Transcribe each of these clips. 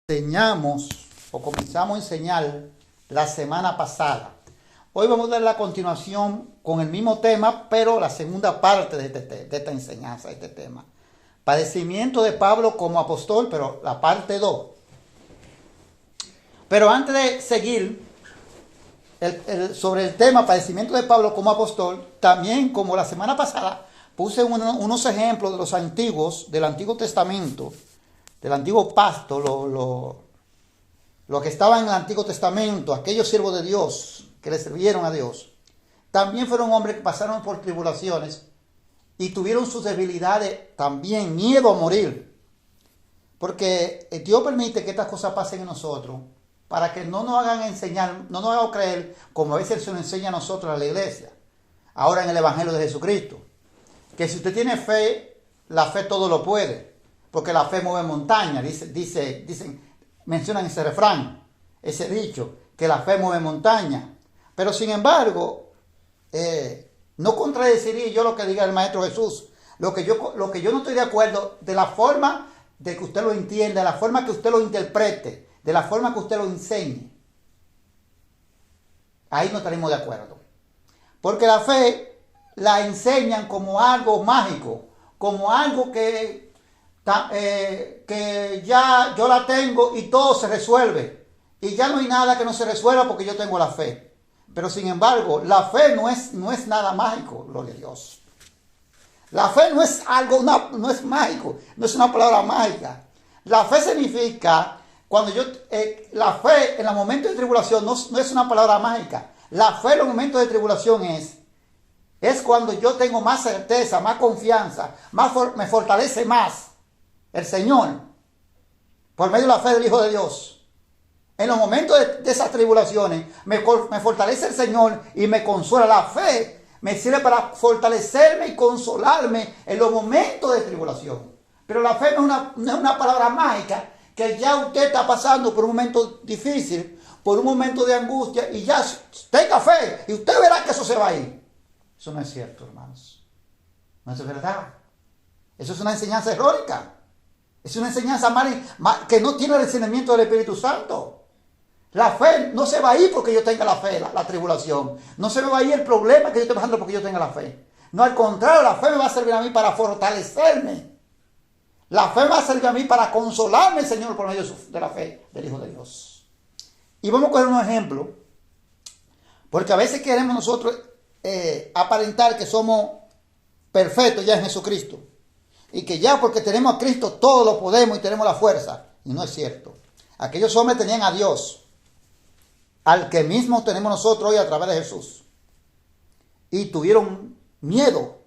Enseñamos o comenzamos a enseñar la semana pasada. Hoy vamos a dar la continuación con el mismo tema, pero la segunda parte de esta enseñanza, de este tema. Padecimiento de Pablo como apóstol, pero la parte 2. Pero antes de seguir sobre el tema padecimiento de Pablo como apóstol, también como la semana pasada puse unos ejemplos de los antiguos, del Antiguo Testamento, del antiguo pacto, lo que estaba en el Antiguo Testamento, aquellos siervos de Dios que le sirvieron a Dios, también fueron hombres que pasaron por tribulaciones y tuvieron sus debilidades, también miedo a morir. Porque Dios permite que estas cosas pasen en nosotros para que no nos hagan enseñar, no nos hagan creer como a veces se nos enseña a nosotros en la iglesia, ahora en el Evangelio de Jesucristo, que si usted tiene fe, la fe todo lo puede. Porque la fe mueve montaña, mencionan ese refrán, ese dicho, que la fe mueve montaña. Pero sin embargo, no contradeciría yo lo que diga el Maestro Jesús. Lo que yo no estoy de acuerdo de la forma de que usted lo entienda, de la forma que usted lo interprete, de la forma que usted lo enseñe. Ahí no estaremos de acuerdo. Porque la fe la enseñan como algo mágico, como algo que ya yo la tengo y todo se resuelve. Y ya no hay nada que no se resuelva porque yo tengo la fe. Pero sin embargo, la fe no es nada mágico, gloria a Dios. La fe no es algo, no es mágico, no es una palabra mágica. La fe significa, la fe en los momentos de tribulación no es una palabra mágica. La fe en los momentos de tribulación es cuando yo tengo más certeza, más confianza, me fortalece más el Señor, por medio de la fe del Hijo de Dios. En los momentos de esas tribulaciones, me fortalece el Señor y me consuela. La fe me sirve para fortalecerme y consolarme en los momentos de tribulación. Pero la fe no es una palabra mágica, que ya usted está pasando por un momento difícil, por un momento de angustia, y ya tenga fe, y usted verá que eso se va a ir. Eso no es cierto, hermanos. No es verdad. Eso es una enseñanza errónica. Es una enseñanza que no tiene el discernimiento del Espíritu Santo. La fe no se va a ir porque yo tenga la fe, la tribulación. No se me va a ir el problema que yo estoy pasando porque yo tenga la fe. No, al contrario, la fe me va a servir a mí para fortalecerme. La fe me va a servir a mí para consolarme, Señor, por medio de la fe del Hijo de Dios. Y vamos a coger un ejemplo. Porque a veces queremos nosotros aparentar que somos perfectos ya en Jesucristo. Y que ya porque tenemos a Cristo todo lo podemos y tenemos la fuerza. Y no es cierto. Aquellos hombres tenían a Dios, al que mismo tenemos nosotros hoy a través de Jesús. Y tuvieron miedo.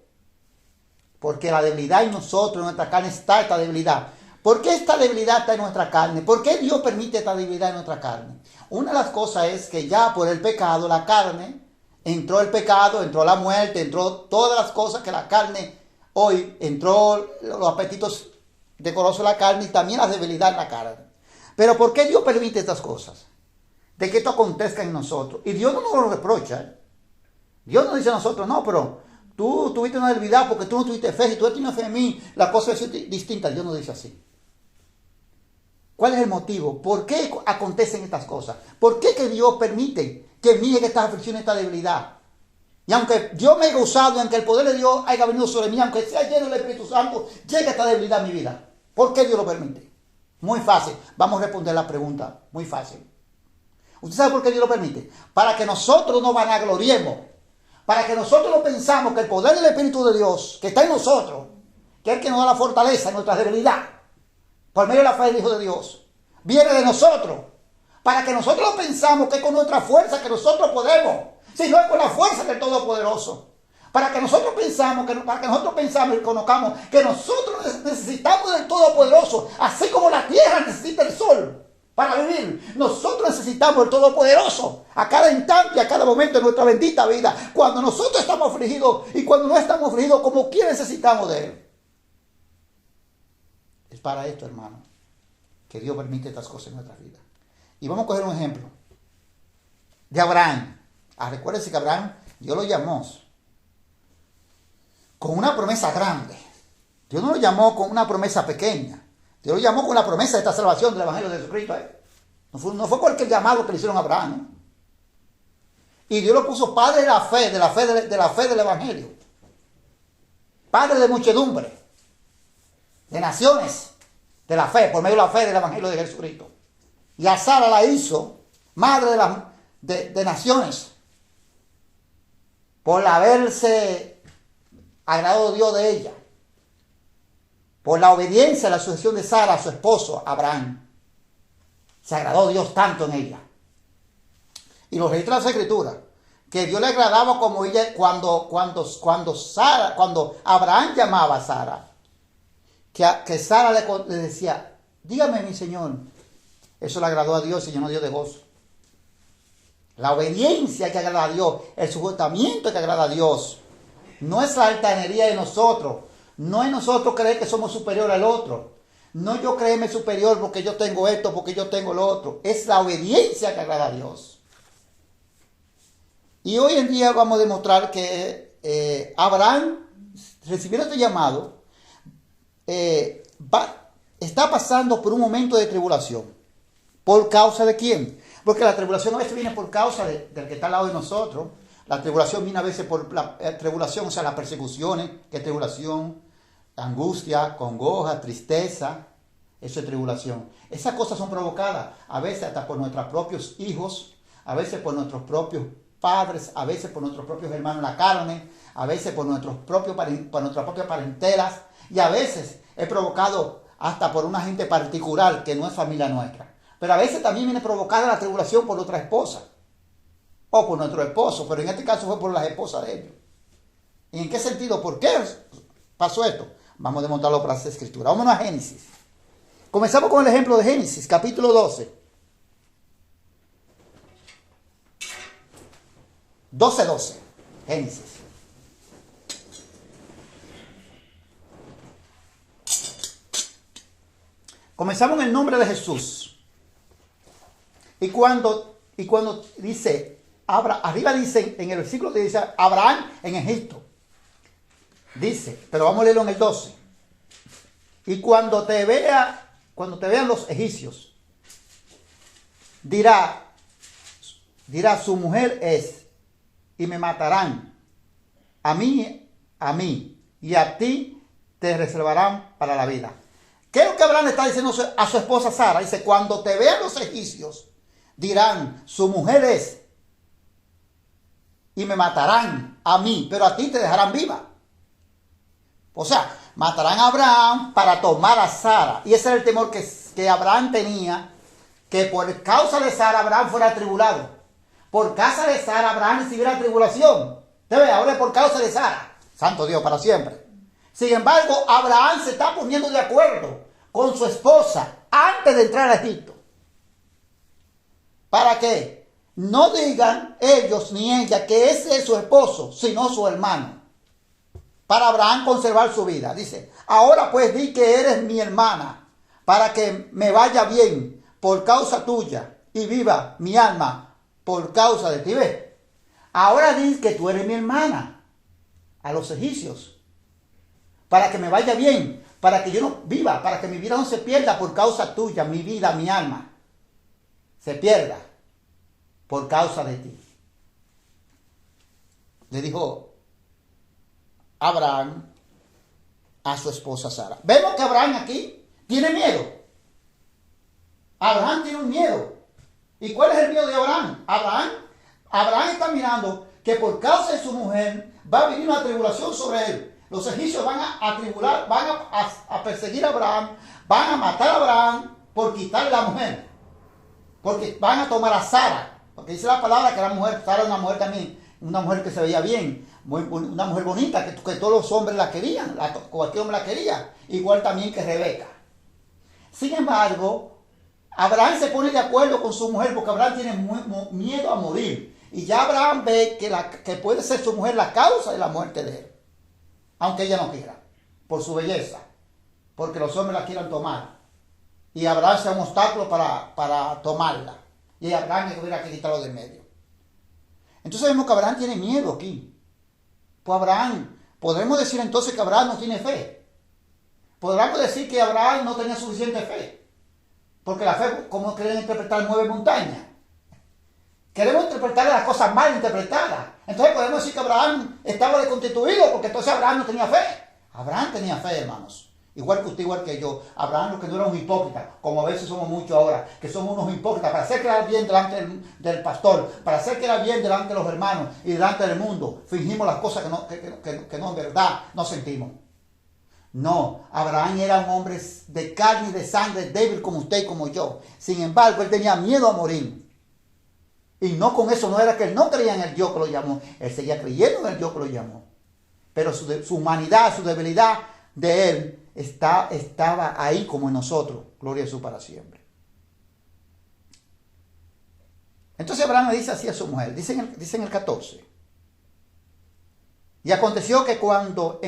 Porque la debilidad en nosotros, en nuestra carne, está esta debilidad. ¿Por qué esta debilidad está en nuestra carne? ¿Por qué Dios permite esta debilidad en nuestra carne? Una de las cosas es que ya por el pecado, la carne, entró el pecado, entró la muerte, entró todas las cosas que la carne hoy, entró los apetitos decorosos de la carne y también la debilidad en la carne. Pero ¿por qué Dios permite estas cosas? De que esto acontezca en nosotros. Y Dios no nos lo reprocha. Dios no dice a nosotros, no, pero tú tuviste una debilidad porque tú no tuviste fe. Si tú tienes fe en mí, la cosa es distinta. Dios no dice así. ¿Cuál es el motivo? ¿Por qué acontecen estas cosas? ¿Por qué que Dios permite que en mí llegue esta aflicción, esta debilidad? Y aunque yo me he gozado, y aunque el poder de Dios haya venido sobre mí, aunque sea lleno del Espíritu Santo, llega esta debilidad a mi vida. ¿Por qué Dios lo permite? Muy fácil. Vamos a responder la pregunta. Muy fácil. ¿Usted sabe por qué Dios lo permite? Para que nosotros nos vanagloriemos. Para que nosotros no pensamos que el poder del Espíritu de Dios, que está en nosotros, que es el que nos da la fortaleza en nuestra debilidad, por medio de la fe del Hijo de Dios, viene de nosotros. Para que nosotros no pensamos que es con nuestra fuerza que nosotros podemos, sino es con la fuerza del Todopoderoso. Para que nosotros pensamos y conozcamos que nosotros necesitamos del Todopoderoso, así como la tierra necesita el sol para vivir. Nosotros necesitamos del Todopoderoso a cada instante, a cada momento de nuestra bendita vida. Cuando nosotros estamos afligidos y cuando no estamos afligidos, como quiera necesitamos de Él. Es para esto, hermano, que Dios permite estas cosas en nuestra vida. Y vamos a coger un ejemplo de Abraham. Recuérdense que Abraham, Dios lo llamó con una promesa grande. Dios no lo llamó con una promesa pequeña. Dios lo llamó con la promesa de esta salvación del Evangelio de Jesucristo. No fue cualquier llamado que le hicieron a Abraham, ¿no? Y Dios lo puso padre de la fe, de la fe del Evangelio. Padre de muchedumbre, de naciones, de la fe, por medio de la fe del Evangelio de Jesucristo. Y a Sara la hizo madre de naciones, por haberse agradado Dios de ella, por la obediencia y la sujeción de Sara a su esposo Abraham. Se agradó Dios tanto en ella. Y lo registra las Escrituras, que Dios le agradaba como ella cuando Abraham llamaba a Sara, que Sara le decía, dígame mi Señor. Eso le agradó a Dios y llenó a Dios de gozo. La obediencia que agrada a Dios, el sujetamiento que agrada a Dios. No es la altanería de nosotros. No es nosotros creer que somos superiores al otro. No yo creerme superior porque yo tengo esto, porque yo tengo lo otro. Es la obediencia que agrada a Dios. Y hoy en día vamos a demostrar que Abraham, recibiendo este llamado, está pasando por un momento de tribulación. ¿Por causa de quién? Porque la tribulación a veces viene por causa del que está al lado de nosotros. La tribulación viene a veces por la tribulación, o sea, las persecuciones, que es tribulación, angustia, congoja, tristeza. Eso es tribulación. Esas cosas son provocadas a veces hasta por nuestros propios hijos, a veces por nuestros propios padres, a veces por nuestros propios hermanos en la carne, a veces por nuestras propias parentelas, y a veces es provocado hasta por una gente particular que no es familia nuestra. Pero a veces también viene provocada la tribulación por nuestra esposa o por nuestro esposo, pero en este caso fue por las esposas de ellos. ¿Y en qué sentido? ¿Por qué pasó esto? Vamos a demostrarlo por las Escrituras. Vámonos a Génesis. Comenzamos con el ejemplo de Génesis, capítulo 12. 12:12. Génesis. Comenzamos en el nombre de Jesús. Y cuando dice, arriba dice, en el versículo dice, Abraham en Egipto. Dice, pero vamos a leerlo en el 12. Y cuando te vean los egipcios, dirá, su mujer es, y me matarán, a mí, y a ti te reservarán para la vida. ¿Qué es lo que Abraham le está diciendo a su esposa Sara? Dice, cuando te vean los egipcios, dirán, su mujer es, y me matarán a mí, pero a ti te dejarán viva. O sea, matarán a Abraham para tomar a Sara. Y ese era el temor que Abraham tenía, que por causa de Sara Abraham fuera atribulado. Por causa de Sara Abraham recibiera tribulación. ¿Te ve? Ahora es por causa de Sara. Santo Dios, para siempre. Sin embargo, Abraham se está poniendo de acuerdo con su esposa antes de entrar a Egipto. ¿Para qué? No digan ellos ni ella que ese es su esposo, sino su hermano. Para Abraham conservar su vida. Dice, ahora pues di que eres mi hermana, para que me vaya bien por causa tuya y viva mi alma por causa de ti. ¿Ves? Ahora di que tú eres mi hermana a los egipcios, para que me vaya bien, para que yo no viva, para que mi vida no se pierda por causa tuya, mi vida, mi alma se pierda por causa de ti. Le dijo Abraham a su esposa Sara. Vemos que Abraham aquí tiene miedo. Abraham tiene un miedo. ¿Y cuál es el miedo de Abraham? Abraham está mirando que por causa de su mujer va a venir una tribulación sobre él. Los egipcios van a tribular, van a perseguir a Abraham, van a matar a Abraham por quitarle la mujer. Porque van a tomar a Sara. Porque dice la palabra que la mujer, Sara es una mujer también, una mujer que se veía bien, una mujer bonita, que todos los hombres la querían, cualquier hombre la quería, igual también que Rebeca. Sin embargo, Abraham se pone de acuerdo con su mujer porque Abraham tiene miedo a morir. Y ya Abraham ve que puede ser su mujer la causa de la muerte de él, aunque ella no quiera, por su belleza, porque los hombres la quieran tomar. Y Abraham sea un obstáculo para tomarla. Y Abraham tuviera que quitarlo del medio. Entonces vemos que Abraham tiene miedo aquí. Pues Abraham, podremos decir entonces que Abraham no tiene fe. podríamos decir que Abraham no tenía suficiente fe. Porque la fe, como quieren interpretar, mueve montañas. Queremos interpretar las cosas mal interpretadas. Entonces podemos decir que Abraham estaba desconstituido porque entonces Abraham no tenía fe. Abraham tenía fe, hermanos. Igual que usted, igual que yo. Abraham lo que no era un hipócrita, como a veces somos muchos ahora, que somos unos hipócritas para hacer quedar bien delante del pastor, para hacer quedar bien delante de los hermanos y delante del mundo. Fingimos las cosas que no en verdad no sentimos. No, Abraham era un hombre de carne y de sangre, débil como usted y como yo. Sin embargo, él tenía miedo a morir. Y no con eso, no era que él no creía en el Dios que lo llamó. Él seguía creyendo en el Dios que lo llamó. Pero su humanidad, su debilidad de él estaba ahí como en nosotros. Gloria a Jesús para siempre. Entonces Abraham le dice así a su mujer. Dice en el 14. Y aconteció que cuando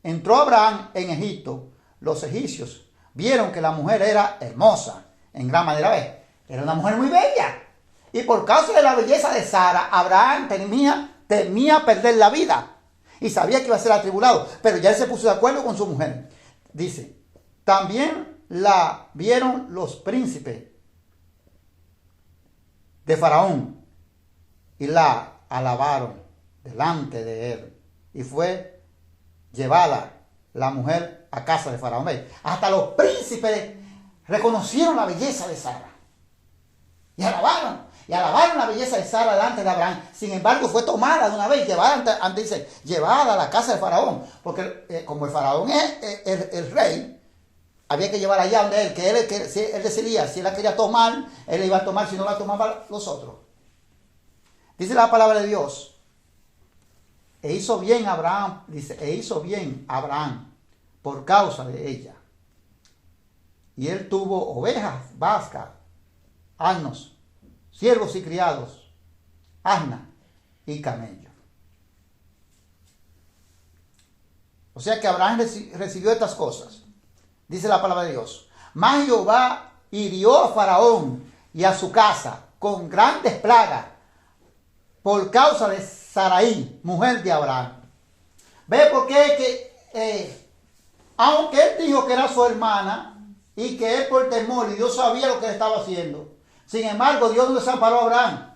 entró Abraham en Egipto, los egipcios vieron que la mujer era hermosa, en gran manera. Era una mujer muy bella. Y por causa de la belleza de Sara, Abraham temía perder la vida. Y sabía que iba a ser atribulado. Pero ya él se puso de acuerdo con su mujer. Dice, también la vieron los príncipes de Faraón. Y la alabaron delante de él. Y fue llevada la mujer a casa de Faraón. Hasta los príncipes reconocieron la belleza de Sara. Y alabaron la belleza de Sara delante de Abraham. Sin embargo, fue tomada de una vez, llevada a la casa de Faraón. Porque como el Faraón es el rey, había que llevarla allá donde él decidía. Si él la quería tomar, él la iba a tomar. Si no la tomaban los otros. Dice la palabra de Dios. E hizo bien Abraham por causa de ella. Y él tuvo ovejas, vacas, asnos, siervos y criados, asnas y camellos. O sea que Abraham recibió estas cosas. Dice la palabra de Dios. Mas Jehová hirió a Faraón y a su casa con grandes plagas por causa de Sarai, mujer de Abraham. ¿Ve por qué? Aunque él dijo que era su hermana y que él por temor y Dios sabía lo que le estaba haciendo. Sin embargo, Dios no desamparó a Abraham.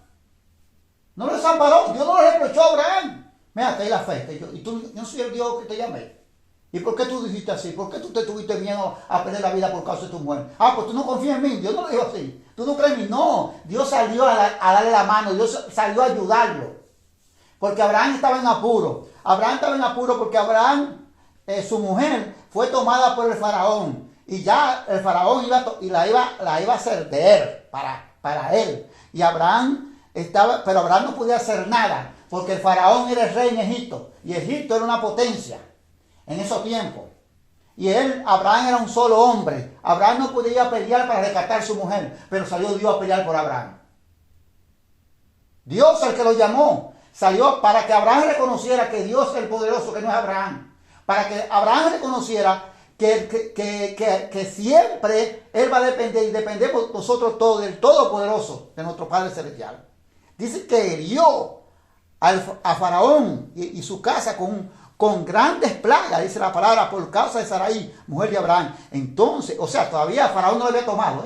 No lo desamparó. Dios no le reprochó a Abraham. Mira, que hay la fe. Y tú, yo no soy el Dios que te llamé. ¿Y por qué tú dijiste así? ¿Por qué tú te tuviste miedo a perder la vida por causa de tu mujer? Pues tú no confías en mí. Dios no lo dijo así. Tú no crees en mí. No. Dios salió a darle la mano. Dios salió a ayudarlo. Porque Abraham estaba en apuro. Abraham estaba en apuro porque Abraham, su mujer, fue tomada por el faraón. Y ya el faraón la iba a hacer de él, para él. Y Abraham pero Abraham no podía hacer nada, porque el faraón era el rey en Egipto. Y Egipto era una potencia en esos tiempos. Y Abraham era un solo hombre. Abraham no podía pelear para rescatar a su mujer, pero salió Dios a pelear por Abraham. Dios, el que lo llamó, salió para que Abraham reconociera que Dios es el poderoso, que no es Abraham. Para que Abraham reconociera que siempre él va a depender por nosotros todos del Todopoderoso, de nuestro Padre Celestial. Dice que hirió a Faraón y su casa con grandes plagas, dice la palabra, por causa de Sarai, mujer de Abraham. Entonces, o sea, todavía Faraón no la había tomado,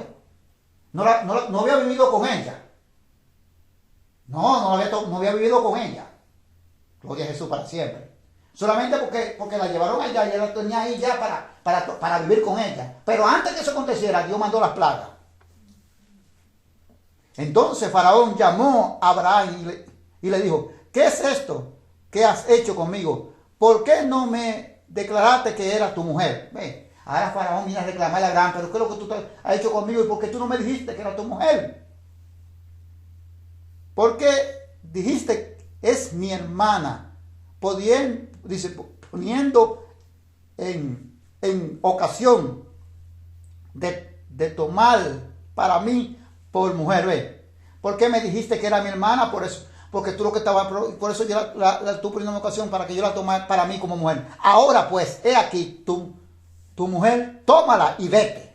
no había vivido con ella. No había vivido con ella. Gloria a Jesús para siempre. Solamente porque la llevaron allá y ella la tenía ahí ya para vivir con ella. Pero antes que eso aconteciera, Dios mandó las plagas. Entonces Faraón llamó a Abraham y le dijo, ¿qué es esto que has hecho conmigo? ¿Por qué no me declaraste que era tu mujer? Ve, ahora Faraón viene a reclamarle a Abraham, pero ¿qué es lo que tú has hecho conmigo? ¿Y por qué tú no me dijiste que era tu mujer? Porque dijiste, es mi hermana. Poniendo en ocasión de tomar para mí por mujer. ¿Ve? ¿Por qué me dijiste que era mi hermana? Por eso, porque tú lo que estabas, por eso yo tú poniendo en ocasión para que yo la tomara para mí como mujer. Ahora pues, he aquí tu mujer, tómala y vete.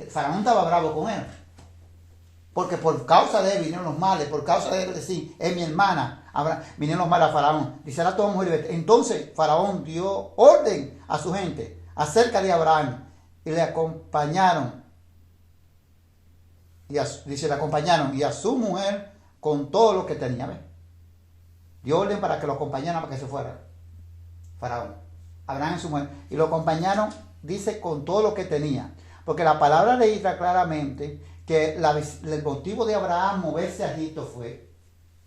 Faraón estaba bravo con él. Porque por causa de él vinieron los males, por causa de él decir, es mi hermana, vinieron los males a Faraón. Dice, ahora toma mujer y vete. Entonces Faraón dio orden a su gente acerca de Abraham y le acompañaron. Dice, le acompañaron y a su mujer con todo lo que tenía. ¿Ves? Dio orden para que lo acompañaran para que se fuera. Faraón. Abraham y su mujer. Y lo acompañaron, dice, con todo lo que tenía. Porque la palabra de Israel claramente que el motivo de Abraham moverse a Egipto fue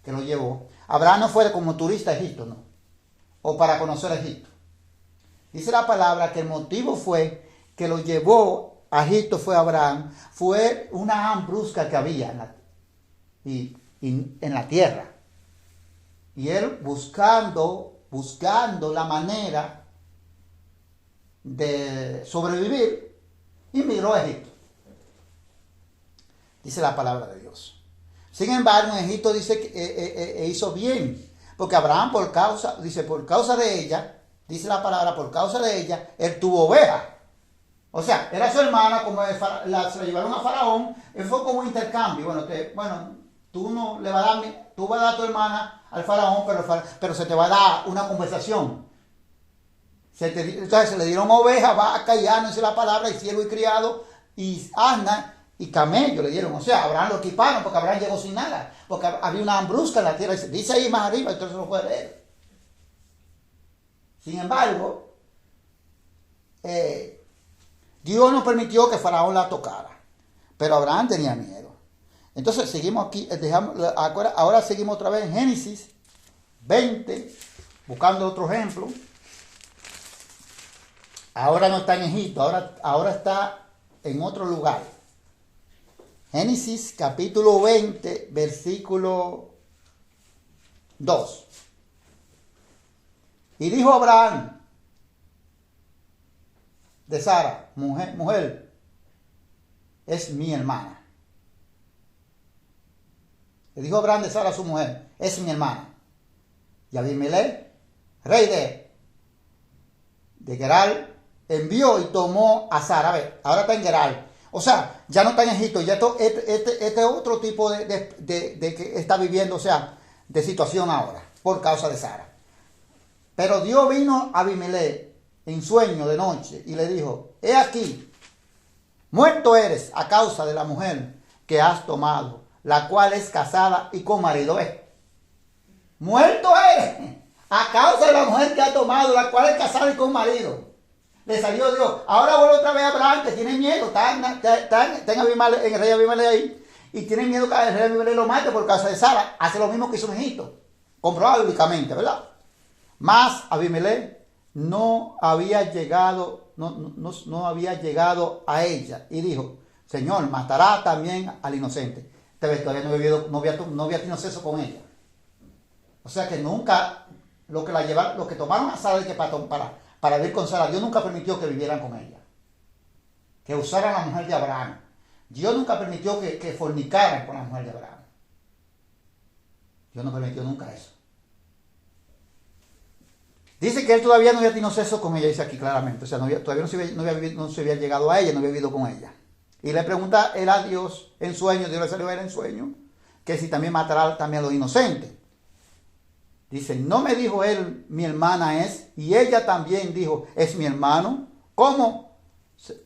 que lo llevó. Abraham no fue como turista a Egipto, no. O para conocer Egipto. Dice la palabra que el motivo fue que lo llevó a Egipto fue Abraham. Fue una hambrusca que había en la tierra. Y él buscando la manera de sobrevivir, inmigró a Egipto. Dice la palabra de Dios. Sin embargo, en Egipto dice que hizo bien. Porque Abraham por causa de ella, dice la palabra, por causa de ella, él tuvo ovejas. O sea, era su hermana, como se la llevaron a Faraón, fue como un intercambio. Tú no le vas a dar, tú vas a dar a tu hermana al Faraón, pero se te va a dar una compensación. Entonces se le dieron ovejas, vacas y asno, dice la palabra, y siervo y criado, y asna, y camello le dieron. O sea, Abraham lo equiparon porque Abraham llegó sin nada. Porque había una hambrusca en la tierra. Dice ahí más arriba, entonces no puede leer. Sin embargo, Dios no permitió que Faraón la tocara. Pero Abraham tenía miedo. Entonces seguimos aquí. Ahora seguimos otra vez en Génesis 20. Buscando otro ejemplo. Ahora no está en Egipto. Ahora está en otro lugar. Génesis capítulo 20, versículo 2. Y dijo Abraham de Sara, mujer, es mi hermana. Le dijo Abraham de Sara a su mujer, es mi hermana. Y Abimelech, rey de Gerar, envió y tomó a Sara. A ver, ahora está en Gerar. O sea, ya no está en Egipto, ya este es otro tipo de que está viviendo, o sea, de situación ahora, por causa de Sara. Pero Dios vino a Abimelech en sueño de noche y le dijo, he aquí, muerto eres a causa de la mujer que has tomado, la cual es casada y con marido. Muerto eres a causa de la mujer que has tomado, la cual es casada y con marido. Le salió Dios. Ahora vuelve otra vez a Abraham, que tiene miedo. Está en el rey Abimelech ahí. Y tiene miedo que el rey Abimelech lo mate por causa de Sara. Hace lo mismo que hizo en Egipto. Comprobado bíblicamente, ¿verdad? Mas Abimelech no había llegado a ella. Y dijo, Señor, matará también al inocente. Todavía no había tenido sexo con ella. O sea que nunca, lo que tomaron a Sara para vivir con Sara, Dios nunca permitió que vivieran con ella. Que usaran a la mujer de Abraham. Dios nunca permitió que fornicaran con la mujer de Abraham. Dios no permitió nunca eso. Dice que él todavía no había tenido sexo con ella, dice aquí claramente. O sea, todavía no se había llegado a ella, no había vivido con ella. Y le pregunta él a Dios en sueño, Dios le salió a él en sueño, que si también matará también a los inocentes. Dice, no me dijo él, mi hermana es, y ella también dijo, es mi hermano. ¿Cómo?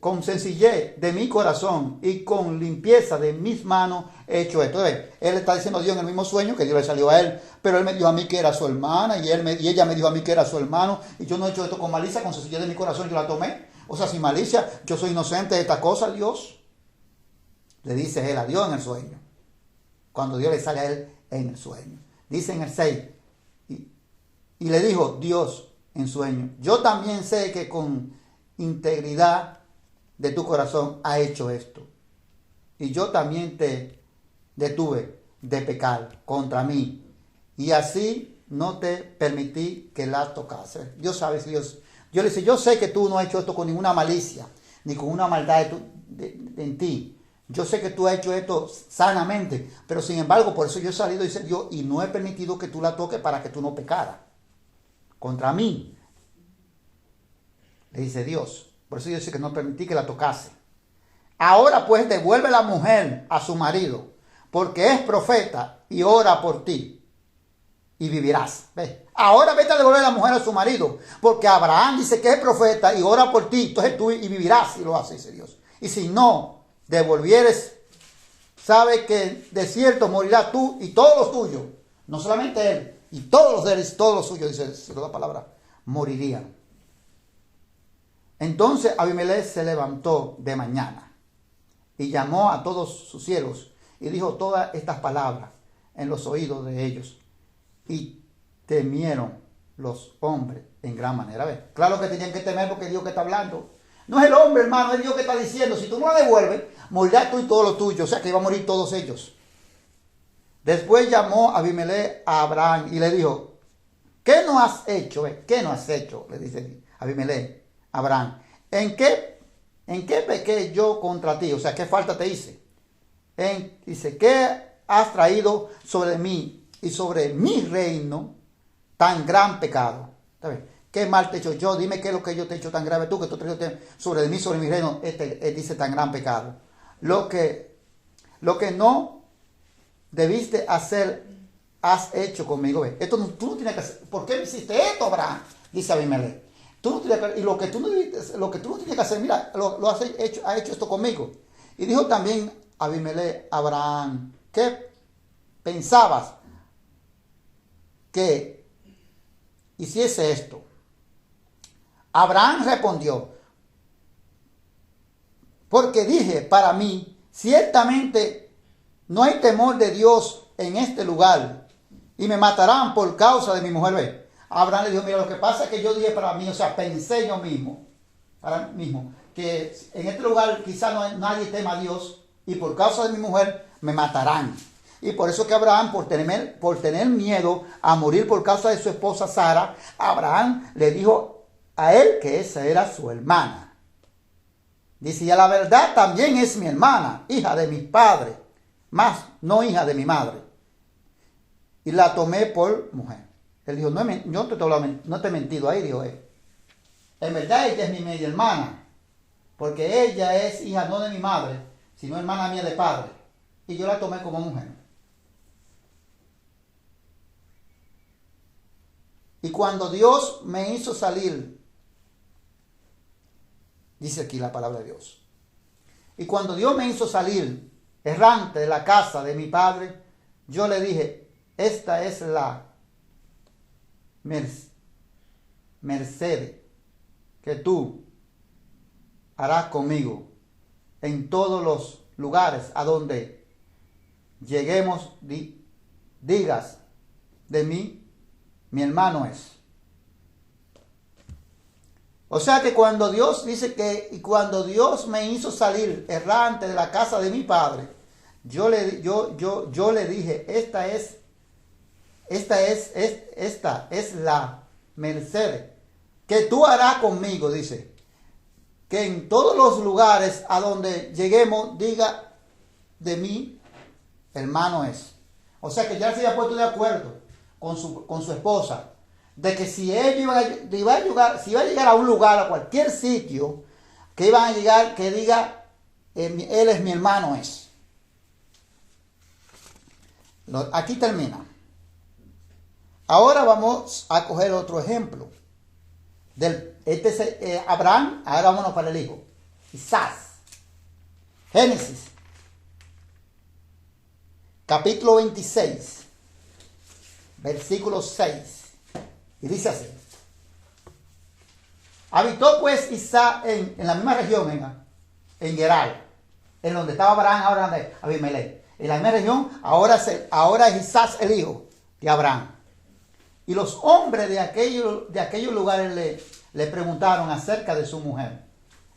Con sencillez de mi corazón y con limpieza de mis manos he hecho esto. Él está diciendo a Dios en el mismo sueño que Dios le salió a él, pero él me dijo a mí que era su hermana y ella me dijo a mí que era su hermano, y yo no he hecho esto con malicia, con sencillez de mi corazón yo la tomé. O sea, sin malicia, yo soy inocente de esta cosa, Dios. Le dice él a Dios en el sueño, cuando Dios le sale a él en el sueño. Dice en el 6, y le dijo Dios en sueño, yo también sé que con integridad de tu corazón ha hecho esto. Y yo también te detuve de pecar contra mí. Y así no te permití que la tocase. Dios sabe, Dios le dice, yo sé que tú no has hecho esto con ninguna malicia, ni con una maldad en ti. Yo sé que tú has hecho esto sanamente, pero sin embargo, por eso yo he salido, dice Dios, y no he permitido que tú la toques para que tú no pecaras contra mí. Le dice Dios. Por eso yo dice que no permití que la tocase. Ahora pues devuelve la mujer a su marido, porque es profeta y ora por ti y vivirás. ¿Ves? Ahora vete a devolver a la mujer a su marido, porque Abraham dice que es profeta y ora por ti, entonces tú y vivirás, y lo hace, dice Dios. Y si no devolvieres, sabe que de cierto morirás tú y todos los tuyos, no solamente él, y todos los de él y todos los suyos, dice la palabra, morirían. Entonces Abimelech se levantó de mañana y llamó a todos sus siervos y dijo todas estas palabras en los oídos de ellos, y temieron los hombres en gran manera. ¿Ves? Claro que tenían que temer porque es Dios que está hablando. No es el hombre, hermano, es Dios que está diciendo, si tú no la devuelves, morirás tú y todo lo tuyo. O sea que iban a morir todos ellos. Después llamó Abimelech a Abraham y le dijo, ¿qué no has hecho? ¿Qué no has hecho? Le dice Abimelech a Abraham. ¿En qué pequé yo contra ti? O sea, ¿qué falta te hice? Dice, ¿qué has traído sobre mí y sobre mi reino tan gran pecado? ¿Sabes? ¿Qué mal te he hecho yo? Dime qué es lo que yo te he hecho tan grave tú, que tú traes sobre mí, sobre mi reino, dice tan gran pecado. Lo que no debiste hacer, has hecho conmigo. Esto tú no tienes que hacer. ¿Por qué me hiciste esto, Abraham? Dice Abimelech. Tú no tienes que, y lo que tú no tienes que hacer, mira, ha hecho esto conmigo. Y dijo también Abimelech a Abraham, ¿qué pensabas que hiciese esto? Abraham respondió, porque dije para mí, ciertamente no hay temor de Dios en este lugar, y me matarán por causa de mi mujer. ¿Ve? Abraham le dijo, mira, lo que pasa es que yo dije para mí, o sea, pensé yo mismo, para mí mismo, que en este lugar quizá nadie tema a Dios, y por causa de mi mujer me matarán. Y por eso que Abraham, por tener miedo a morir por causa de su esposa Sara, Abraham le dijo a él que esa era su hermana. Dice, y a la verdad también es mi hermana, hija de mi padre, más no hija de mi madre. Y la tomé por mujer. Él dijo, no te he mentido ahí, dijo él. En verdad ella es mi media hermana, porque ella es hija no de mi madre, sino hermana mía de padre. Y yo la tomé como mujer. Y cuando Dios me hizo salir, dice aquí la palabra de Dios, y cuando Dios me hizo salir errante de la casa de mi padre, yo le dije, esta es la merced que tú harás conmigo en todos los lugares a donde lleguemos, digas de mí, mi hermano es. O sea que cuando Dios dice que, y cuando Dios me hizo salir errante de la casa de mi padre, yo le dije, esta es la merced que tú harás conmigo, dice, que en todos los lugares a donde lleguemos, diga de mí, hermano es. O sea que ya se había puesto de acuerdo con su esposa, de que si ella iba a llegar a un lugar, a cualquier sitio, que iban a llegar, que diga, él es mi hermano es. Aquí termina. Ahora vamos a coger otro ejemplo. Abraham, ahora vámonos para el hijo. Isaac. Génesis. Capítulo 26. Versículo 6. Y dice así. Habitó pues Isaac en la misma región, en Gerar, en donde estaba Abraham, ahora de Abimelech. En la misma región, ahora es Isaac el hijo de Abraham. Y los hombres de aquellos lugares le preguntaron acerca de su mujer.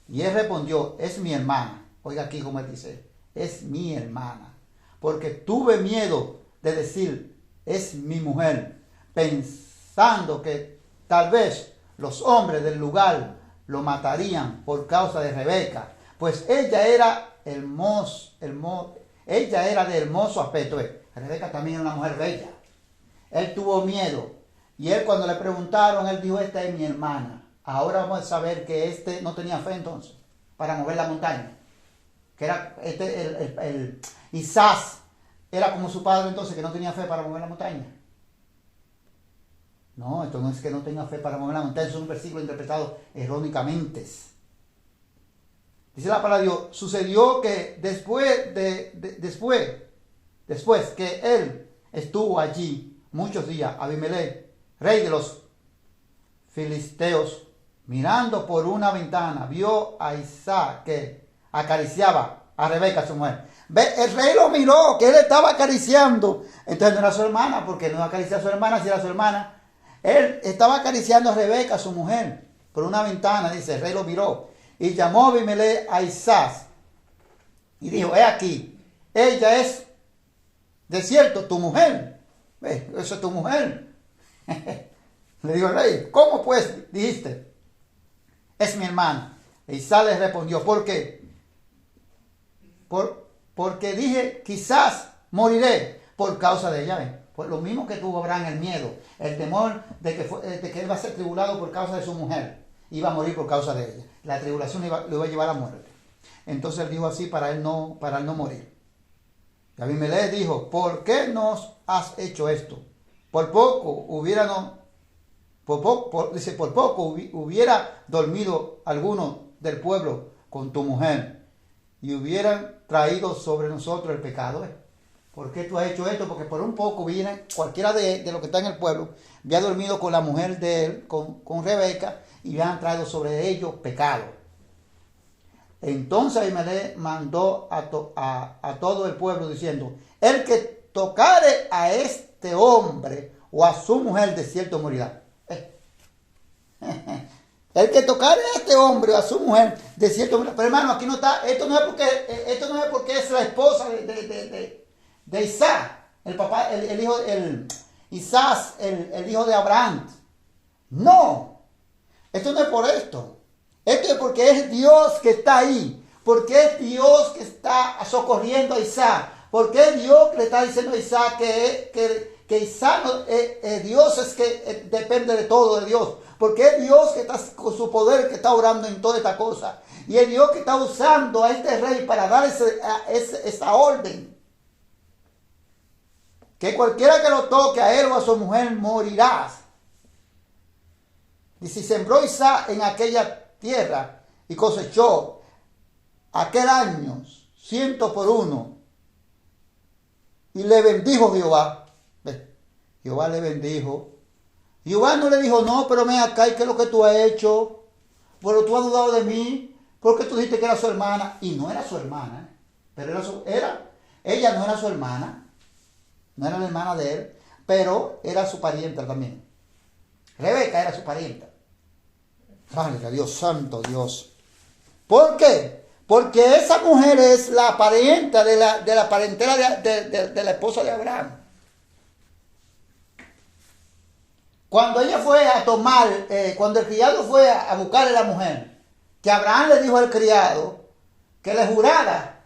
Y él respondió, es mi hermana. Oiga aquí como él dice, es mi hermana. Porque tuve miedo de decir, es mi mujer, pensando que tal vez los hombres del lugar lo matarían por causa de Rebeca, pues ella era ella era de hermoso aspecto. Rebeca también era una mujer bella. Él tuvo miedo. Y él cuando le preguntaron, él dijo, esta es mi hermana. Ahora vamos a saber que no tenía fe entonces para mover la montaña. Que era Isaac era como su padre entonces que no tenía fe para mover la montaña. No, esto no es que no tenga fe para mover la montaña, es un versículo interpretado erróneamente. Dice la palabra de Dios, sucedió que después que él estuvo allí muchos días, Abimelech, rey de los filisteos, mirando por una ventana, vio a Isaac que acariciaba a Rebeca, su mujer. El rey lo miró, que él estaba acariciando. Entonces no era su hermana, porque no acariciaba a su hermana, si era su hermana. Él estaba acariciando a Rebeca, su mujer, por una ventana, dice, el rey lo miró. Y llamó a Abimelech a Isaac y dijo, he aquí, ella es de cierto tu mujer. Eso es tu mujer. Le dijo el rey, ¿cómo pues dijiste? Es mi hermana. E Isaac le respondió, ¿por qué? Porque dije, quizás moriré por causa de ella. Pues lo mismo que tuvo Abraham, el miedo, el temor de que él va a ser tribulado por causa de su mujer. Iba a morir por causa de ella. La tribulación lo iba a llevar a la muerte. Entonces él dijo así para él no morir. Y Abimelech dijo, ¿por qué nos has hecho esto? Por poco hubiera dormido alguno del pueblo con tu mujer y hubieran traído sobre nosotros el pecado. ¿Por qué tú has hecho esto? Porque por un poco viene cualquiera de los que está en el pueblo, había dormido con la mujer de él, con Rebeca, y habían traído sobre ellos pecado. Entonces Abimelech mandó a todo el pueblo diciendo, el que tocare a este hombre o a su mujer de cierto morirá. El que tocare a este hombre o a su mujer de cierto morirá. Pero hermano, aquí no está, esto no es porque es la esposa de Isaac, el papá, Isaac, el hijo de Abraham. No, esto no es por esto. Esto es porque es Dios que está ahí. Porque es Dios que está socorriendo a Isaac. Porque es Dios que le está diciendo a Isaac que Isaac, Dios es que depende de todo de Dios. Porque es Dios que está con su poder, que está orando en toda esta cosa. Y es Dios que está usando a este rey para dar esa orden. Que cualquiera que lo toque a él o a su mujer morirá. Y si sembró Isaac en aquella tierra y cosechó aquel año 100 por 1 y le bendijo Jehová. Jehová le bendijo. Jehová no le dijo, no, pero ven acá, ¿y qué es lo que tú has hecho? Pero tú has dudado de mí, porque tú dijiste que era su hermana. Y no era su hermana, pero ella no era su hermana, no era la hermana de él, pero era su parienta también. Rebeca era su parienta. Válgame Dios, santo Dios. ¿Por qué? Porque esa mujer es la parienta de la parentela de la esposa de Abraham. Cuando ella fue a tomar, cuando el criado fue a buscarle a la mujer, que Abraham le dijo al criado que le jurara,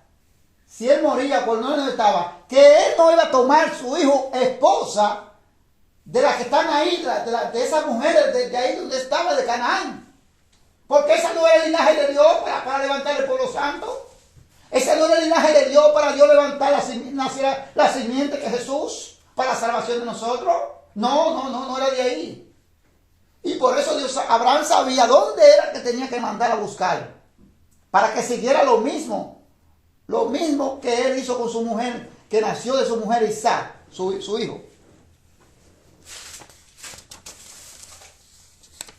si él moría cuando él no estaba, que él no iba a tomar su hijo esposa de las que están ahí, de esas mujeres de ahí donde estaba, de Canaán. Porque esa no era el linaje de Dios para levantar el pueblo santo. Ese no era el linaje de Dios para Dios levantar la simiente que Jesús para la salvación de nosotros. No era de ahí. Y por eso Abraham sabía dónde era que tenía que mandar a buscar. Para que siguiera lo mismo que él hizo con su mujer, que nació de su mujer Isaac, su hijo.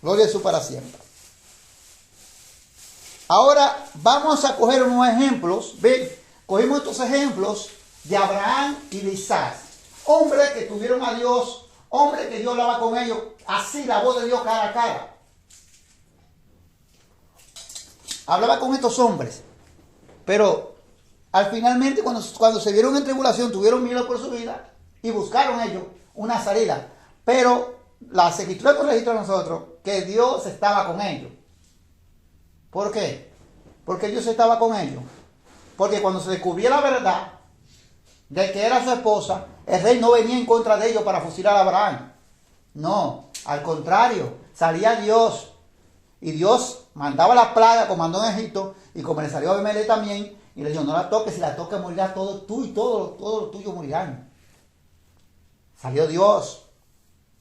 Gloria a Jesús para siempre. Ahora vamos a coger unos ejemplos. Ven, cogimos estos ejemplos de Abraham y de Isaac. Hombres que tuvieron a Dios, hombres que Dios hablaba con ellos, así la voz de Dios cara a cara. Hablaba con estos hombres. Pero al finalmente cuando se vieron en tribulación, tuvieron miedo por su vida y buscaron ellos una salida. Pero las escrituras nos registran a nosotros que Dios estaba con ellos. ¿Por qué? Porque Dios estaba con ellos. Porque cuando se descubrió la verdad de que era su esposa, el rey no venía en contra de ellos para fusilar a Abraham. No, al contrario, salía Dios. Y Dios mandaba la plaga como mandó en Egipto, y como le salió a Abimelech también, Y le dijo, no la toques, si la toques morirá todo tú y todo lo tuyo morirán. Salió Dios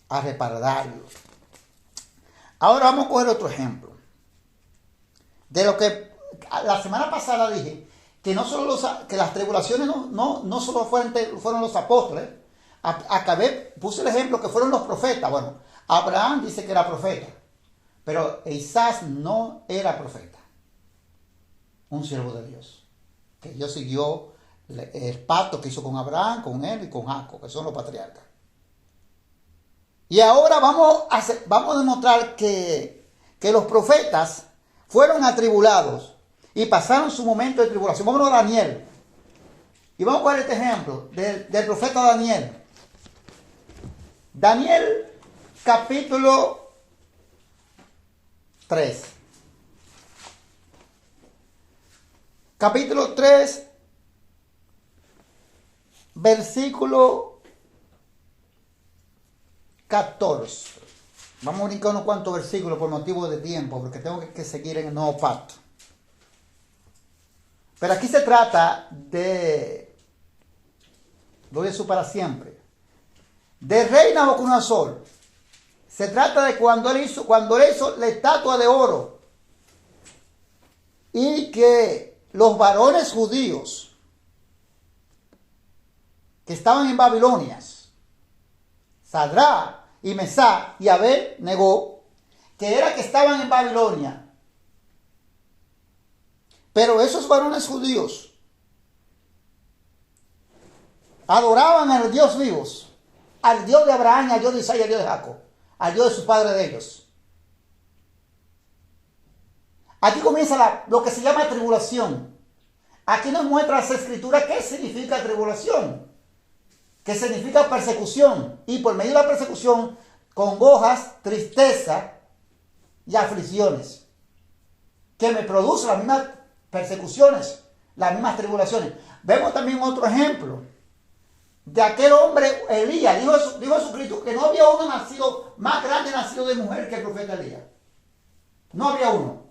a repararlo. Ahora vamos a coger otro ejemplo. De lo que la semana pasada dije, que no solo que las tribulaciones no solo fueron los apóstoles. Puse el ejemplo que fueron los profetas. Bueno, Abraham dice que era profeta, pero Isaac no era profeta. Un siervo de Dios. Que Dios siguió el pacto que hizo con Abraham, con él y con Jacob, que son los patriarcas. Y ahora vamos a demostrar que los profetas fueron atribulados y pasaron su momento de tribulación. Vámonos a Daniel. Y vamos a coger este ejemplo del profeta Daniel. Daniel, capítulo 3. Capítulo 3, versículo 14. Vamos a brincar unos cuantos versículos por motivo de tiempo, porque tengo que seguir en el nuevo pacto. Pero aquí se trata de gloria a Jesús para siempre. De rey Nabucodonosor. Se trata de cuando él hizo la estatua de oro. Y que los varones judíos que estaban en Babilonia, Sadrach y Mesach y Abed-Nego, que era que estaban en Babilonia. Pero esos varones judíos adoraban al Dios vivos, al Dios de Abraham, al Dios de Isaac, al Dios de Jacob, al Dios de su padre de ellos. Aquí comienza lo que se llama tribulación. Aquí nos muestra las escrituras qué significa tribulación, qué significa persecución, y por medio de la persecución, congojas, tristeza y aflicciones, que me producen las mismas persecuciones, las mismas tribulaciones. Vemos también otro ejemplo de aquel hombre Elías. Dijo Jesucristo que no había uno más grande nacido de mujer que el profeta Elías. No había uno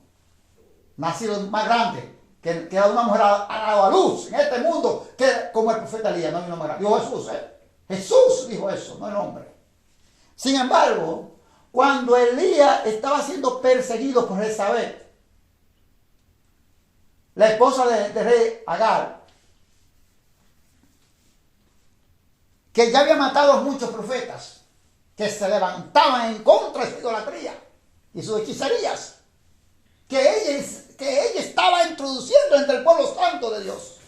nacido más grande que una mujer ha dado a luz en este mundo que como el profeta Elías. No hay uno más grande. Dijo Jesús, Jesús dijo eso, no el hombre. Sin embargo, cuando Elías estaba siendo perseguido por Jezabel, la esposa de rey Agar, que ya había matado a muchos profetas que se levantaban en contra de su idolatría y sus hechicerías, que ella estaba introduciendo entre el pueblo santo de Dios,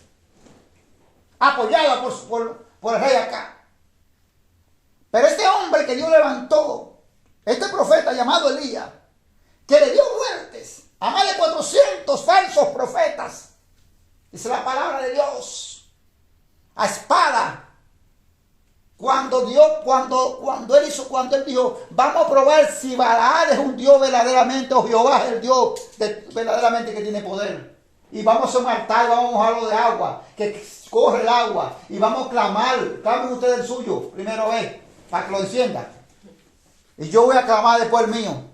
apoyada por el rey Acab. Pero este hombre que Dios levantó, este profeta llamado Elías, que le dio muertes a más de 400 falsos profetas, dice la palabra de Dios, a espada. Cuando él dijo, vamos a probar si Baal es un Dios verdaderamente o Jehová es el Dios verdaderamente que tiene poder. Y vamos a hacer un altar, vamos a mojarlo de agua, que corre el agua, y vamos a clamar. Clamen ustedes el suyo, primero vez, para que lo enciendan. Y yo voy a clamar después el mío.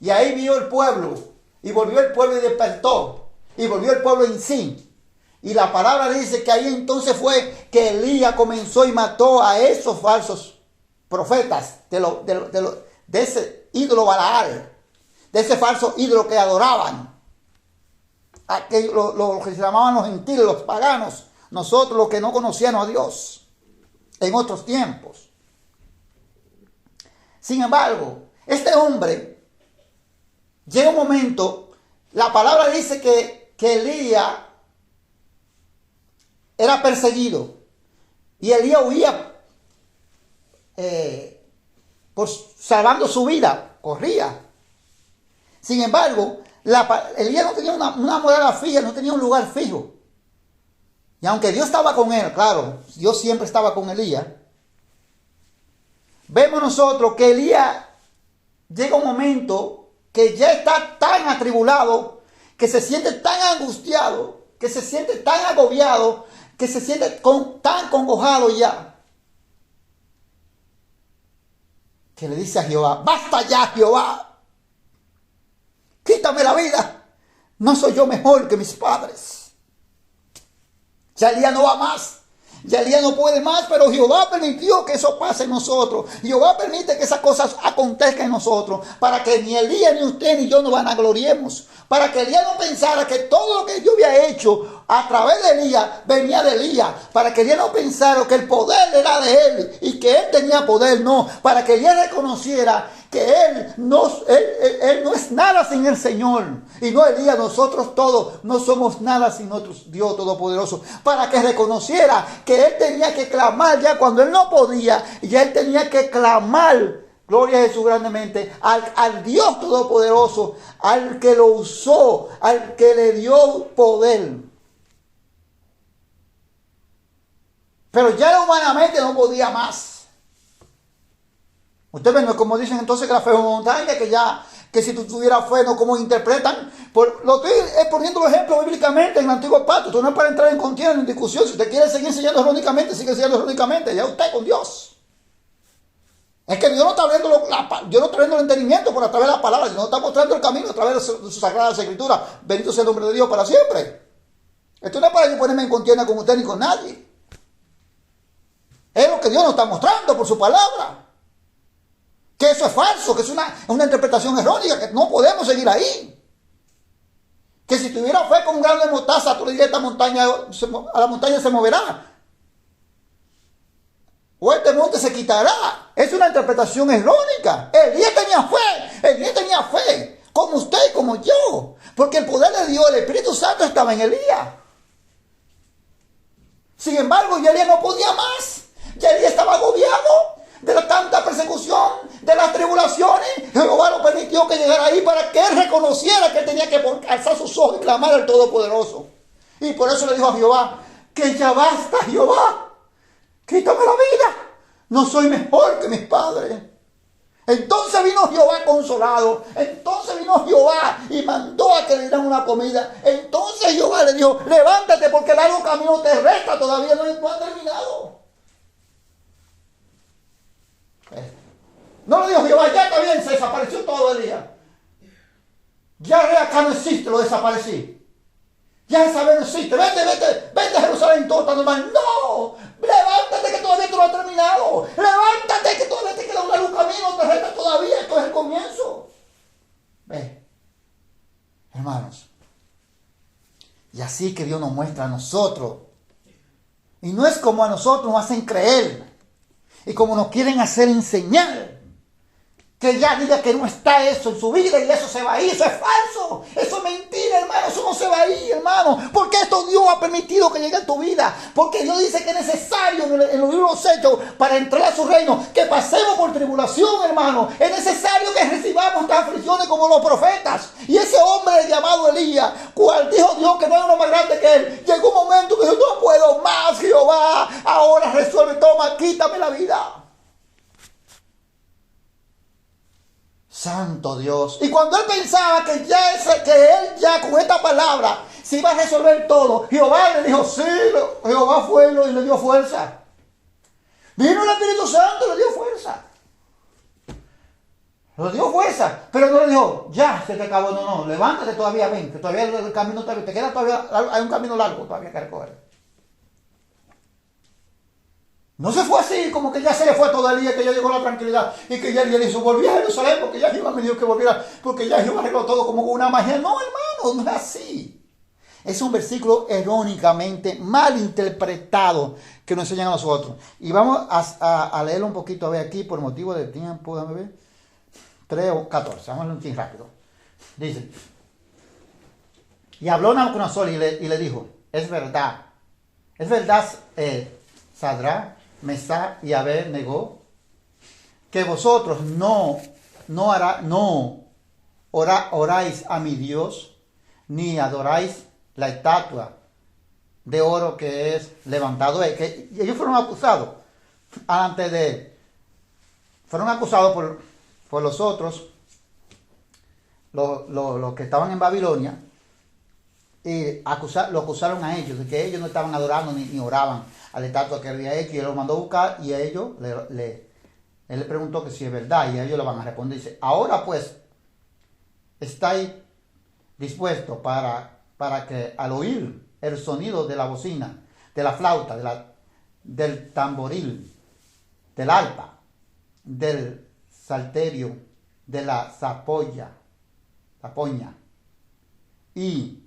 Y ahí vio el pueblo, y volvió el pueblo y despertó, y volvió el pueblo en sí. Y la palabra dice que ahí entonces fue que Elías comenzó y mató a esos falsos profetas de ese ídolo Baal, de ese falso ídolo que adoraban, lo que se llamaban los gentiles, los paganos, nosotros los que no conocíamos a Dios en otros tiempos. Sin embargo, este hombre, llega un momento, la palabra dice que Elías era perseguido y Elías huía salvando su vida, corría. Sin embargo, Elías no tenía una morada fija, no tenía un lugar fijo. Y aunque Dios estaba con él, claro, Dios siempre estaba con Elías, vemos nosotros que Elías llega un momento que ya está tan atribulado, que se siente tan angustiado, que se siente tan agobiado, que se siente tan congojado ya, que le dice a Jehová, basta ya, Jehová, quítame la vida, no soy yo mejor que mis padres. Ya Elías no va más. Ya Elías no puede más, pero Jehová permitió que eso pase en nosotros. Jehová permite que esas cosas acontezcan en nosotros, para que ni Elías, ni usted, ni yo nos vanagloriemos. Para que Elías no pensara que todo lo que yo había hecho a través de Elías venía de Elías. Para que Elías no pensara que el poder era de él y que él tenía poder. No, para que Elías reconociera que él no es nada sin el Señor. Y no Elías, nosotros todos no somos nada sin nuestro Dios Todopoderoso. Para que reconociera que él tenía que clamar ya cuando él no podía. Ya él tenía que clamar, gloria a Jesús grandemente, al Dios Todopoderoso, al que lo usó, al que le dio poder. Pero ya humanamente no podía más. Ustedes ven, como dicen entonces que la fe es una montaña, que si tú tuvieras fe, no como interpretan. Lo estoy poniendo el ejemplo bíblicamente en el antiguo pacto. Tú no es para entrar en contienda, en discusión. Si usted quiere seguir enseñando errónicamente, sigue enseñando errónicamente. Ya usted con Dios. Es que Dios no está abriendo el entendimiento por a través de la palabra, sino está mostrando el camino a través de sus sagradas escrituras. Bendito sea el nombre de Dios para siempre. Esto no es para yo ponerme en contienda con usted ni con nadie. Es lo que Dios nos está mostrando por su palabra. Que eso es falso, que es una interpretación errónea, que no podemos seguir ahí. Que si tuviera fe con un grano de mostaza, tú le dirías a la montaña se moverá. O este monte se quitará. Es una interpretación errónea. Elías tenía fe, como usted y como yo. Porque el poder de Dios, el Espíritu Santo estaba en Elías. Sin embargo, ya Elías no podía más. Ya Elías estaba agobiado de la tanta persecución, de las tribulaciones. Jehová lo permitió que llegara ahí para que él reconociera que él tenía que alzar sus ojos y clamar al Todopoderoso. Y por eso le dijo a Jehová, que ya basta, Jehová, quítame la vida, no soy mejor que mis padres. Entonces vino Jehová consolado. Entonces vino Jehová y mandó a que le dieran una comida. Entonces Jehová le dijo, levántate porque el largo camino te resta, todavía no ha terminado. No le dijo Jehová, ya está bien, se desapareció todo el día. Ya acá no existe, lo desaparecí. Ya esa vez no existe. Vete a Jerusalén todo está normal. No, levántate que todavía tú no has terminado. Levántate que todavía te queda un largo camino, te resta todavía, esto es el comienzo. Ve, hermanos. Y así que Dios nos muestra a nosotros. Y no es como a nosotros nos hacen creer. Y como nos quieren hacer enseñar. Que ya diga que no está eso en su vida y eso se va a ir. Eso es falso. Eso es mentira, hermano. Eso no se va a ir, hermano. Porque esto Dios ha permitido que llegue a tu vida. Porque Dios dice que es necesario en los libros hechos para entrar a su reino que pasemos por tribulación, hermano. Es necesario que recibamos estas aflicciones como los profetas. Y ese hombre llamado Elías, cual dijo Dios que no hay uno más grande que él, llegó un momento que dijo, no puedo más, Jehová. Ahora resuelve, toma, quítame la vida. Santo Dios. Y cuando él pensaba que él ya con esta palabra se iba a resolver todo, Jehová le dijo, sí, Jehová fue y le dio fuerza. Vino el Espíritu Santo y le dio fuerza. Le dio fuerza, pero no le dijo, ya se te acabó, no, levántate todavía, ven, que todavía el camino te queda todavía, hay un camino largo todavía que recorrer. No se fue así, como que ya se le fue todo el día, que ya llegó la tranquilidad y que ya le hizo, volví a Jerusalén porque ya Jehová me dijo que volviera, porque ya Jehová arregló todo como con una magia. No, hermano, no es así. Es un versículo errónicamente mal interpretado que nos enseñan a nosotros. Y vamos a leerlo un poquito, a ver aquí, por motivo de tiempo, déjame ver. 3 o 14, vamos a leer un chin rápido. Dice, y habló Nabucodonosor y le dijo, es verdad, Sadrach, Mesach y Abed-nego, que vosotros no oráis a mi Dios, ni adoráis la estatua de oro que es levantado. Que ellos fueron acusados antes de él. Fueron acusados por los otros, los que estaban en Babilonia, y lo acusaron a ellos de que ellos no estaban adorando ni oraban a la estatua que había hecho, y él los mandó a buscar, y a ellos él le preguntó que si es verdad, y a ellos le van a responder. Dice, ahora pues estáis dispuestos para que al oír el sonido de la bocina de la flauta, del tamboril, del arpa, del salterio, de la zapoña, y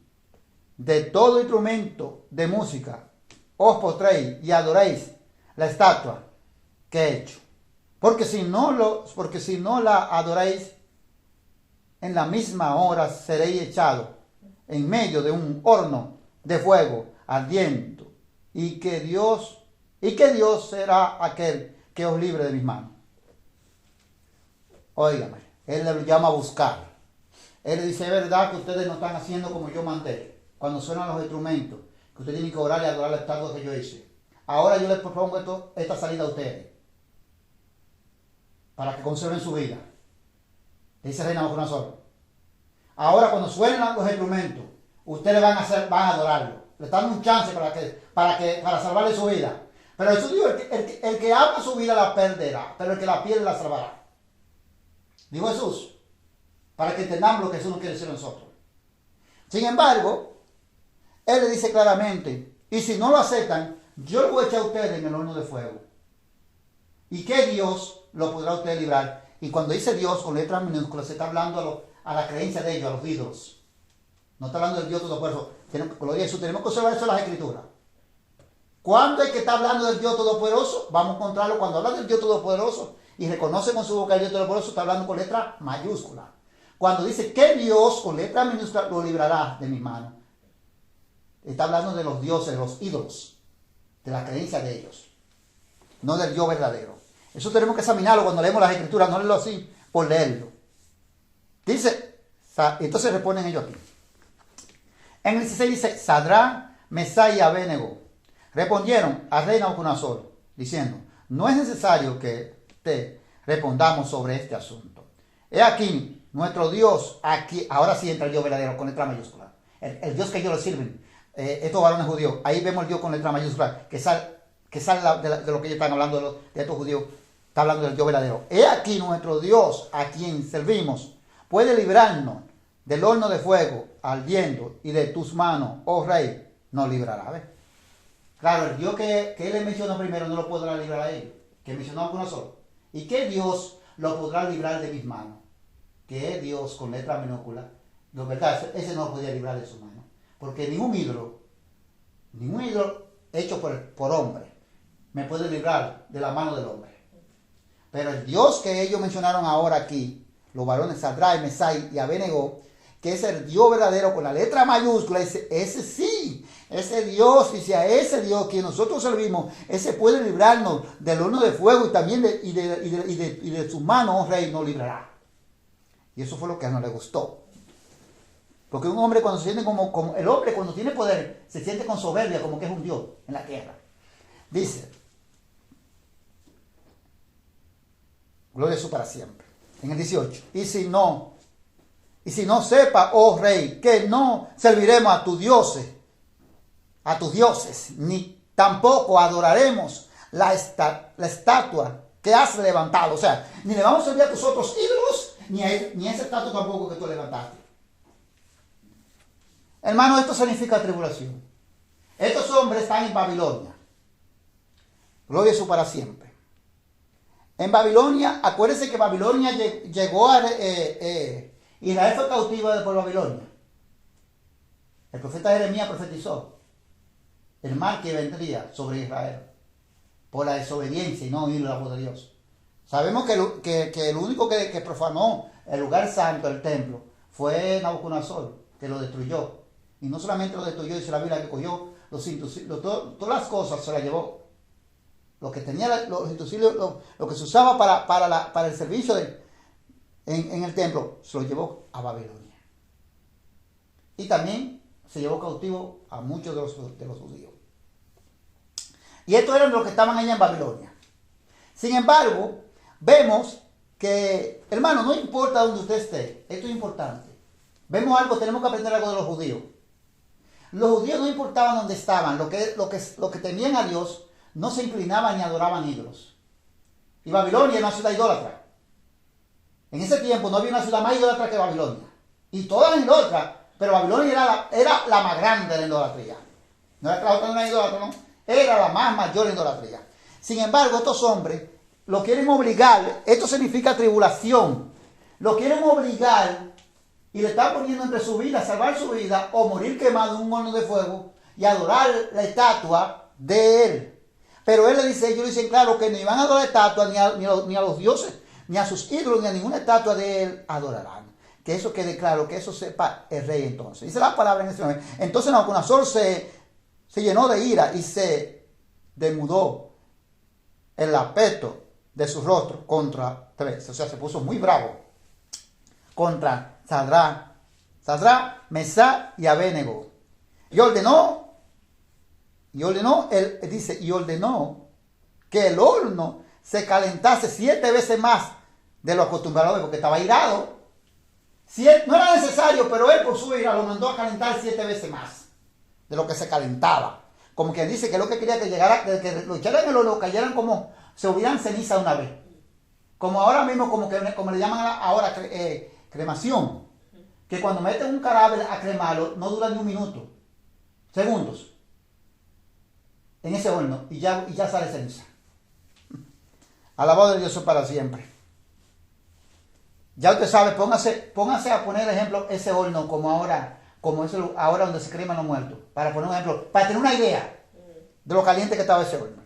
de todo instrumento de música, os postréis y adoréis la estatua que he hecho. Porque si no la adoréis, en la misma hora seréis echados en medio de un horno de fuego ardiendo, y que Dios será aquel que os libre de mis manos. Óigame, Él le llama a buscar. Él le dice: es verdad que ustedes no están haciendo como yo mandé. Cuando suenan los instrumentos, que ustedes tienen que orar y adorar la estatua que yo hice. Ahora yo les propongo esta salida a ustedes, para que conserven su vida. Dice Reina Nabucodonosor. Ahora cuando suenan los instrumentos, ustedes van a adorarlo. Le están dando un chance para salvarle su vida. Pero Jesús dijo: el que ama su vida la perderá, pero el que la pierde la salvará. Dijo Jesús, para que entendamos lo que Jesús nos quiere decir a nosotros. Sin embargo, Él le dice claramente: y si no lo aceptan, yo lo voy a echar a ustedes en el horno de fuego. ¿Y qué Dios lo podrá a ustedes librar? Y cuando dice Dios con letras minúsculas, se está hablando a la creencia de ellos, a los ídolos. No está hablando del Dios Todopoderoso. Gloria a Jesús, tenemos que observar eso en las Escrituras. ¿Cuándo es que está hablando del Dios Todopoderoso? Vamos a encontrarlo cuando habla del Dios Todopoderoso y reconoce con su boca el Dios Todopoderoso, está hablando con letra mayúscula. Cuando dice que Dios con letra minúscula lo librará de mis manos, está hablando de los dioses, de los ídolos, de la creencia de ellos, no del Dios verdadero. Eso tenemos que examinarlo cuando leemos las Escrituras, no leerlo así por leerlo. Dice, entonces responden ellos aquí. En el 16 dice: Sadrán, Mesach y Abednego respondieron al rey Nabucodonosor, diciendo: no es necesario que te respondamos sobre este asunto. He aquí, nuestro Dios, aquí, ahora sí entra el Dios verdadero con letra mayúscula. El Dios que ellos le sirven, estos varones judíos. Ahí vemos el Dios con letra mayúscula, que sale de lo que ellos están hablando, de estos judíos. Está hablando del Dios verdadero. He aquí, nuestro Dios, a quien servimos, puede librarnos del horno de fuego ardiendo, y de tus manos, oh rey, nos librará. ¿Ves? Claro, el Dios que él le mencionó primero no lo podrá librar a ellos, que mencionó uno solo. ¿Y qué Dios lo podrá librar de mis manos? Que es Dios con letra minúscula. La verdad, ese no lo podía librar de sus manos. Porque ningún ídolo hecho por hombre me puede librar de la mano del hombre. Pero el Dios que ellos mencionaron ahora aquí, los varones Sadrán, Mesach y Abednego, que es el Dios verdadero con la letra mayúscula, ese sí, ese Dios, dice, a ese Dios que nosotros servimos, ese puede librarnos del horno de fuego y también de sus manos, oh rey, nos librará. Y eso fue lo que a él no le gustó. Porque un hombre cuando se siente como el hombre cuando tiene poder, se siente con soberbia como que es un Dios en la tierra. Dice, gloria a Jesús para siempre. En el 18, y si no sepa, oh rey, que no serviremos a tus dioses, ni tampoco adoraremos la estatua que has levantado. O sea, ni le vamos a servir a tus otros ídolos, ni a ese estatua tampoco que tú levantaste. Hermano, esto significa tribulación. Estos hombres están en Babilonia. Gloria a Jesús para siempre. En Babilonia, acuérdense que Babilonia llegó a... Israel fue cautiva por Babilonia. El profeta Jeremías profetizó el mal que vendría sobre Israel por la desobediencia y no oír la voz de Dios. Sabemos que el único que profanó el lugar santo, el templo, fue Nabucodonosor, que lo destruyó. Y no solamente lo destruyó, dice la Biblia, que cogió todas las cosas, se las llevó. Lo que tenía los utensilios, lo que se usaba para el servicio en el templo, se lo llevó a Babilonia. Y también se llevó cautivo a muchos de los judíos. Y estos eran los que estaban allá en Babilonia. Sin embargo, vemos que, hermano, no importa donde usted esté, esto es importante. Vemos algo, tenemos que aprender algo de los judíos. Los judíos no importaban dónde estaban, lo que temían a Dios, no se inclinaban ni adoraban ídolos. Y Babilonia era una ciudad idólatra. En ese tiempo no había una ciudad más idólatra que Babilonia. Y todas las idólatras, pero Babilonia era la más grande de la idolatría. No era que la otra no era idólatra, ¿no? Era la más mayor idolatría. Sin embargo, estos hombres lo quieren obligar, esto significa tribulación, lo quieren obligar y le están poniendo entre su vida, salvar su vida o morir quemado en un horno de fuego y adorar la estatua de él. Pero él le dice, ellos le dicen claro que ni van a adorar estatua ni a los dioses, ni a sus ídolos, ni a ninguna estatua de él adorarán. Que eso quede claro, que eso sepa el rey entonces. Dice la palabra en este momento. Entonces Nabucodonosor se llenó de ira y se demudó el aspecto de su rostro contra tres. O sea, se puso muy bravo contra Sadrach, Mesach y Abednego. Y ordenó que el horno se calentase 7 veces más de lo acostumbrado, porque estaba irado. No era necesario, pero él por su ira lo mandó a calentar 7 veces más de lo que se calentaba. Como quien dice que lo que quería que llegara, que lo echaran en el horno, cayeran como se hubieran ceniza una vez. Como ahora mismo, como le llaman ahora cremación. Que cuando meten un cadáver a cremarlo, no dura ni un minuto, segundos, en ese horno, y ya sale ceniza. Alabado de Dios para siempre. Ya usted sabe, póngase a poner ejemplo ese horno como ahora donde se creman los muertos. Para poner un ejemplo, para tener una idea de lo caliente que estaba ese horno.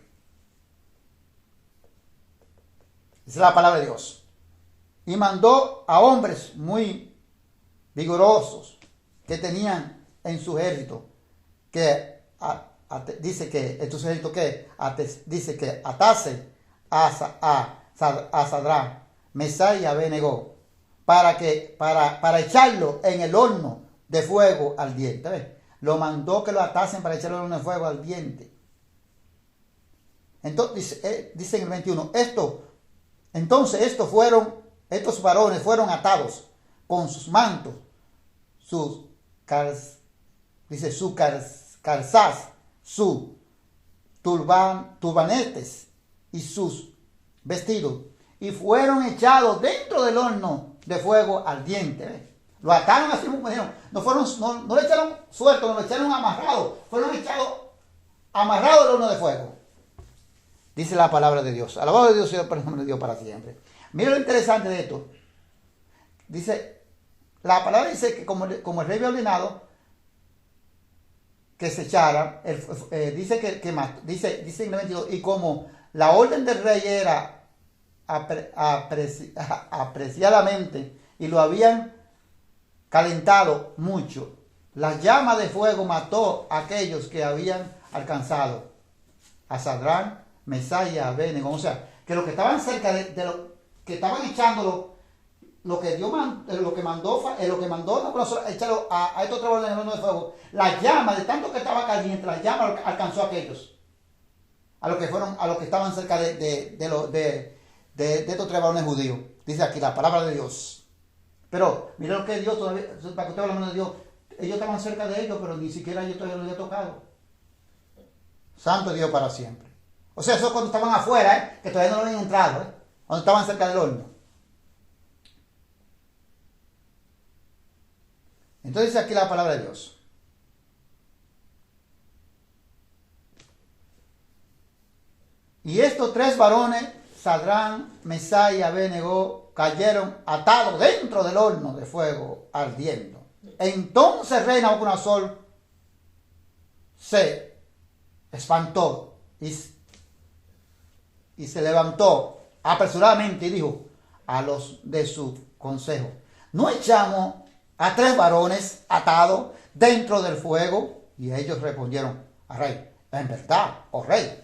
Esa es la palabra de Dios. Y mandó a hombres muy vigorosos que tenían en su ejército, dice que atase a Sadrach, Mesach y Abednego para echarlo en el horno de fuego ardiente. ¿Ves? Lo mandó que lo atasen para echarlo en el horno de fuego ardiente. Entonces, dice en el 21, entonces estos varones fueron atados con sus mantos, sus calzas, sus turbanetes y sus vestidos, y fueron echados dentro del horno de fuego ardiente. ¿Ves? Lo ataron así como dijeron. No le echaron suelto, no lo echaron amarrado. Fueron echados amarrados al horno de fuego. Dice la palabra de Dios. Alabado de Dios sea el nombre de Dios para siempre. Mira lo interesante de esto. Dice, la palabra dice que como el rey había ordenado que se echara, dice dice en el 22, y como la orden del rey era apreciadamente y lo habían calentado mucho, la llama de fuego mató a aquellos que habían alcanzado a Sadrach, Mesach y Abednego. O sea, que los que estaban cerca de lo que estaban echándolo, lo que mandó echarlo a estos tres en el horno de fuego, la llama de tanto que estaba caliente, la llama alcanzó a aquellos, a los que estaban cerca de estos tres varones judíos. Dice aquí la palabra de Dios. Pero mira lo que Dios todavía, para que usted hable la mano de Dios, ellos estaban cerca de ellos, pero ni siquiera yo todavía lo había tocado. Santo Dios para siempre. O sea, eso cuando estaban afuera, que todavía no lo habían entrado, cuando estaban cerca del horno. Entonces dice aquí la palabra de Dios. Y estos tres varones, Sadrach, Mesach y Abednego, cayeron atados dentro del horno de fuego ardiendo. Entonces el rey Nabucodonosor se espantó y se levantó apresuradamente y dijo a los de su consejo: ¿no echamos a tres varones atados dentro del fuego? Y ellos respondieron al rey: en verdad, oh rey.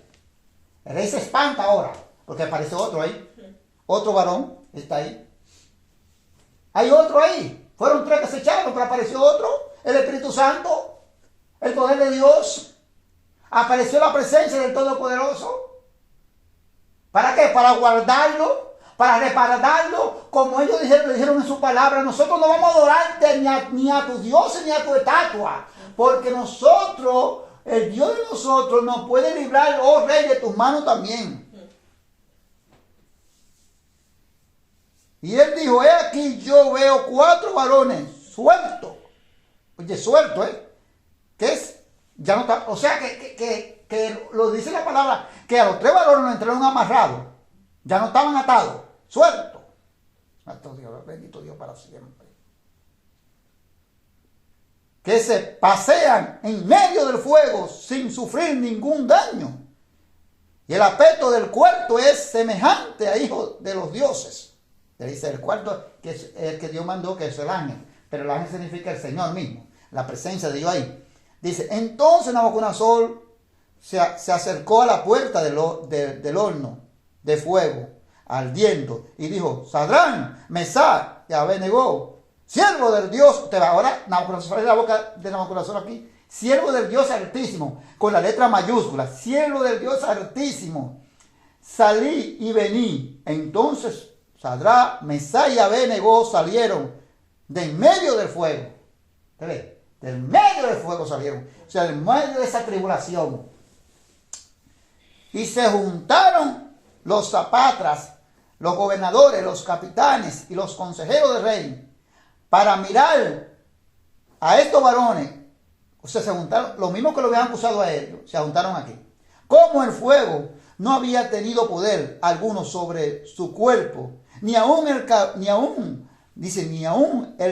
El rey se espanta ahora, porque aparece otro ahí. Otro varón está ahí. Hay otro ahí. Fueron tres que se echaron, pero apareció otro. El Espíritu Santo, el poder de Dios. Apareció la presencia del Todopoderoso. ¿Para qué? Para guardarlo, para respaldarlo. Como ellos dijeron en su palabra: nosotros no vamos a adorarte ni a tus dioses ni a tu estatua, porque nosotros, el Dios de nosotros, nos puede librar, oh rey, de tus manos también. Y él dijo: he aquí, yo veo 4 varones sueltos. Oye, sueltos, que es Ya no está, o sea que lo dice la palabra, que a los 3 varones los entraron amarrados. Ya no estaban atados, sueltos. Bendito Dios para siempre. Que se pasean en medio del fuego sin sufrir ningún daño. Y el aspecto del cuarto es semejante a hijo de los dioses. Le dice el cuarto que es el que Dios mandó, que es el ángel. Pero el ángel significa el Señor mismo, la presencia de Dios ahí. Dice, entonces Nabucodonosor se acercó a la puerta del horno de fuego, ardiendo, y dijo, Sadrán, Mesach y Abednego, siervo del Dios, ahora Nabucodonosor es la boca de Nabucodonosor aquí, siervo del Dios Altísimo, con la letra mayúscula, siervo del Dios Altísimo, salí y vení. Entonces Sadrán, Mesach y Abednego salieron de en medio del fuego. ¿Ve? Del medio del fuego salieron, o sea, del medio de esa tribulación. Y se juntaron los zapatras, los gobernadores, los capitanes y los consejeros del rey para mirar a estos varones. O sea, se juntaron, lo mismo que lo habían acusado a ellos, se juntaron aquí. Como el fuego no había tenido poder alguno sobre su cuerpo, ni aún el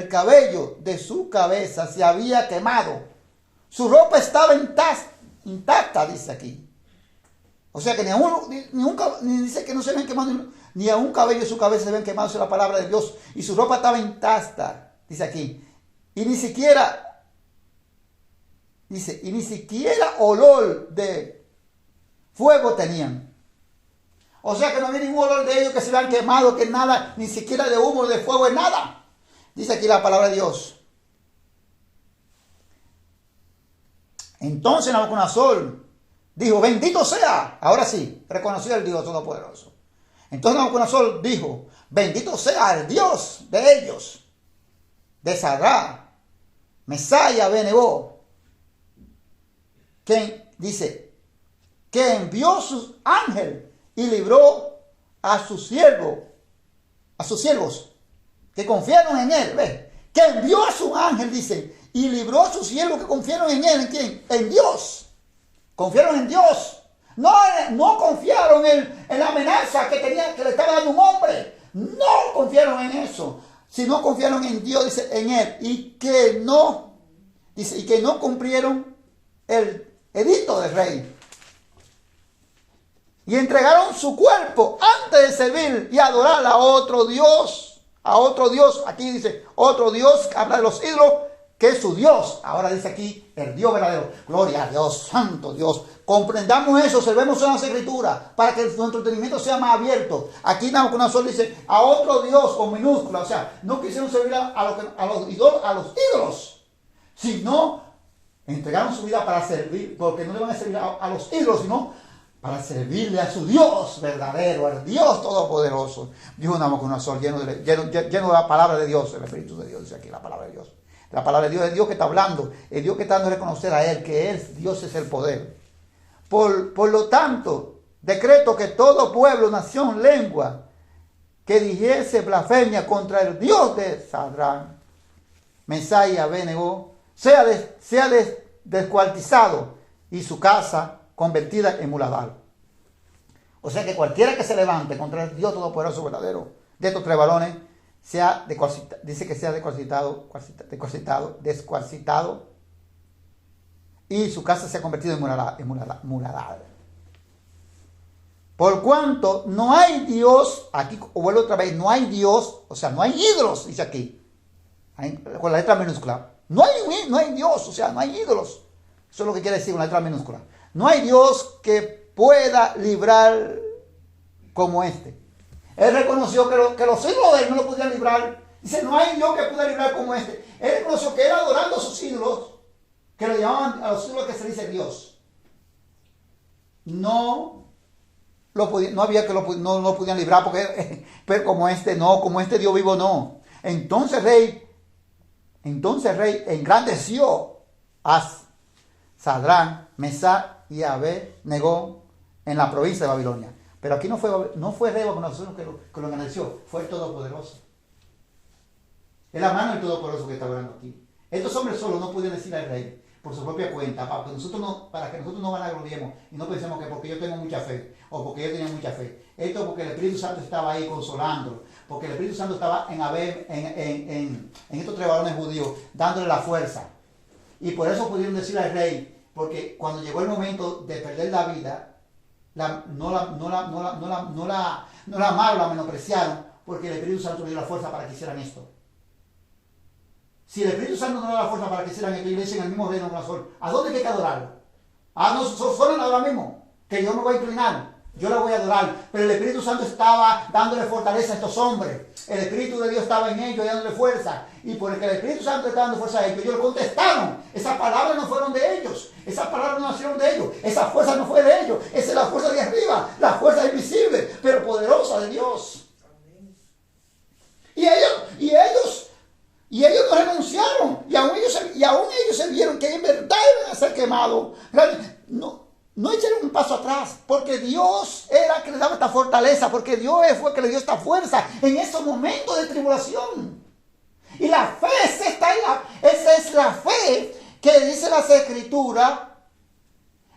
cabello de su cabeza se había quemado. Su ropa estaba intacta, dice aquí. O sea que dice que no se habían quemado, ni a un cabello de su cabeza se habían quemado, es la palabra de Dios. Y su ropa estaba intacta, dice aquí. Y ni siquiera olor de fuego tenían. O sea que no había ningún olor de ellos que se habían quemado, que nada, ni siquiera de humo, de fuego, de nada. Dice aquí la palabra de Dios. Entonces Nabucodonosor dijo, bendito sea. Ahora sí, reconoció al Dios Todopoderoso. Entonces Nabucodonosor dijo, bendito sea el Dios de ellos, de Sadrán, Mesach y Abednego, que dice, que envió sus ángeles y libró a sus siervos que confiaron en él. ¿Ves? Que envió a su ángel, dice, y libró a sus siervos que confiaron en él. ¿En quién? En Dios. Confiaron en Dios. No confiaron en la amenaza que le estaba dando un hombre. No confiaron en eso. Sino confiaron en Dios, dice, en él. Y que no cumplieron el edicto del rey. Y entregaron su cuerpo antes de servir y adorar a otro Dios. A otro Dios, aquí dice, otro Dios, habla de los ídolos, que es su Dios. Ahora dice aquí, el Dios verdadero. Gloria a Dios, santo Dios. Comprendamos eso, observemos en las escrituras, para que nuestro entendimiento sea más abierto. Aquí Nabucodonosor dice, a otro Dios con minúscula. O sea, no quisieron servir a los ídolos, sino entregaron su vida para servir, porque no le van a servir a los ídolos, sino para servirle a su Dios verdadero, al Dios todopoderoso. Dijo Nabucodonosor, lleno de la palabra de Dios, el Espíritu de Dios, dice aquí la palabra de Dios. La palabra de Dios es Dios que está hablando, es Dios que está dando a reconocer a Él, que Dios es el poder. Por lo tanto, decreto que todo pueblo, nación, lengua, que dijese blasfemia contra el Dios de Sadrán, Mesach y Abednego, sea descuartizado y su casa convertida en muladar. O sea que cualquiera que se levante contra el Dios Todopoderoso verdadero de estos 3 varones, dice que sea descuartizado y su casa se ha convertido en muladar. Por cuanto no hay Dios, aquí vuelvo otra vez, no hay Dios, o sea, no hay ídolos, dice aquí, con la letra minúscula. No hay Dios, o sea, no hay ídolos. Eso es lo que quiere decir una letra minúscula. No hay Dios que pueda librar como este. Él reconoció que los ídolos de él no lo podían librar. Dice, no hay Dios que pueda librar como este. Él reconoció que era adorando a sus ídolos, que lo llamaban a los ídolos que se dice Dios. No había que no lo podían librar, pero como este Dios vivo no. Entonces rey engrandeció a Sadrán, Mesach y Abednego en la provincia de Babilonia. Pero aquí no fue rey Nabucodonosor que lo engrandeció, fue el Todopoderoso. Es la mano del Todopoderoso que está hablando aquí. Estos hombres solos no podían decir al rey, por su propia cuenta, para que nosotros no vanagloriemos y no pensemos que porque yo tengo mucha fe o porque yo tenía mucha fe. Esto porque el Espíritu Santo estaba ahí consolándolo, porque el Espíritu Santo estaba en estos tres varones judíos dándole la fuerza. Y por eso pudieron decir al rey, porque cuando llegó el momento de perder la vida, no la amaron, la menospreciaron, porque el Espíritu Santo le dio la fuerza para que hicieran esto. Si el Espíritu Santo no le da la fuerza para que hicieran esto y le dicen el mismo reino con la sol, ¿a dónde hay que adorarlo? No, solo ahora mismo, que yo me voy a inclinar, yo la voy a adorar. Pero el Espíritu Santo estaba dándole fortaleza a estos hombres. El Espíritu de Dios estaba en ellos dándole fuerza. Y por el que el Espíritu Santo estaba dando fuerza a ellos, ellos le contestaron. Esas palabras no fueron de ellos. Esas palabras no nacieron de ellos. Esa fuerza no fue de ellos. Esa es la fuerza de arriba. La fuerza invisible, pero poderosa de Dios. Y ellos no renunciaron. Y aún ellos se vieron que en verdad iban a ser quemados. No echaron un paso atrás, porque Dios era que les daba esta fortaleza, porque Dios fue que le dio esta fuerza en esos momentos de tribulación. Y la fe, esa es la fe que dice las Escrituras.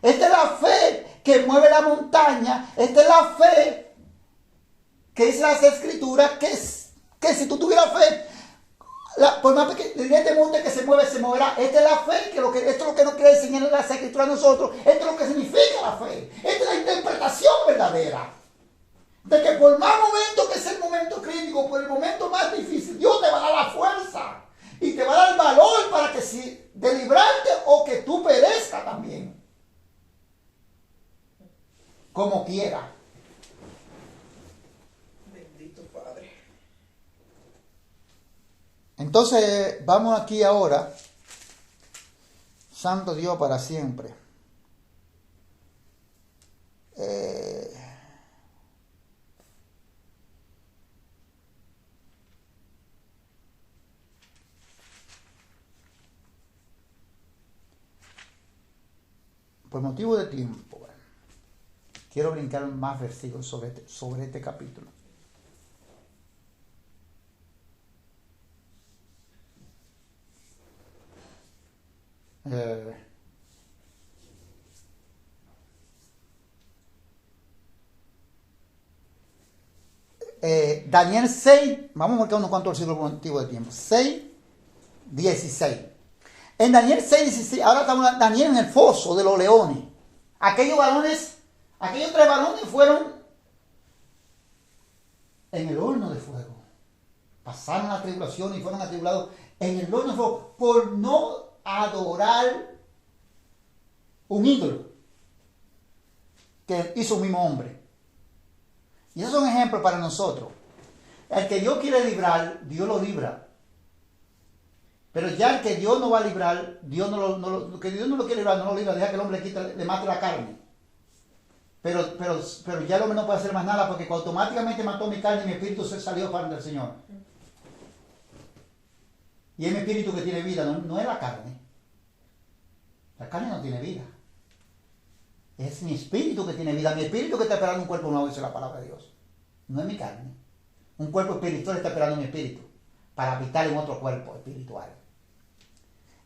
Esta es la fe que mueve la montaña. Esta es la fe que dice las Escrituras que si tú tuvieras fe, por más que este monte que se mueve, se moverá. Esta es la fe, esto es lo que nos quiere enseñar en las Escrituras a nosotros. Esto es lo que significa la fe. Esta es la interpretación verdadera. De que por más momento que sea el momento crítico, por el momento más difícil, Dios te va a dar la fuerza. Y te va a dar el valor para que si de librarte o que tú perezcas también. Como quiera. Entonces, vamos aquí ahora. Santo Dios para siempre. Por motivo de tiempo, quiero brincar más versículos sobre este capítulo. Daniel 6, vamos a marcar unos cuantos versículos por motivo de tiempo. 6, 16. En Daniel 6, 16, ahora está Daniel en el foso de los leones. Aquellos tres varones fueron en el horno de fuego. Pasaron la tribulación y fueron atribulados en el horno de fuego por no adorar un ídolo que hizo un mismo hombre. Y esos son ejemplos para nosotros. El que Dios quiere librar, Dios lo libra. Pero ya el que Dios no va a librar, Dios no lo quiere librar, no lo libra, deja que el hombre le mate la carne. Pero ya el hombre no puede hacer más nada porque automáticamente mató mi carne y mi espíritu se salió para el Señor. Y es mi espíritu que tiene vida, no es la carne. La carne no tiene vida. Es mi espíritu que tiene vida. Mi espíritu que está esperando un cuerpo nuevo, dice la palabra de Dios. No es mi carne. Un cuerpo espiritual está esperando mi espíritu para habitar en otro cuerpo espiritual.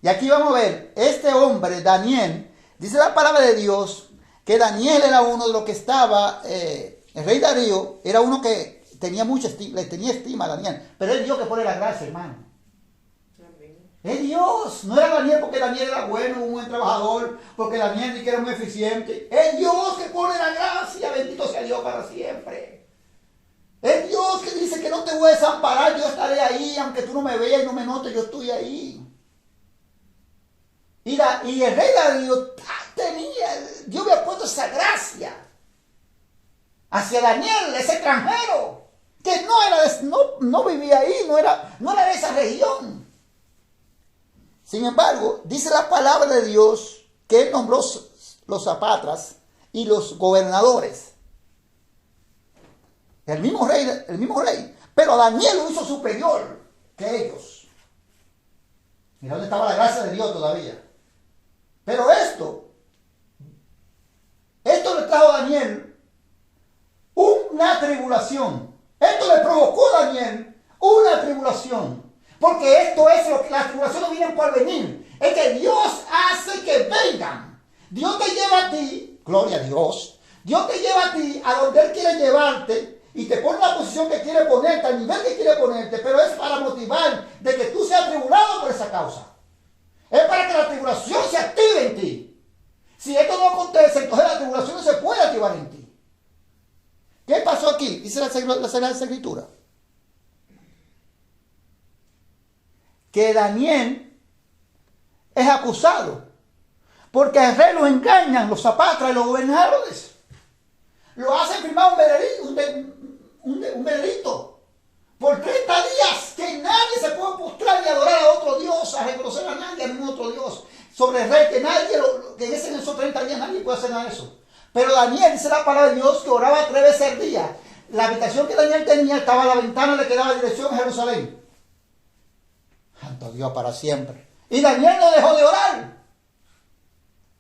Y aquí vamos a ver, este hombre, Daniel, dice la palabra de Dios que Daniel era uno de los que estaba, el rey Darío era uno que tenía mucha estima, le tenía estima a Daniel, pero es Dios que pone la gracia, hermano. Es Dios, no era Daniel porque Daniel era bueno, un buen trabajador, porque Daniel era muy eficiente. Es Dios que pone la gracia, bendito sea Dios para siempre. Es Dios que dice que no te voy a desamparar, yo estaré ahí, aunque tú no me veas y no me notes, yo estoy ahí. Y el rey Darío Dios había puesto esa gracia hacia Daniel, ese extranjero, que no vivía ahí, no era de esa región. Sin embargo, dice la palabra de Dios que él nombró los sapatras y los gobernadores. El mismo rey. Pero Daniel lo hizo superior que ellos. Mira dónde estaba la gracia de Dios todavía. Pero esto le trajo a Daniel una tribulación. Esto le provocó a Daniel una tribulación. Porque esto es lo que las tribulaciones vienen por venir. Es que Dios hace que vengan. Dios te lleva a ti, gloria a Dios. Dios te lleva a ti a donde Él quiere llevarte y te pone en la posición que quiere ponerte, al nivel que quiere ponerte, pero es para motivar de que tú seas atribulado por esa causa. Es para que la tribulación se active en ti. Si esto no acontece, entonces la tribulación no se puede activar en ti. ¿Qué pasó aquí? Dice la Sagrada Escritura que Daniel es acusado porque al rey lo engañan los zapatras y los gobernadores. Lo hacen firmar un veredicto por 30 días que nadie se puede postrar y adorar a otro Dios, a reconocer a nadie, a ningún otro Dios sobre el rey, que que en esos 30 días nadie puede hacer nada de eso. Pero Daniel, dice la palabra de Dios, que oraba 3 veces al día. La habitación que Daniel tenía estaba a la ventana, le quedaba dirección a Jerusalén. Santo Dios para siempre. Y Daniel no dejó de orar.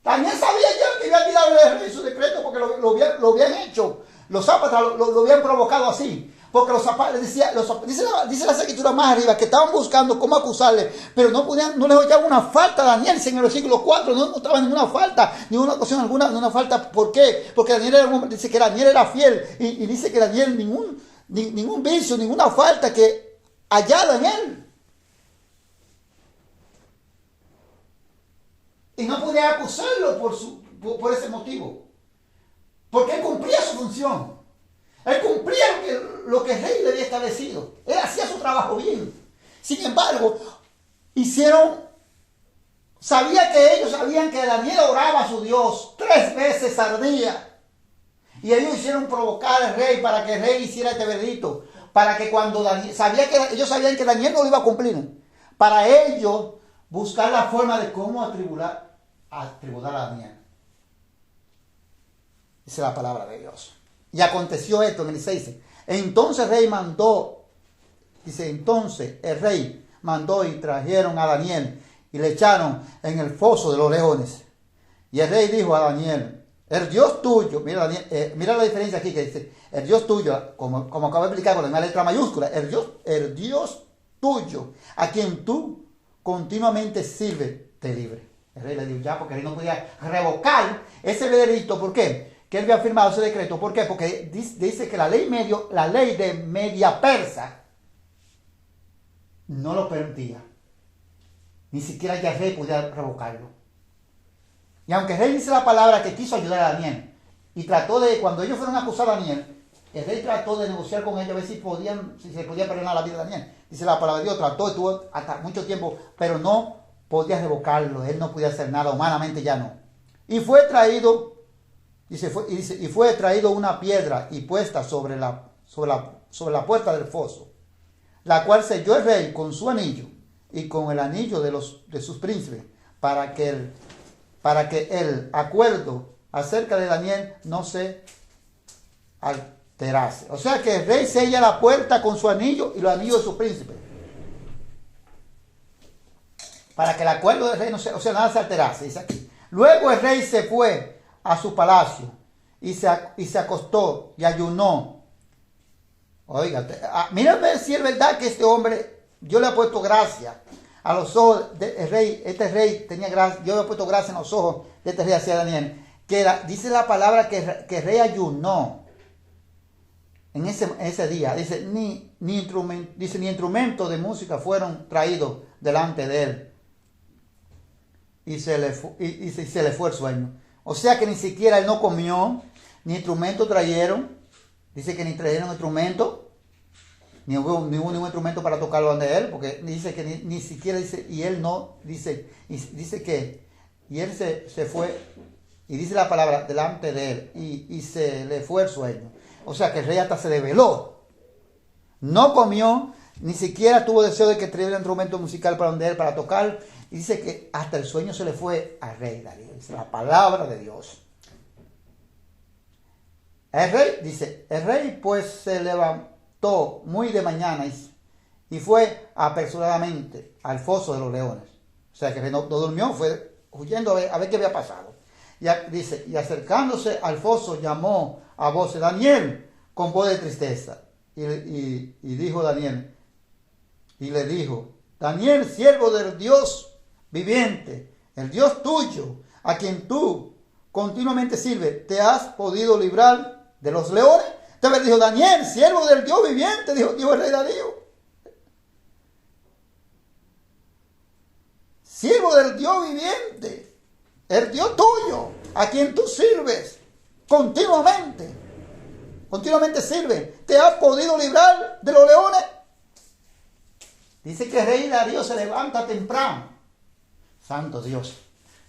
Daniel sabía ya que iba a tirar el rey su decreto porque lo habían hecho. Los zápatas lo habían provocado así. Porque los zapatos, dice la escritura más arriba, que estaban buscando cómo acusarle, pero no les hallaban una falta a Daniel. En el versículo 4 no encontraban ninguna falta, ninguna ocasión alguna, ninguna falta. ¿Por qué? Porque dice que Daniel era fiel, y dice que Daniel ningún vicio, ninguna falta que hallaba en él. Y no podía acusarlo por ese motivo, porque él cumplía su función. Él cumplía lo que el rey le había establecido. Él hacía su trabajo bien. Sin embargo, ellos sabían que Daniel oraba a su Dios 3 veces al día. Y ellos hicieron provocar al rey para que el rey hiciera este veredicto. Para que cuando ellos sabían que Daniel no lo iba a cumplir. Para ellos buscar la forma de cómo atribular a Daniel. Esa es la palabra de Dios. Y aconteció esto en el 6. Entonces el rey mandó y trajeron a Daniel y le echaron en el foso de los leones. Y el rey dijo a Daniel, el Dios tuyo, mira la diferencia aquí que dice, el Dios tuyo, como acabo de explicar con una letra mayúscula, el Dios tuyo, a quien tú continuamente sirves, te libre. El rey le dijo ya, porque el rey no podía revocar ese veredicto. ¿Por qué? Que él había firmado ese decreto. ¿Por qué? Porque dice que la ley de Media Persa no lo permitía. Ni siquiera ya el rey podía revocarlo. Y aunque el rey dice la palabra que quiso ayudar a Daniel, y trató de, cuando ellos fueron a acusar a Daniel, el rey trató de negociar con ellos a ver si se podía perdonar la vida de Daniel. Dice la palabra de Dios, estuvo hasta mucho tiempo, pero no podía revocarlo. Él no podía hacer nada, humanamente ya no. Y fue traído una piedra y puesta sobre la puerta del foso, la cual selló el rey con su anillo y con el anillo de sus príncipes, para que el acuerdo acerca de Daniel no se alterase. O sea que el rey sella la puerta con su anillo y los anillos de sus príncipes, para que el acuerdo del rey nada se alterase. Dice aquí. Luego el rey se fue a su palacio y se acostó y ayunó. Oiga, mírame si es verdad que este hombre, yo le he puesto gracia a los ojos del rey. Este rey tenía gracia, yo le he puesto gracia en los ojos de este rey hacia Daniel. Dice la palabra que el rey ayunó en ese día. Dice, ni instrumentos de música fueron traídos delante de él. Y se le fue el sueño. O sea que ni siquiera él no comió, ni instrumento trajeron. Dice que ni trajeron instrumento, ni hubo ningún instrumento para tocarlo donde él, porque dice que ni siquiera dice, y él no, dice que, y él se fue, y dice la palabra delante de él, y se le fue el sueño. O sea que el rey hasta se desveló. No comió, ni siquiera tuvo deseo de que trajera un instrumento musical para donde él, para tocar. Y dice que hasta el sueño se le fue al rey Darío. Es la palabra de Dios. El rey pues se levantó muy de mañana y fue apresuradamente al foso de los leones. O sea que el rey no durmió, fue huyendo a ver qué había pasado. Y acercándose al foso llamó a voz de Daniel con voz de tristeza. Y dijo Daniel, y le dijo, Daniel, siervo del Dios viviente, el Dios tuyo, a quien tú continuamente sirves, ¿te has podido librar de los leones? Entonces dijo Daniel, siervo del Dios viviente, dijo el rey Darío. Siervo del Dios viviente, el Dios tuyo, a quien tú sirves continuamente. Continuamente sirve. ¿Te has podido librar de los leones? Dice que el rey Darío se levanta temprano. Santo Dios.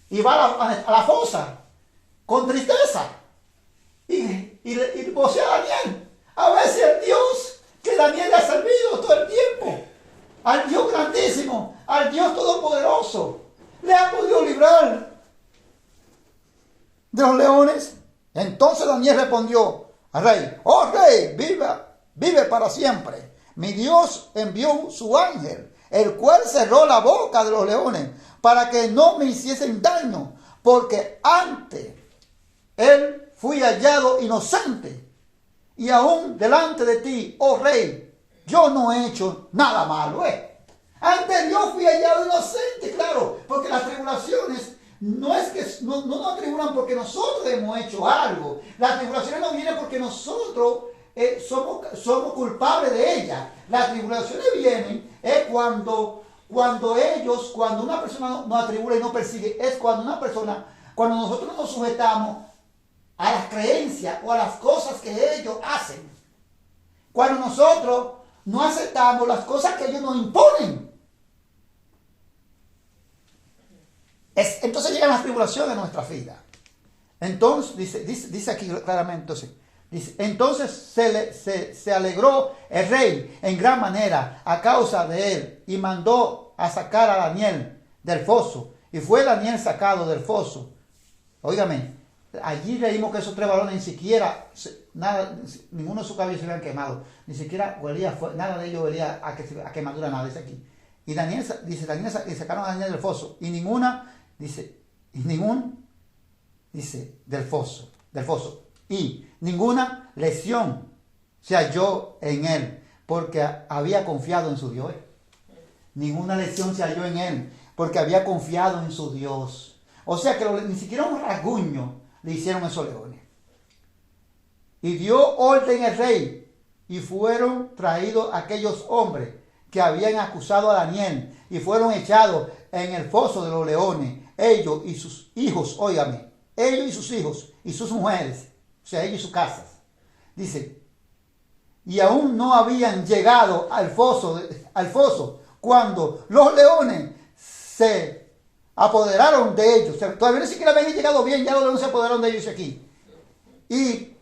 Y va a la fosa con tristeza. Y posee a Daniel. A ver si el Dios que Daniel le ha servido todo el tiempo, al Dios grandísimo, al Dios todopoderoso, le ha podido librar de los leones. Entonces Daniel respondió al rey: oh rey, vive para siempre. Mi Dios envió su ángel, el cual cerró la boca de los leones para que no me hiciesen daño, porque antes él fui hallado inocente, y aún delante de ti, oh rey, yo no he hecho nada malo. Ante yo fui hallado inocente, claro, porque las tribulaciones no es que no nos tribulan porque nosotros hemos hecho algo. Las tribulaciones no vienen porque nosotros somos culpables de ellas. Las tribulaciones vienen cuando una persona nos atribula y nos persigue, es cuando nosotros nos sujetamos a las creencias o a las cosas que ellos hacen. Cuando nosotros no aceptamos las cosas que ellos nos imponen. Entonces llegan las tribulaciones en nuestra vida. Entonces, dice aquí claramente, entonces se alegró el rey en gran manera a causa de él, y mandó a sacar a Daniel del foso. Y fue Daniel sacado del foso. Óigame, allí leímos que esos tres varones ni siquiera, ninguno de sus cabellos se habían quemado, ni siquiera nada de ellos olía a quemadura, nada, dice aquí. Y y sacaron a Daniel del foso, y del foso, y ninguna lesión se halló en él, porque había confiado en su Dios. Ninguna lesión se halló en él, porque había confiado en su Dios. O sea que ni siquiera un rasguño le hicieron esos leones. Y dio orden el rey, y fueron traídos aquellos hombres que habían acusado a Daniel, y fueron echados en el foso de los leones, ellos y sus hijos, óigame, ellos y sus hijos y sus mujeres, o sea, ellos y sus casas. Dice, y aún no habían llegado al foso cuando los leones se apoderaron de ellos. O sea, todavía ni siquiera habían llegado bien, ya los leones se apoderaron de ellos aquí. Y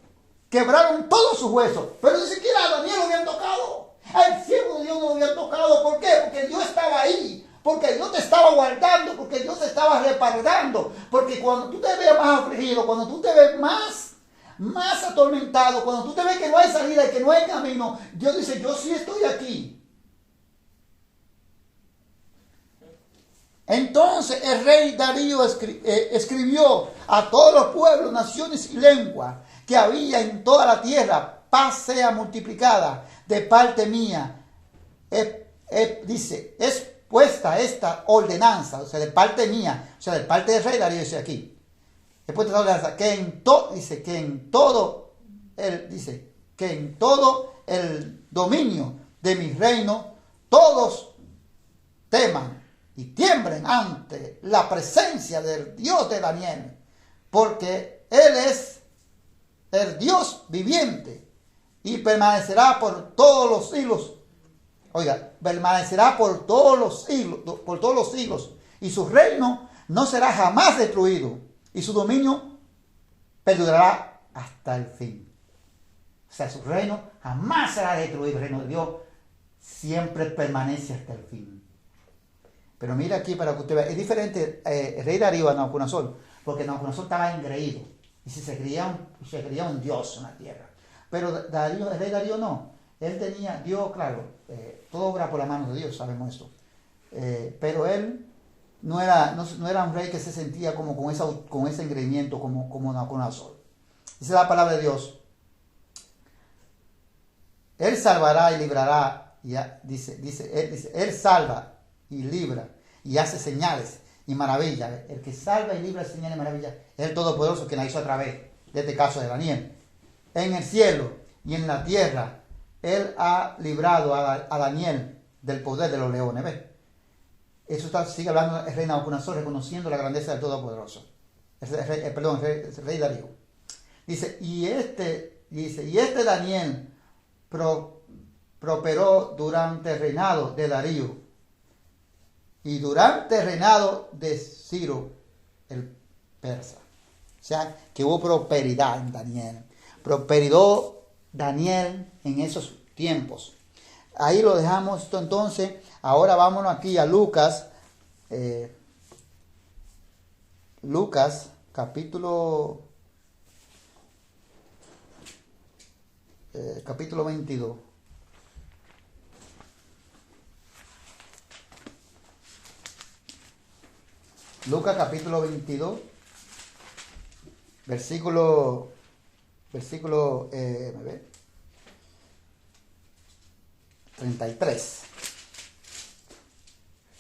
quebraron todos sus huesos, pero ni siquiera a Daniel lo habían tocado. Al siervo de Dios no lo habían tocado. ¿Por qué? Porque Dios estaba ahí. Porque Dios te estaba guardando, porque Dios te estaba respaldando. Porque cuando tú te ves más afligido, cuando tú te ves más atormentado, cuando tú te ves que no hay salida y que no hay camino, Dios dice, yo sí estoy aquí. Entonces el rey Darío escribió a todos los pueblos, naciones y lenguas que había en toda la tierra: paz sea multiplicada de parte mía. Dice, es puesta esta ordenanza, o sea, de parte mía, o sea, de parte del rey Darío, dice aquí. Es puesta esta ordenanza, que en todo el dominio de mi reino, todos teman y tiemblen ante la presencia del Dios de Daniel, porque Él es el Dios viviente y permanecerá por todos los siglos. Oiga, permanecerá por todos los siglos, y su reino no será jamás destruido, y su dominio perdurará hasta el fin. O sea, su reino jamás será destruido. El reino de Dios siempre permanece hasta el fin. Pero mira aquí para que usted vea, es diferente el rey Darío a Nabucodonosor, porque Nabucodonosor estaba engreído y se creía un dios en la tierra. Pero el rey Darío no. Él tenía, Dios, claro, todo obra por la mano de Dios, sabemos esto. Pero él no era un rey que se sentía como con ese engreimiento como Nabucodonosor. Dice la palabra de Dios: Él salvará y librará, él salva y libra y hace señales y maravilla. El que salva y libra, señal y maravilla es el Todopoderoso que la hizo a través de este caso de Daniel. En el cielo y en la tierra, Él ha librado a Daniel del poder de los leones. ¿Ves? Eso sigue hablando el rey Nabucodonosor, reconociendo la grandeza del Todopoderoso. El rey Darío. Dice, y este Daniel prosperó durante el reinado de Darío y durante el reinado de Ciro el persa. O sea, que hubo prosperidad en Daniel. Prosperidad Daniel en esos tiempos. Ahí lo dejamos esto entonces. Ahora vámonos aquí a Lucas. Lucas, capítulo 22. Lucas capítulo 22, versículo 33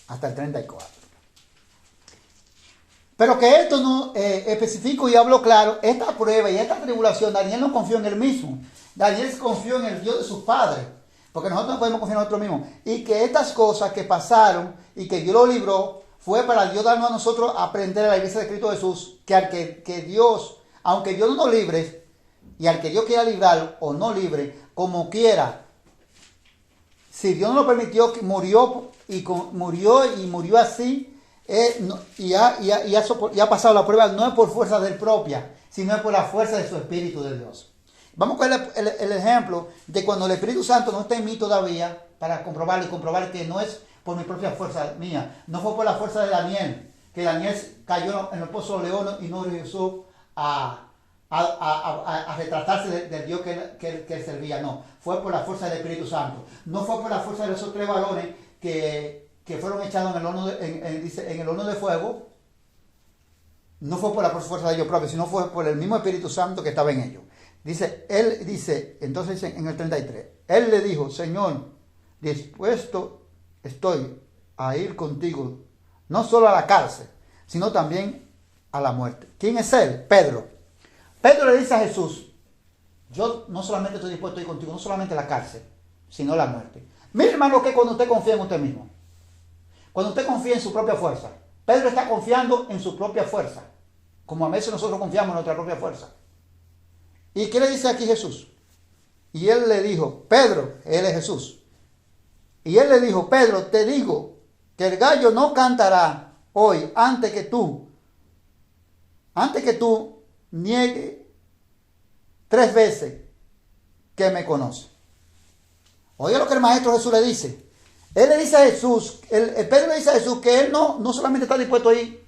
hasta el 34. Pero que esto no especifico y hablo claro, esta prueba y esta tribulación, Daniel no confió en él mismo. Daniel confió en el Dios de sus padres, porque nosotros no podemos confiar en nosotros mismos. Y que estas cosas que pasaron y que Dios lo libró, fue para Dios darnos a nosotros aprender a la iglesia de Cristo Jesús, que Dios, aunque Dios no nos libre, y al que Dios quiera librar o no libre, como quiera, si Dios no lo permitió, que murió así, y ha pasado la prueba, no es por fuerza de él propia, sino es por la fuerza de su Espíritu de Dios. Vamos a ver el ejemplo de cuando el Espíritu Santo no está en mí todavía, para comprobarlo y comprobar que no es por mi propia fuerza mía, no fue por la fuerza de Daniel, que Daniel cayó en el pozo de león y no regresó a retratarse del Dios que él servía. No, fue por la fuerza del Espíritu Santo. No fue por la fuerza de esos 3 varones que fueron echados en el horno de fuego. No fue por la fuerza de ellos propios, sino fue por el mismo Espíritu Santo que estaba en ellos. Entonces en el 33, él le dijo: Señor, dispuesto estoy a ir contigo, no solo a la cárcel, sino también a la muerte. ¿Quién es él? Pedro. Pedro le dice a Jesús: yo no solamente estoy dispuesto a ir contigo, no solamente a la cárcel, sino a la muerte. Mire, hermano, que cuando usted confía en usted mismo, cuando usted confía en su propia fuerza, Pedro está confiando en su propia fuerza, como a veces nosotros confiamos en nuestra propia fuerza. ¿Y qué le dice aquí Jesús? Y él le dijo: Pedro, él es Jesús. Y él le dijo: Pedro, te digo que el gallo no cantará hoy antes que tú niegue 3 veces que me conoce. Oiga lo que el Maestro Jesús le dice. Él le dice a Jesús, Pedro le dice a Jesús que él no solamente está dispuesto a ir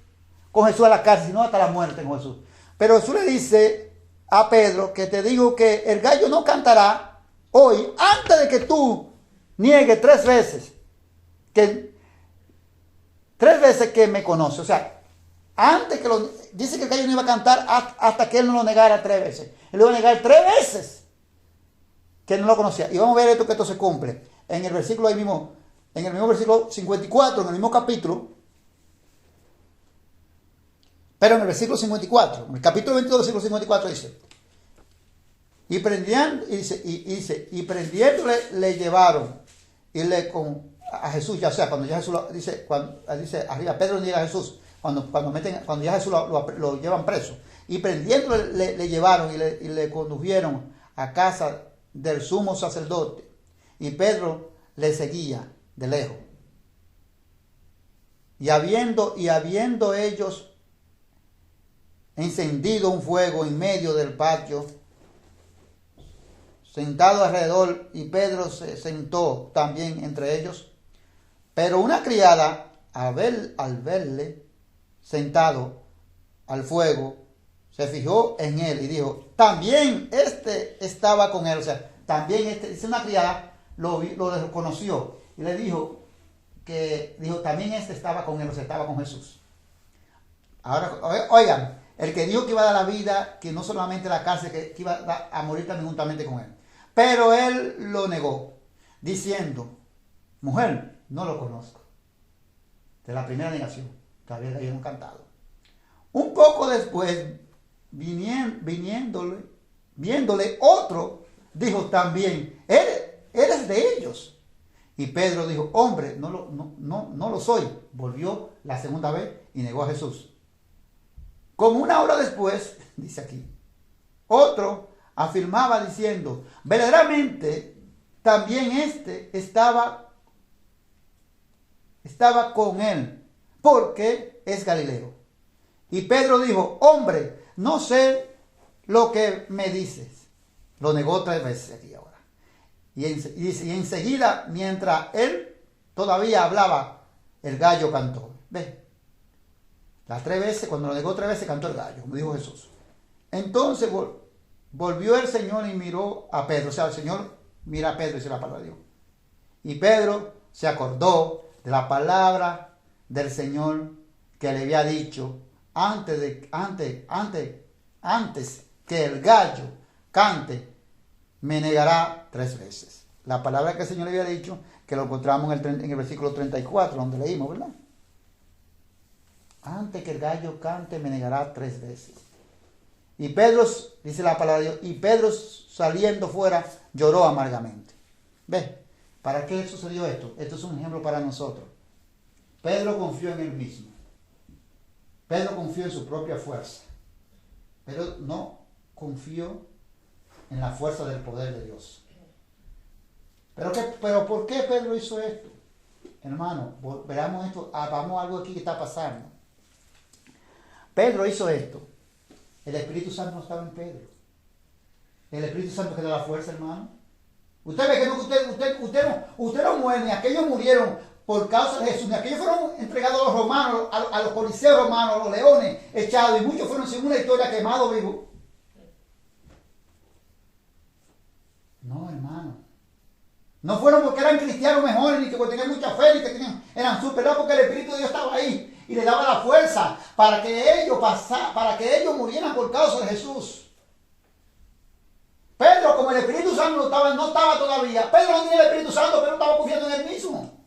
con Jesús a la cárcel, sino hasta la muerte con Jesús. Pero Jesús le dice a Pedro que te digo que el gallo no cantará hoy antes de que tú niegue 3 veces. 3 veces que me conoce. O sea, dice que el gallo no iba a cantar hasta que él no lo negara 3 veces. Él lo iba a negar 3 veces que no lo conocía. Y vamos a ver que esto se cumple en el versículo ahí mismo, en el mismo versículo 54, en el mismo capítulo. Pero en el versículo 54, en el capítulo 22, versículo 54 dice: y prendiéndole le llevaron a Jesús, ya sea, cuando ya Jesús dice arriba, Pedro niega a Jesús, cuando ya Jesús lo llevan preso, y prendiéndole le llevaron y le condujeron a casa del sumo sacerdote, y Pedro le seguía de lejos. Y habiendo ellos encendido un fuego en medio del patio, sentado alrededor, y Pedro se sentó también entre ellos. Pero una criada, al verle sentado al fuego, se fijó en él y dijo: también estaba con él. O sea, también dice una criada, lo reconoció y le dijo también estaba con él, o sea, estaba con Jesús. Ahora, oigan, el que dijo que iba a dar la vida, que no solamente la cárcel, que iba a morir también juntamente con él. Pero él lo negó, diciendo: mujer, no lo conozco. De la primera negación. Todavía el gallo no ha cantado. Un poco después, viéndole otro, dijo también, ¿eres de ellos? Y Pedro dijo, hombre, no lo soy. Volvió la segunda vez y negó a Jesús. Como una hora después, dice aquí, otro afirmaba diciendo, verdaderamente también estaba con él, porque es Galileo. Y Pedro dijo, hombre, no sé lo que me dices. Lo negó 3 veces aquí ahora. Y enseguida, mientras él todavía hablaba, el gallo cantó. ¿Ves? Las 3 veces, cuando lo negó 3 veces, cantó el gallo, como dijo Jesús. Entonces volvió el Señor y miró a Pedro. O sea, el Señor mira a Pedro y dice la palabra de Dios. Y Pedro se acordó de la palabra del Señor que le había dicho antes que el gallo cante, me negará 3 veces. La palabra que el Señor le había dicho, que lo encontramos en el versículo 34, donde leímos, ¿verdad? Antes que el gallo cante, me negará 3 veces. Y Pedro, dice la palabra de Dios, y Pedro saliendo fuera lloró amargamente. ¿Ves? ¿Para qué sucedió esto? Esto es un ejemplo para nosotros. Pedro confió en él mismo. Pedro confió en su propia fuerza. Pero no confió en la fuerza del poder de Dios. Pero ¿por qué Pedro hizo esto? Hermano, veamos esto, vamos a algo aquí que está pasando. Pedro hizo esto. El Espíritu Santo no estaba en Pedro. El Espíritu Santo que da la fuerza, hermano. Usted ve que usted no muere, ni aquellos murieron por causa de Jesús, ni aquellos fueron entregados a los romanos, a los coliseos romanos, a los leones echados, y muchos fueron, según la historia, quemados vivos. No, hermano. No fueron porque eran cristianos mejores, ni que tenían mucha fe, ni que eran superados, porque el Espíritu de Dios estaba ahí y les daba la fuerza para que ellos murieran por causa de Jesús. Pedro, como el Espíritu Santo no estaba todavía. Pedro no tenía el Espíritu Santo, pero estaba confiando en él mismo.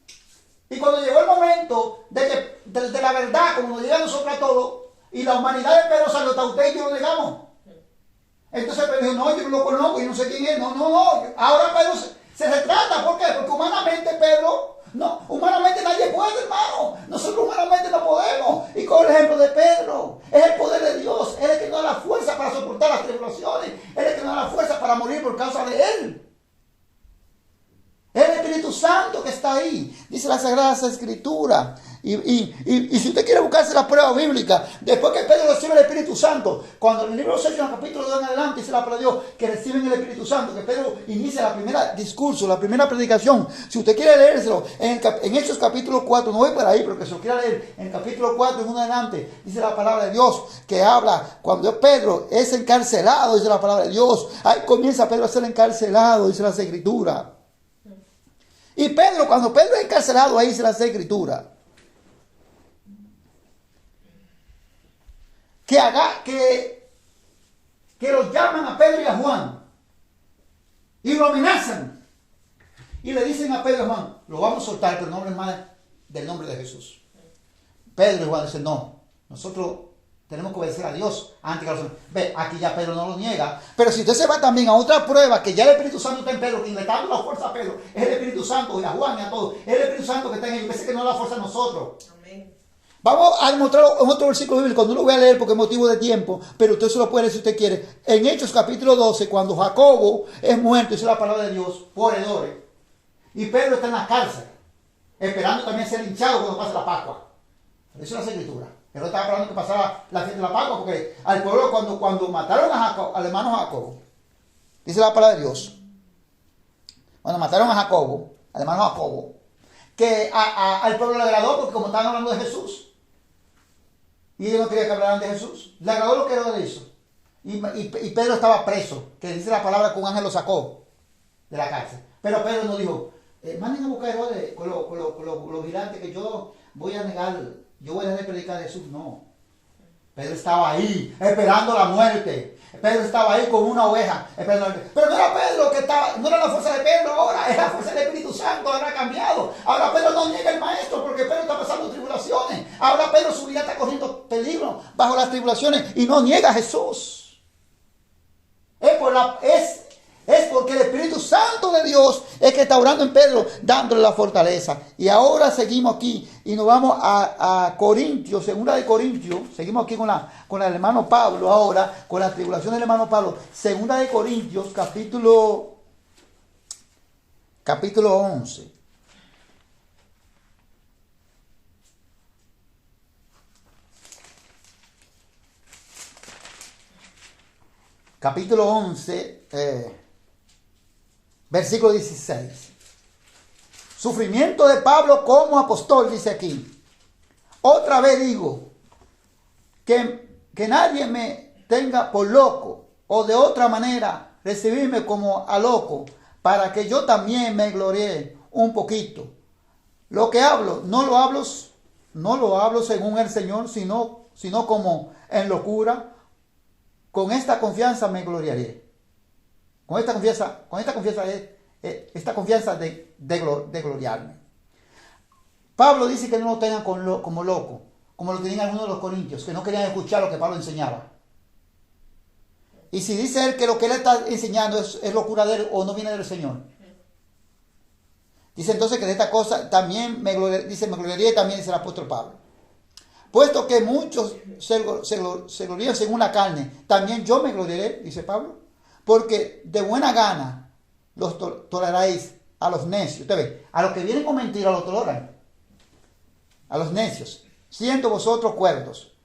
Y cuando llegó el momento de la verdad, como nos llega a nosotros a todos, y la humanidad de Pedro salió, hasta usted y yo lo negamos. Entonces Pedro dijo, no, yo no lo conozco, yo no sé quién es. No. Ahora Pedro se retrata. ¿Por qué? Porque humanamente humanamente nadie puede, hermano. Nosotros humanamente no podemos. Y con el ejemplo de Pedro, es el poder de Dios. Él es el que nos da la fuerza para soportar las tribulaciones. Él es el que nos da la fuerza para morir por causa de Él. Es el Espíritu Santo que está ahí. Dice la Sagrada Escritura. Y si usted quiere buscarse la prueba bíblica, después que Pedro recibe el Espíritu Santo, cuando en el libro de los Hechos, en el capítulo 2 en adelante, dice la palabra de Dios que reciben el Espíritu Santo, que Pedro inicia la primera discurso, la primera predicación. Si usted quiere leérselo, en Hechos capítulo 4, no voy por ahí, pero que se lo quiera leer, en el capítulo 4 en adelante, dice la palabra de Dios, que habla, cuando Pedro es encarcelado, dice la palabra de Dios, ahí comienza Pedro a ser encarcelado, dice la Escritura. Y Pedro, cuando Pedro es encarcelado, ahí dice la Escritura, que los llaman a Pedro y a Juan y lo amenazan y le dicen a Pedro y a Juan, lo vamos a soltar, pero no hablen más del nombre de Jesús. Pedro y Juan dicen, no, nosotros tenemos que obedecer a Dios antes que los hombres. Ve, aquí ya Pedro no lo niega, pero si usted se va también a otra prueba, que ya el Espíritu Santo está en Pedro, quien le está dando la fuerza a Pedro es el Espíritu Santo, y a Juan y a todos, es el Espíritu Santo que está en ellos, que no da la fuerza a nosotros. Amén. Vamos a demostrarlo en otro versículo bíblico, no lo voy a leer porque es motivo de tiempo, pero usted se lo puede leer si usted quiere. En Hechos capítulo 12, cuando Jacobo es muerto, dice la palabra de Dios, por Herodes, y Pedro está en la cárcel, esperando también ser hinchado cuando pase la Pascua. Eso es la Escritura. Herodes estaba esperando que pasara la fiesta de la Pascua, porque al pueblo cuando mataron a Jacobo, al hermano Jacobo, dice la palabra de Dios, cuando mataron a Jacobo, al hermano Jacobo, que al pueblo le agradó porque como estaban hablando de Jesús, y ellos no querían que hablaran de Jesús, le agradó lo que Herodes hizo. Y Pedro estaba preso, que dice la palabra que un ángel lo sacó de la cárcel. Pero Pedro no dijo, manden a buscar a Herodes con los vigilantes, que yo voy a negar, yo voy a dejar de predicar a Jesús. No. Pedro estaba ahí, esperando la muerte. Pedro estaba ahí como una oveja, esperando la muerte. Pero no era Pedro que estaba, no era la fuerza de Pedro ahora, era la fuerza del Espíritu Santo, ahora ha cambiado. Ahora Pedro no niega el maestro porque Pedro está pasando tribulaciones. Ahora Pedro su vida está corriendo peligro bajo las tribulaciones y no niega a Jesús. Es porque el Espíritu Santo de Dios es que está orando en Pedro, dándole la fortaleza. Y ahora seguimos aquí y nos vamos a Corintios, segunda de Corintios. Seguimos aquí con el hermano Pablo ahora, con la tribulación del hermano Pablo. Segunda de Corintios, capítulo 11. Capítulo 11, versículo 16. Sufrimiento de Pablo como apóstol, dice aquí. Otra vez digo, que nadie me tenga por loco, o de otra manera recibirme como a loco, para que yo también me gloríe un poquito. Lo que hablo, no lo hablo según el Señor, sino como en locura. Con esta confianza me gloriaré. Con esta confianza de gloriarme. Pablo dice que no lo tengan como loco, como lo tenían algunos de los corintios, que no querían escuchar lo que Pablo enseñaba. Y si dice él que lo que él está enseñando es locura de él o no viene del Señor. Dice entonces que de esta cosa también me gloriaré también, dice el apóstol Pablo. Puesto que muchos se glorían según la carne, también yo me gloriaré, dice Pablo, porque de buena gana los toleraréis a los necios. Usted ve, a los que vienen con mentira los toleran, a los necios, siendo vosotros cuerdos.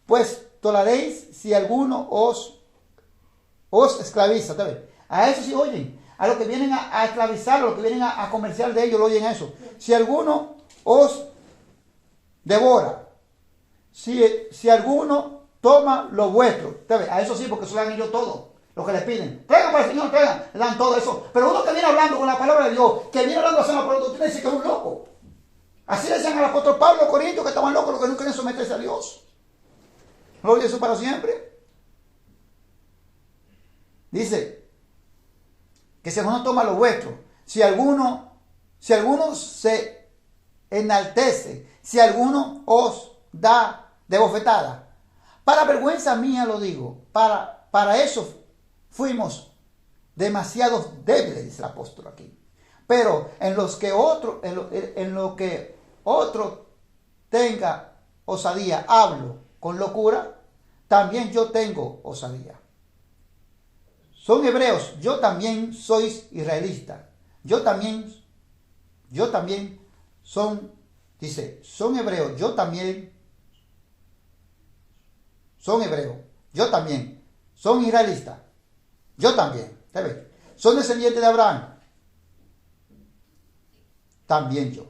Pues toleraréis si alguno os esclaviza. Usted ve, a eso sí oyen, a los que vienen a esclavizar, a los que vienen a comerciar de ellos, lo oyen eso. Si alguno os devora, si alguno toma lo vuestro, a eso sí, porque eso le dan ellos todo, lo que les piden. Traigan para el Señor, traigan, le dan todo eso. Pero uno que viene hablando con la palabra de Dios, que viene hablando hacia la doctrina, dice que es un loco. Así le decían al apóstol Pablo a los corintios, que estaban locos, los que no querían someterse a Dios. Gloria a Dios para siempre. Dice que si alguno toma lo vuestro, si alguno se enaltece, si alguno os da de bofetada, para vergüenza mía lo digo, para eso fuimos demasiado débiles, dice el apóstol aquí. Pero en lo que otro tenga osadía, hablo con locura, también yo tengo osadía. Son hebreos, yo también soy israelita. Yo también son hebreos, yo también son hebreos, yo también, son israelitas, yo también, ¿sabes? Son descendientes de Abraham, también yo.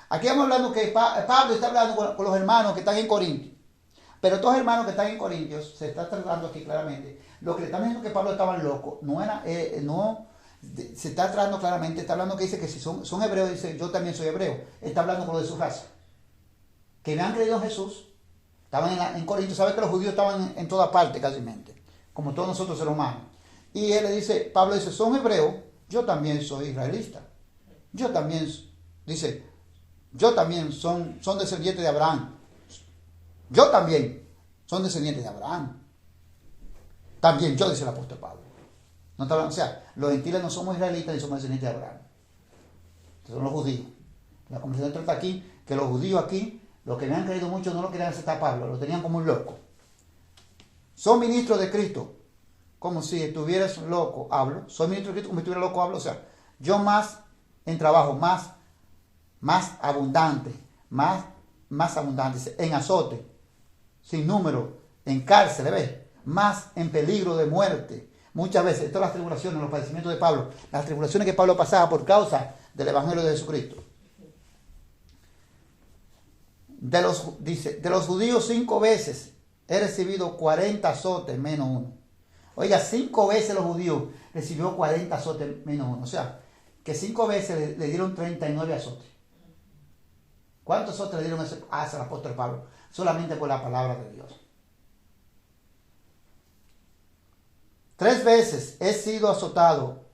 Aquí estamos hablando que Pablo está hablando con los hermanos que están en Corintios, pero todos los hermanos que están en Corintios, se está tratando aquí claramente, lo que le están diciendo que Pablo estaba loco, se está tratando claramente, está hablando que dice que si son hebreos, dice yo también soy hebreo, está hablando con lo de su raza, que me han creído en Jesús. Estaban en Corinto, sabe que los judíos estaban en toda parte casi, como todos nosotros seres humanos. Y él le dice, Pablo dice, son hebreos, yo también soy israelita. Yo también son descendientes de Abraham. Yo también son descendientes de Abraham. También yo, dice el apóstol Pablo. No está hablando, o sea, los gentiles no somos israelitas ni somos descendientes de Abraham. Estos son los judíos. La conversación trata aquí que los judíos aquí, los que me han creído mucho, no lo querían aceptar a Pablo, lo tenían como un loco. Son ministros de Cristo, como si estuvieras loco, hablo. Soy ministro de Cristo como si estuviera loco, hablo. O sea, yo más en trabajo, más abundante, más abundante, en azote, sin número, en cárcel, ¿ves? Más en peligro de muerte. Muchas veces, todas las tribulaciones, los padecimientos de Pablo, las tribulaciones que Pablo pasaba por causa del Evangelio de Jesucristo. De los judíos 5 veces he recibido 40 azotes menos uno. Oiga, 5 veces los judíos recibió 40 azotes menos uno. O sea, que 5 veces le dieron 39 azotes. ¿Cuántos azotes le dieron al apóstol Pablo? Solamente por la palabra de Dios. 3 veces he sido azotado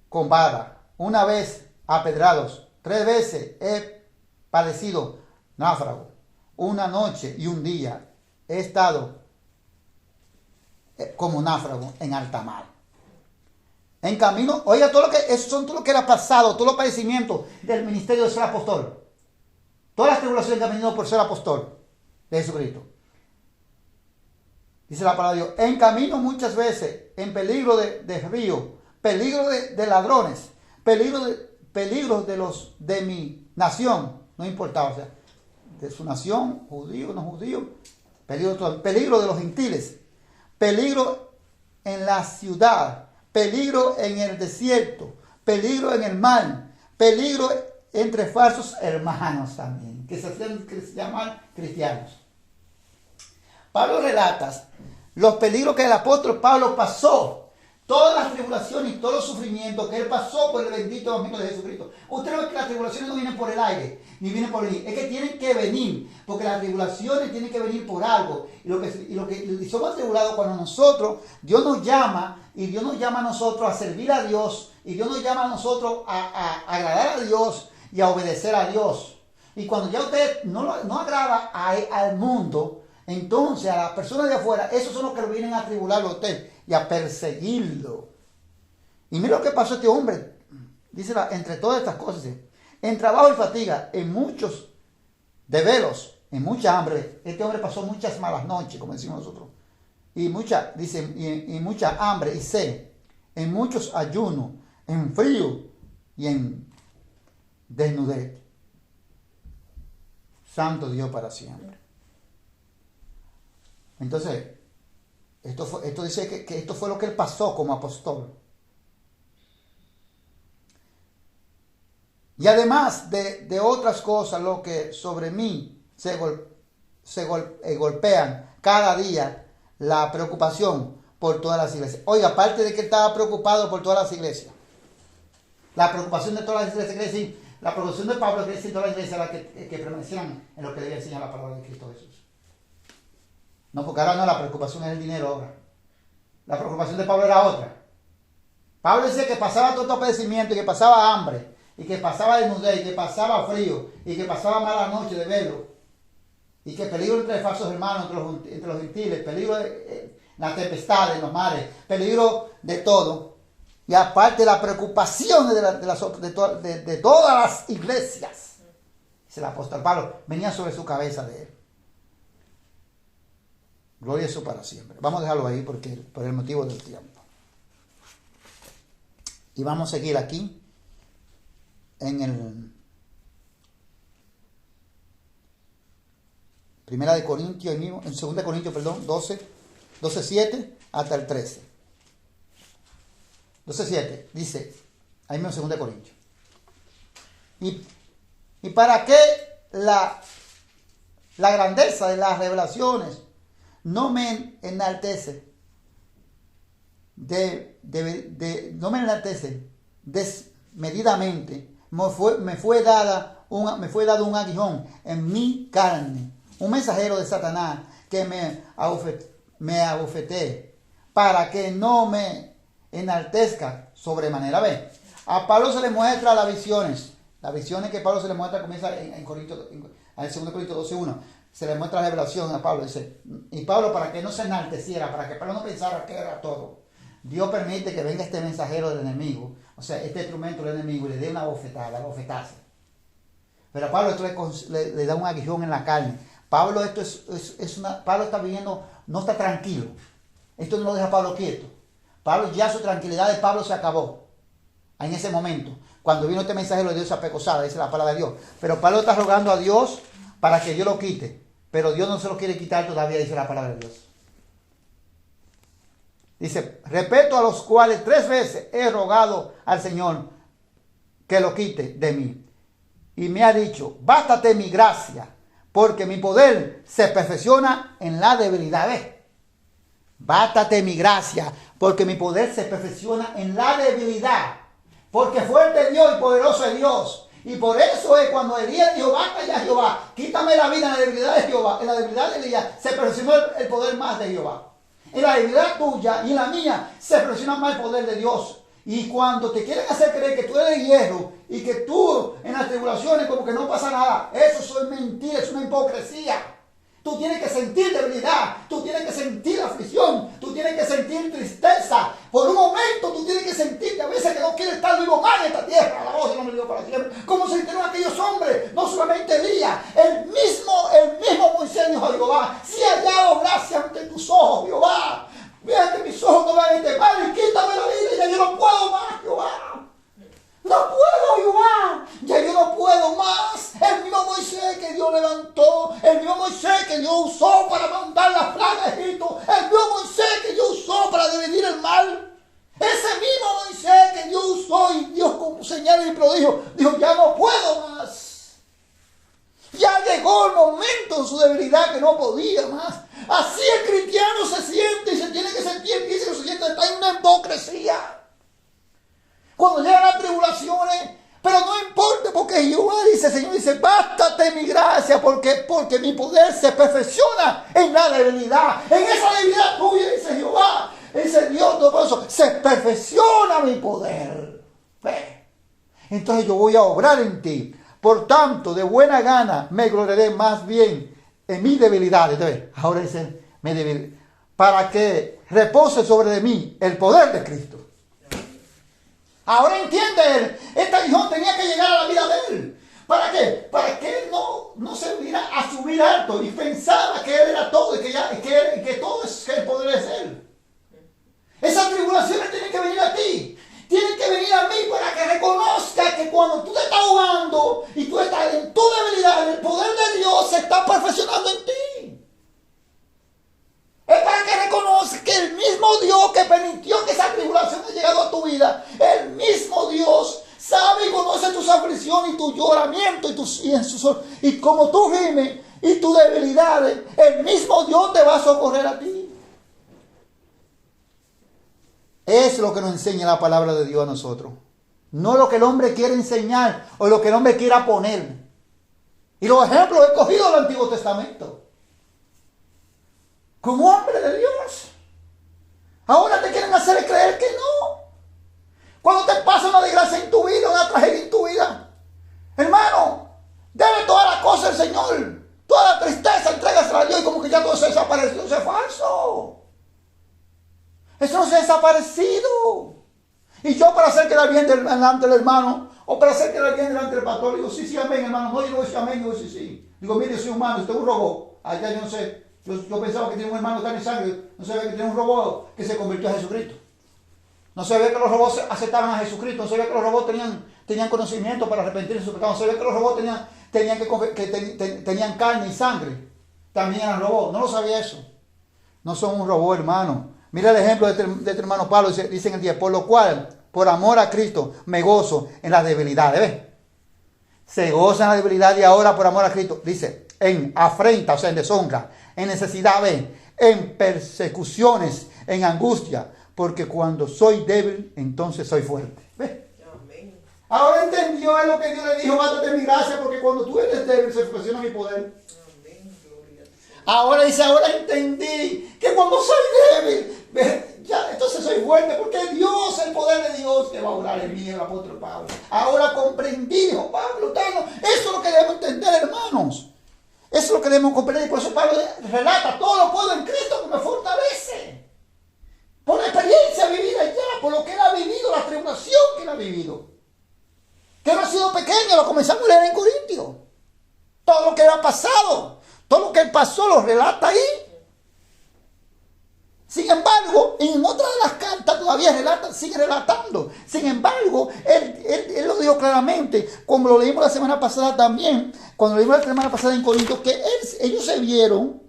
con vara, una vez apedrados, 3 veces he padecido náufrago, una noche y un día he estado como náufrago en alta mar. En camino, oiga, todo lo que, eso son todo lo que era pasado, todos los padecimientos del ministerio de ser apóstol. Todas las tribulaciones que han venido por ser apóstol de Jesucristo. Dice la palabra de Dios, en camino muchas veces, en peligro de río, peligro de ladrones, peligro de los de mi nación, no importaba, o sea, de su nación, judío, no judío, peligro de los gentiles, peligro en la ciudad, peligro en el desierto, peligro en el mar, peligro entre falsos hermanos también, que se llaman cristianos. Pablo relata los peligros que el apóstol Pablo pasó, todas las tribulaciones y todos los sufrimientos que él pasó por el bendito evangelio de Jesucristo. Usted ve que las tribulaciones no vienen por el aire, ni vienen por venir, es que tienen que venir, porque las tribulaciones tienen que venir por algo. Y somos tribulados cuando nosotros, Dios nos llama, y Dios nos llama a nosotros a servir a Dios, y Dios nos llama a nosotros a agradar a Dios y a obedecer a Dios. Y cuando ya usted no agrada al mundo, entonces a las personas de afuera, esos son los que lo vienen a tribularlo a usted y a perseguirlo. Y mira lo que pasó a este hombre. Dice entre todas estas cosas, en trabajo y fatiga, en muchos desvelos, en mucha hambre. Este hombre pasó muchas malas noches, como decimos nosotros. Y mucha hambre y sed, en muchos ayunos, en frío y en desnudez. Santo Dios para siempre. Entonces, esto dice que esto fue lo que él pasó como apóstol. Y además de otras cosas, lo que sobre mí se golpean cada día, la preocupación por todas las iglesias. Oiga, aparte de que él estaba preocupado por todas las iglesias, la preocupación de todas las iglesias, quiere decir, la preocupación de Pablo quiere decir todas las iglesias las que permanecían en lo que debía enseñar la palabra de Cristo Jesús. No, porque ahora no, la preocupación es el dinero ahora. La preocupación de Pablo era otra. Pablo decía que pasaba todo este padecimiento, y que pasaba hambre, y que pasaba desnudez, y que pasaba frío, y que pasaba mala noche de velo, y que peligro entre falsos hermanos, entre los gentiles, peligro de las tempestades en los mares, peligro de todo. Y aparte la preocupación de todas las iglesias, dice el apóstol Pablo, venía sobre su cabeza de él. Gloria a eso para siempre. Vamos a dejarlo ahí por el motivo del tiempo. Y vamos a seguir aquí en Primera de Corintios, en 2 Corintios, 12:7 hasta el 13. 12:7 dice, ahí mismo en 2 Corintios. Y para que la grandeza de las revelaciones no me enaltece, no me enaltece desmedidamente, me fue dado un aguijón en mi carne, un mensajero de Satanás que me abofetee, para que no me enaltezca sobremanera. Ve, a Pablo se le muestra las visiones que Pablo se le muestra, comienza en 2 Corintios 12:1. Se le muestra la revelación a Pablo, dice, y Pablo, para que no se enalteciera, para que Pablo no pensara que era todo, Dios permite que venga este mensajero del enemigo, o sea, este instrumento del enemigo, y le dé una bofetada, bofetarse. Pero a Pablo esto le da un aguijón en la carne. Pablo Pablo está viviendo, no está tranquilo. Esto no lo deja a Pablo quieto. Pablo, ya su tranquilidad de Pablo se acabó en ese momento. Cuando vino este mensajero de Dios apecosada, dice la palabra de Dios. Pero Pablo está rogando a Dios para que Dios lo quite. Pero Dios no se lo quiere quitar todavía, dice la palabra de Dios. Dice, respeto a los cuales 3 veces he rogado al Señor que lo quite de mí. Y me ha dicho, bástate mi gracia, porque mi poder se perfecciona en la debilidad. Bástate mi gracia, porque mi poder se perfecciona en la debilidad. Porque fuerte es Dios y poderoso es Dios. Y por eso es cuando Elías dijo, basta ya Jehová, quítame la vida en la debilidad de Jehová. En la debilidad de Elías se perfeccionó el poder más de Jehová. En la debilidad tuya y en la mía se perfecciona más el poder de Dios. Y cuando te quieren hacer creer que tú eres de hierro y que tú en las tribulaciones como que no pasa nada, eso es mentira, es una hipocresía. Tú tienes que sentir debilidad, tú tienes que sentir aflicción, tú tienes que sentir tristeza. Por un momento tú tienes que sentir que a veces que no quieres estar vivo más en esta tierra. La voz del hombre Dios para siempre. Como sintieron aquellos hombres, no solamente Elías, el mismo Moisés dijo a Jehová: si he hallado gracia ante tus ojos, Jehová, vea que mis ojos no vean este mal y quítame la vida, ya yo no puedo más, Jehová. No puedo, Jehová, ya yo no puedo más. El mismo Moisés que Dios levantó, el mismo Moisés que Dios usó para mandar las plagas a Egipto, el mismo Moisés que Dios usó para dividir el mar, ese mismo Moisés que Dios usó y Dios con señales y prodigios, dijo: ya no puedo más. Ya llegó el momento en su debilidad que no podía más. Así el cristiano se siente y se tiene que sentir, dice que se siente, está en una hipocresía. Cuando llegan las tribulaciones, pero no importa, porque Jehová dice, el Señor dice: bástate mi gracia, porque mi poder se perfecciona en la debilidad. En esa debilidad tuya, dice Jehová, dice Dios Todopoderoso, se perfecciona mi poder. Entonces yo voy a obrar en ti. Por tanto, de buena gana me gloriaré más bien en mis debilidades. Ahora dice, para que repose sobre de mí el poder de Cristo. Ahora entiende él, este hijo tenía que llegar a la vida de él. ¿Para qué? Para que él no se viniera a subir alto y pensaba que él era todo y que todo que el poder es él. Esas tribulaciones tienen que venir a ti, tienen que venir a mí para que reconozca que cuando tú te estás ahogando y tú estás en tu debilidad, el poder de Dios se está perfeccionando en ti. Es para que reconozcas que el mismo Dios que permitió que esa tribulación haya llegado a tu vida, el mismo Dios sabe y conoce tus aflicciones y tu lloramiento y como tú gimes y tus debilidades, el mismo Dios te va a socorrer a ti. Es lo que nos enseña la palabra de Dios a nosotros. No lo que el hombre quiere enseñar o lo que el hombre quiera poner. Y los ejemplos he cogido del Antiguo Testamento. Como hombre de Dios. Ahora te quieren hacer creer que no. Cuando te pasa una desgracia en tu vida, una tragedia en tu vida, hermano, debe toda la cosa al Señor. Toda la tristeza, entrégasela a Dios y como que ya todo se desapareció. Eso es falso. Eso no se ha desaparecido. Y yo, para hacer quedar bien delante del hermano, o para hacer quedar bien delante del pastor, digo: sí, amén, hermano. No, yo no voy a decir amén, yo voy a decir sí. Digo: mire, yo soy humano, usted es un robot. Allá yo no sé. Yo pensaba que tenía un hermano de carne y sangre. No se ve que tenía un robot que se convirtió a Jesucristo. No se ve que los robots aceptaban a Jesucristo. No se ve que los robots tenían conocimiento para arrepentirse de sus pecados. No se ve que los robots tenían carne y sangre. También eran robots. No lo sabía eso. No son un robot, hermano. Mira el ejemplo de este hermano Pablo. Dice en el 10: por lo cual, por amor a Cristo, me gozo en las debilidades. ¿Ves? Se goza en la debilidad y ahora por amor a Cristo. Dice, en afrenta, o sea, en deshonra, en necesidad, en persecuciones, en angustia, porque cuando soy débil, entonces soy fuerte. ¿Ves? Amén. Ahora entendió lo que Dios le dijo: bástate mi gracia, porque cuando tú eres débil se perfecciona mi poder. Amén. Ahora dice: ahora entendí que cuando soy débil, ya, entonces soy fuerte, porque Dios, el poder de Dios, que va a orar en mí, el apóstol Pablo. Ahora comprendí, dijo Pablo. Eso es lo que debemos entender, hermanos. Eso es lo que debemos comprender. Y por eso Pablo relata: todo lo puedo en Cristo que me fortalece. Por la experiencia vivida ya, por lo que él ha vivido, la tribulación que él ha vivido. Que no ha sido pequeño, lo comenzamos a leer en Corintios. Todo lo que él ha pasado, todo lo que él pasó, lo relata ahí. Sin embargo, en otra de las cartas todavía sigue relatando. Sin embargo, él lo dijo claramente, como lo leímos la semana pasada también, cuando lo leímos la semana pasada en Corintios, que ellos se vieron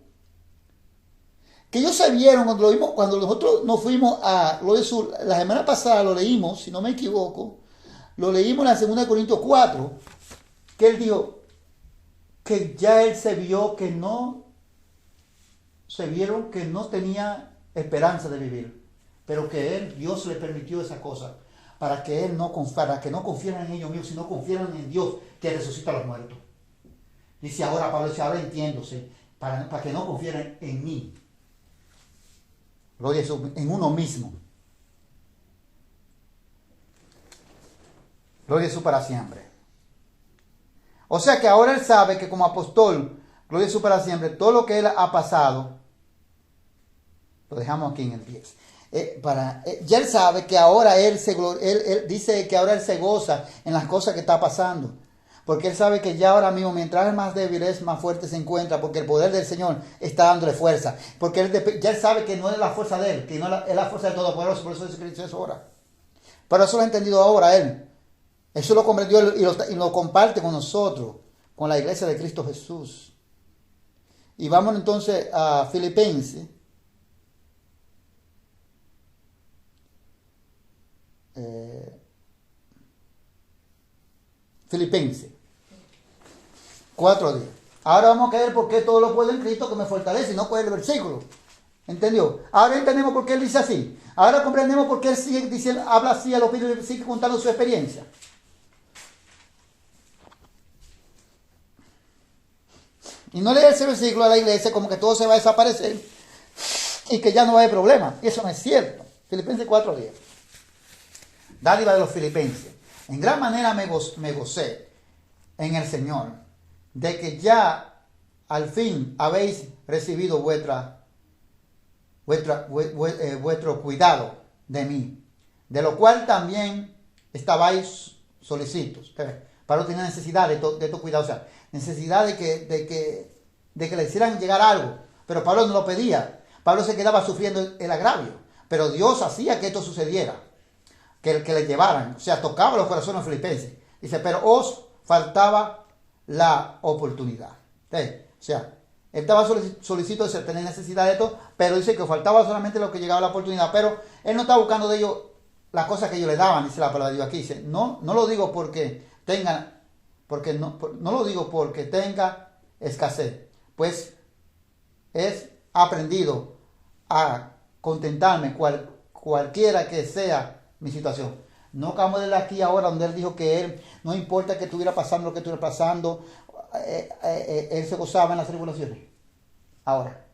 cuando nosotros nos fuimos a lo de sur, la semana pasada lo leímos, si no me equivoco, lo leímos en la 2 Corintios 4, que él dijo que ya él vieron que no tenía esperanza de vivir, pero que Dios le permitió esa cosa para que no confieran en ellos mismos, sino confieran en Dios que resucita a los muertos. Dice ahora Pablo, ahora entiéndose, para que no confieran en mí. Gloria a Jesús, en uno mismo. Gloria a Jesús para siempre. O sea que ahora él sabe que como apóstol, gloria a Jesús para siempre, todo lo que él ha pasado, lo dejamos aquí en el 10. Ya él sabe que ahora él dice que ahora él se goza en las cosas que está pasando. Porque él sabe que ya ahora mismo, mientras es más débil, es más fuerte se encuentra. Porque el poder del Señor está dándole fuerza. Porque ya él sabe que no es la fuerza de él, que no es la fuerza del Todopoderoso. Por eso Jesucristo es ahora. Pero eso lo ha entendido ahora él. Eso lo comprendió y lo comparte con nosotros, con la iglesia de Cristo Jesús. Y vamos entonces a Filipenses. Filipenses 4:10. Ahora vamos a caer porque todo lo puedo en Cristo que me fortalece, y no coger el versículo. ¿Entendió? Ahora entendemos por qué él dice así. Ahora comprendemos por qué él sigue diciendo, habla así a los pibes y sigue contando su experiencia. Y no lee ese versículo a la iglesia como que todo se va a desaparecer y que ya no va a haber problema. Y eso no es cierto. Filipenses 4:10. Dádiva de los filipenses. En gran manera me gocé en el Señor de que ya al fin habéis recibido vuestro cuidado de mí, de lo cual también estabais solicitos. Pablo tenía necesidad de tu cuidado, o sea, necesidad de que le hicieran llegar algo, pero Pablo no lo pedía. Pablo se quedaba sufriendo el agravio, pero Dios hacía que esto sucediera, que le llevaran, o sea, tocaba los corazones filipenses. Dice, pero os faltaba la oportunidad. O sea, él estaba solicito de tener necesidad de esto, pero dice que faltaba solamente lo que llegaba la oportunidad, pero él no estaba buscando de ellos las cosas que ellos le daban, dice la palabra de Dios aquí. Dice, no lo digo porque no lo digo porque tenga escasez, pues es aprendido a contentarme cualquiera que sea mi situación. No acabamos de leer aquí ahora donde él dijo que él, no importa que estuviera pasando lo que estuviera pasando, él se gozaba en las tribulaciones. Ahora,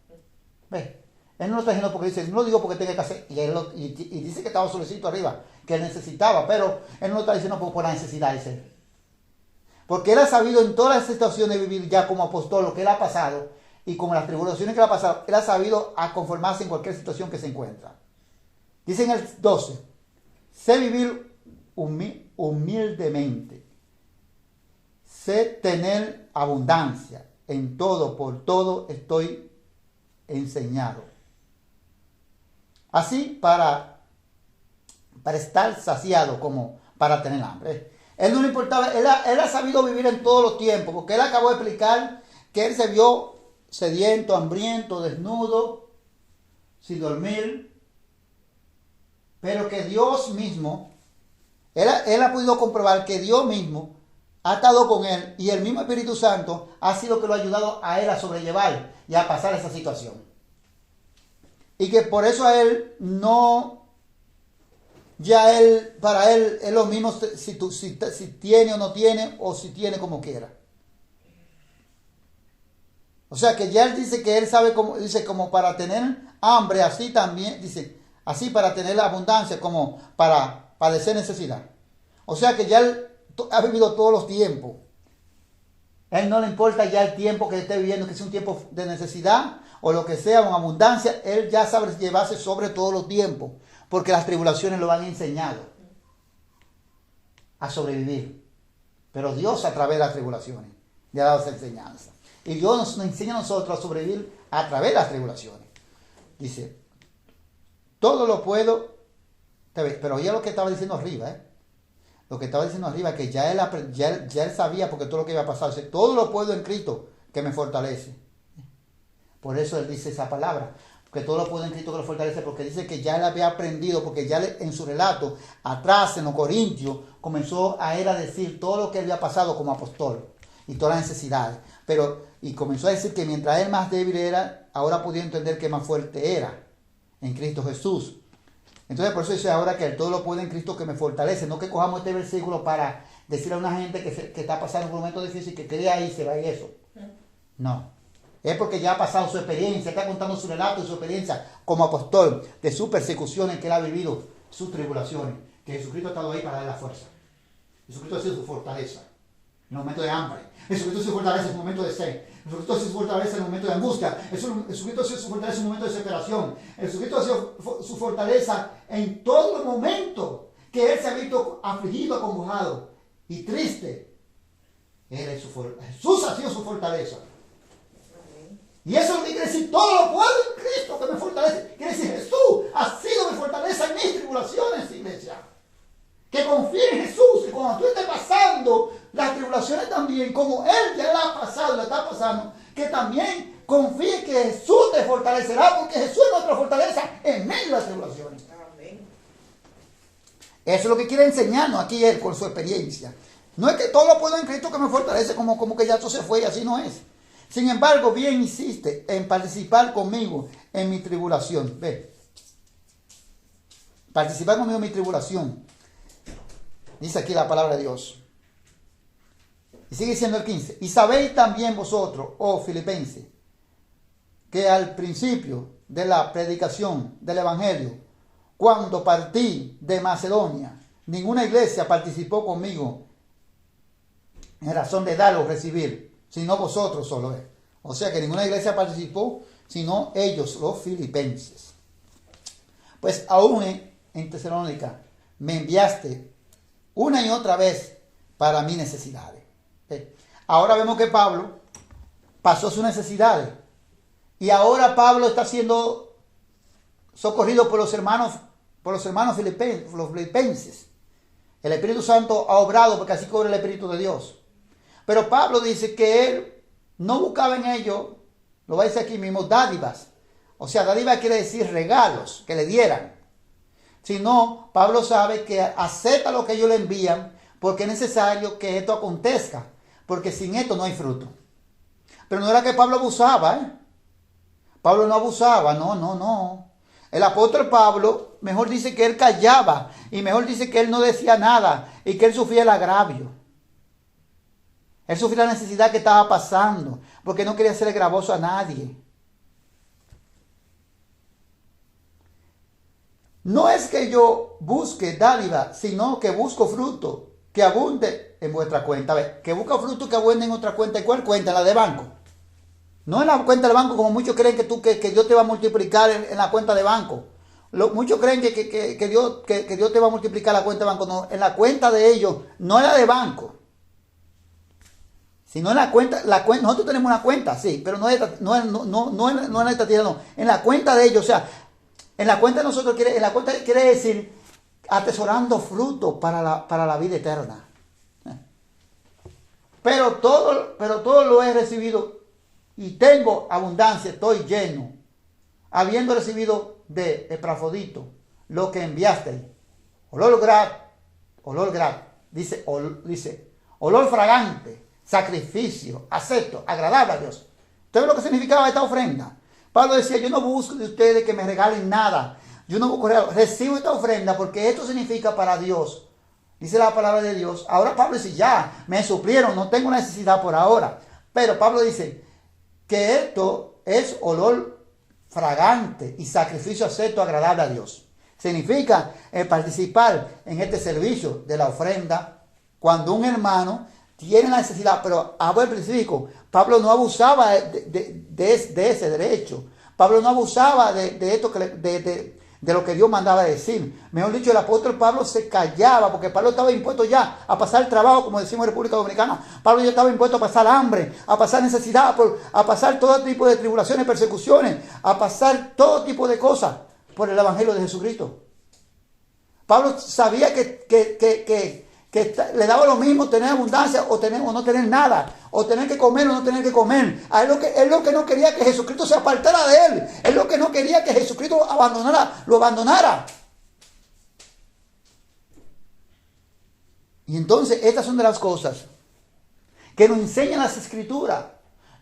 ve, él no lo está diciendo porque dice, no lo digo porque tenga escasez, y dice que estaba solicito arriba, que él necesitaba, pero él no lo está diciendo por la necesidad, dice. Porque él ha sabido en todas las situaciones vivir ya como apóstol lo que él ha pasado y como las tribulaciones que él ha pasado, él ha sabido a conformarse en cualquier situación que se encuentra. Dice en el 12, sé vivir humildemente, sé tener abundancia, en todo, por todo estoy enseñado. Así para estar saciado como para tener hambre. Él no le importaba, él ha sabido vivir en todos los tiempos, porque él acabó de explicar que él se vio sediento, hambriento, desnudo, sin dormir, pero que Dios mismo, él ha podido comprobar que Dios mismo ha estado con él y el mismo Espíritu Santo ha sido que lo ha ayudado a él a sobrellevar y a pasar esa situación. Y que por eso a él no... Ya para él es lo mismo si tiene o no tiene, o si tiene como quiera. O sea que ya él dice que él sabe como, dice como para tener hambre, así también, dice, así para tener la abundancia, como para padecer necesidad. O sea que ya él ha vivido todos los tiempos. A él no le importa ya el tiempo que esté viviendo, que sea un tiempo de necesidad o lo que sea, una abundancia, él ya sabe llevarse sobre todos los tiempos. Porque las tribulaciones lo han enseñado a sobrevivir. Pero Dios a través de las tribulaciones le ha dado esa enseñanza. Y Dios nos enseña a nosotros a sobrevivir a través de las tribulaciones. Dice, todo lo puedo, pero oye lo que estaba diciendo arriba, Lo que estaba diciendo arriba, que ya él sabía porque todo lo que iba a pasar. Dice, todo lo puedo en Cristo que me fortalece. Por eso él dice esa palabra. Que todo lo puedo en Cristo que lo fortalece, porque dice que ya él había aprendido, porque ya en su relato, atrás en los Corintios, comenzó a él a decir todo lo que él había pasado como apóstol y todas las necesidades. Y comenzó a decir que mientras él más débil era, ahora podía entender que más fuerte era en Cristo Jesús. Entonces por eso dice ahora que el todo lo puedo en Cristo que me fortalece. No que cojamos este versículo para decirle a una gente que está pasando por un momento difícil que crea ahí se va y eso. No. Es porque ya ha pasado su experiencia, está contando su relato y su experiencia como apóstol de sus persecuciones que él ha vivido, sus tribulaciones, que Jesucristo ha estado ahí para dar la fuerza. Jesucristo ha sido su fortaleza en el momento de hambre. Jesucristo ha sido su fortaleza en el momento de sed. Jesucristo ha sido su fortaleza en el momento de angustia. Jesucristo ha sido su fortaleza en el momento de desesperación. Jesucristo ha sido su fortaleza en todo el momento que él se ha visto afligido, acongojado y triste. Jesús ha sido su fortaleza. Y eso quiere decir, todo lo puedo en Cristo que me fortalece. Quiere decir, Jesús ha sido mi fortaleza en mis tribulaciones, iglesia. Que confíe en Jesús, y cuando tú estés pasando las tribulaciones también, como Él ya la ha pasado, la está pasando, que también confíe que Jesús te fortalecerá, porque Jesús es nuestra fortaleza en medio de las tribulaciones. Amén. Eso es lo que quiere enseñarnos aquí Él con su experiencia. No es que todo lo puedo en Cristo que me fortalece, como que ya todo se fue y así no es. Sin embargo, bien insiste en participar conmigo en mi tribulación. Ve. Participar conmigo en mi tribulación. Dice aquí la palabra de Dios. Y sigue diciendo el 15. Y sabéis también vosotros, oh filipenses, que al principio de la predicación del Evangelio, cuando partí de Macedonia, ninguna iglesia participó conmigo en razón de dar o recibir, sino vosotros solo. O sea que ninguna iglesia participó, sino ellos, los filipenses. Pues aún en Tesalónica me enviaste una y otra vez para mis necesidades. Ahora vemos que Pablo pasó sus necesidades. Y ahora Pablo está siendo socorrido por los hermanos filipenses. El Espíritu Santo ha obrado porque así cobra el Espíritu de Dios. Pero Pablo dice que él no buscaba en ellos, lo va a decir aquí mismo, dádivas. O sea, dádivas quiere decir regalos que le dieran. Sino, Pablo sabe que acepta lo que ellos le envían porque es necesario que esto acontezca. Porque sin esto no hay fruto. Pero no era que Pablo abusaba, ¿eh? Pablo no abusaba, no. El apóstol Pablo mejor dice que él callaba y mejor dice que él no decía nada y que él sufría el agravio. Él sufría la necesidad que estaba pasando porque no quería ser gravoso a nadie. No es que yo busque dádiva, sino que busco fruto que abunde en vuestra cuenta. A ver, que busca fruto que abunde en otra cuenta. ¿Y cuál cuenta? La de banco. No en la cuenta de banco como muchos creen que Dios te va a multiplicar en la cuenta de banco. Muchos creen que Dios te va a multiplicar la cuenta de banco. No, en la cuenta de ellos, no en la de banco. Sino en la cuenta, nosotros tenemos una cuenta, sí, pero no en esta tierra, no. En la cuenta de ellos, o sea, en la cuenta de nosotros quiere decir atesorando fruto para la vida eterna. Pero todo lo he recibido y tengo abundancia, estoy lleno, habiendo recibido de Epafrodito lo que enviaste, olor grato, dice, olor fragante, sacrificio, acepto, agradable a Dios. ¿Ustedes lo que significaba esta ofrenda? Pablo decía, yo no busco de ustedes que me regalen nada, yo no busco regalo, recibo esta ofrenda porque esto significa para Dios. Dice la palabra de Dios. Ahora Pablo dice, ya, me suplieron, no tengo necesidad por ahora. Pero Pablo dice que esto es olor fragante y sacrificio acepto, agradable a Dios. Significa participar en este servicio de la ofrenda cuando un hermano tiene la necesidad. Pero a buen principio, Pablo no abusaba de ese derecho. Pablo no abusaba de esto de lo que Dios mandaba decir. Mejor dicho, el apóstol Pablo se callaba porque Pablo estaba impuesto ya a pasar el trabajo, como decimos en República Dominicana. Pablo ya estaba impuesto a pasar hambre, a pasar necesidad, a pasar todo tipo de tribulaciones, persecuciones, a pasar todo tipo de cosas por el Evangelio de Jesucristo. Pablo sabía que le daba lo mismo tener abundancia o no tener nada, o tener que comer o no tener que comer. A él lo que no quería que Jesucristo se apartara de él. Él lo que no quería que Jesucristo lo abandonara. Y entonces estas son de las cosas que nos enseñan las Escrituras.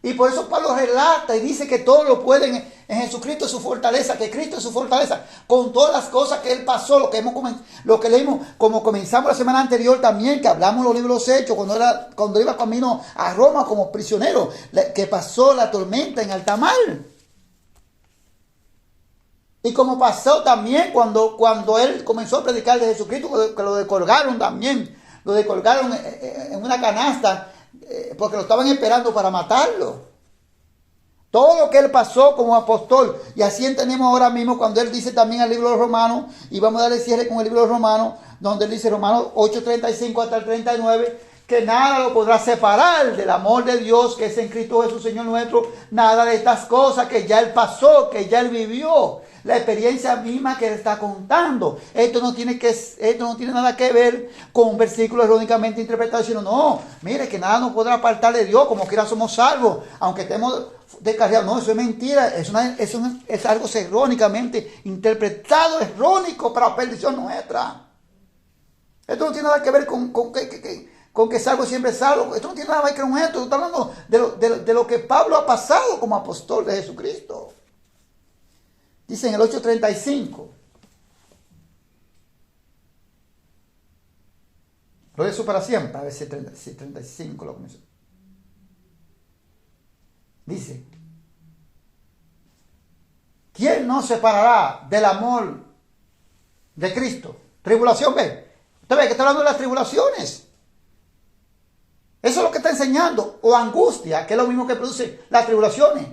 Y por eso Pablo relata y dice que todo lo pueden en Jesucristo es su fortaleza, que Cristo es su fortaleza, con todas las cosas que Él pasó, lo que leímos, como comenzamos la semana anterior también, que hablamos los libros hechos, cuando iba camino a Roma como prisionero, que pasó la tormenta en alta mar. Y como pasó también cuando Él comenzó a predicar de Jesucristo, que lo descolgaron también, lo descolgaron en una canasta, porque lo estaban esperando para matarlo. Todo lo que Él pasó como apóstol. Y así entendemos ahora mismo cuando Él dice también al libro de Romanos, y vamos a darle cierre con el libro de Romanos, donde Él dice Romanos 8:35 hasta el 39, que nada lo podrá separar del amor de Dios que es en Cristo Jesús Señor nuestro. Nada de estas cosas que ya Él pasó, que ya Él vivió. La experiencia misma que Él está contando. Esto no tiene nada que ver con un versículo erróneamente interpretado diciendo, no, mire que nada nos podrá apartar de Dios, como quiera somos salvos, aunque estemos descarriados. No, eso es mentira, es algo erróneamente interpretado, errónico para perdición nuestra. Esto no tiene nada que ver con que salvo siempre salvo. Esto no tiene nada que ver con esto. Estoy hablando de lo que Pablo ha pasado como apóstol de Jesucristo. Dice en el 8:35. Lo de eso para siempre. A ver si 35 lo comienzo. Dice: ¿quién nos separará del amor de Cristo? Tribulación, ve. Usted ve que está hablando de las tribulaciones. Eso es lo que está enseñando. O angustia, que es lo mismo que produce las tribulaciones.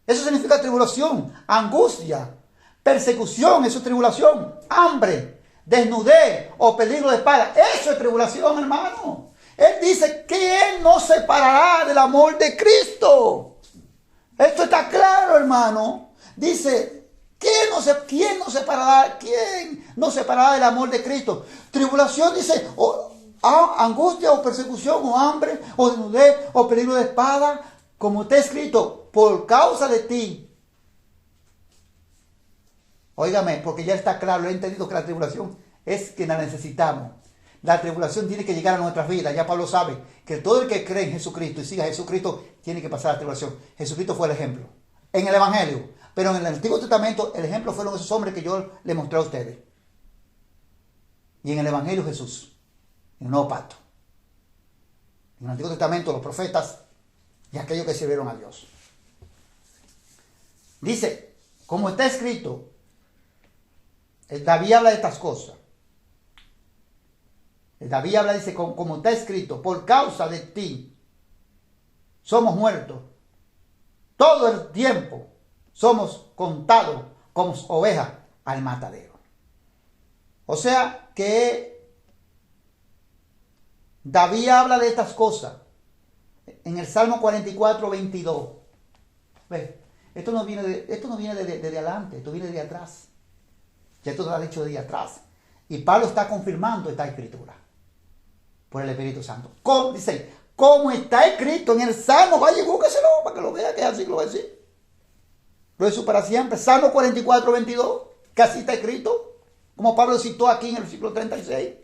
Eso significa tribulación, angustia, persecución, eso es tribulación, hambre, desnudez o peligro de espada. Eso es tribulación, hermano. Él dice, ¿quién nos separará del amor de Cristo? Esto está claro, hermano. Dice, ¿quién nos separará del amor de Cristo? Tribulación, dice, angustia o persecución o hambre o desnudez o peligro de espada, como está escrito, por causa de ti. Óigame, porque ya está claro, he entendido que la tribulación es que la necesitamos. La tribulación tiene que llegar a nuestras vidas. Ya Pablo sabe que todo el que cree en Jesucristo y siga a Jesucristo tiene que pasar la tribulación. Jesucristo fue el ejemplo en el Evangelio, pero en el Antiguo Testamento el ejemplo fueron esos hombres que yo les mostré a ustedes. Y en el Evangelio Jesús, en el Nuevo Pacto. En el Antiguo Testamento los profetas y aquellos que sirvieron a Dios. Dice, como está escrito, David habla de estas cosas. David habla, dice, como está escrito, por causa de ti somos muertos. Todo el tiempo somos contados como ovejas al matadero. O sea que David habla de estas cosas en el Salmo 44:22. ¿Ves? Esto no viene de adelante, esto viene de atrás. Ya esto lo ha dicho de atrás. Y Pablo está confirmando esta escritura por el Espíritu Santo. Dice, como está escrito en el Salmo, vaya y búsqueselo para que lo vea, que es así que lo va a decir. Lo es para siempre. Salmo 44:22, que así está escrito, como Pablo citó aquí en el versículo 36,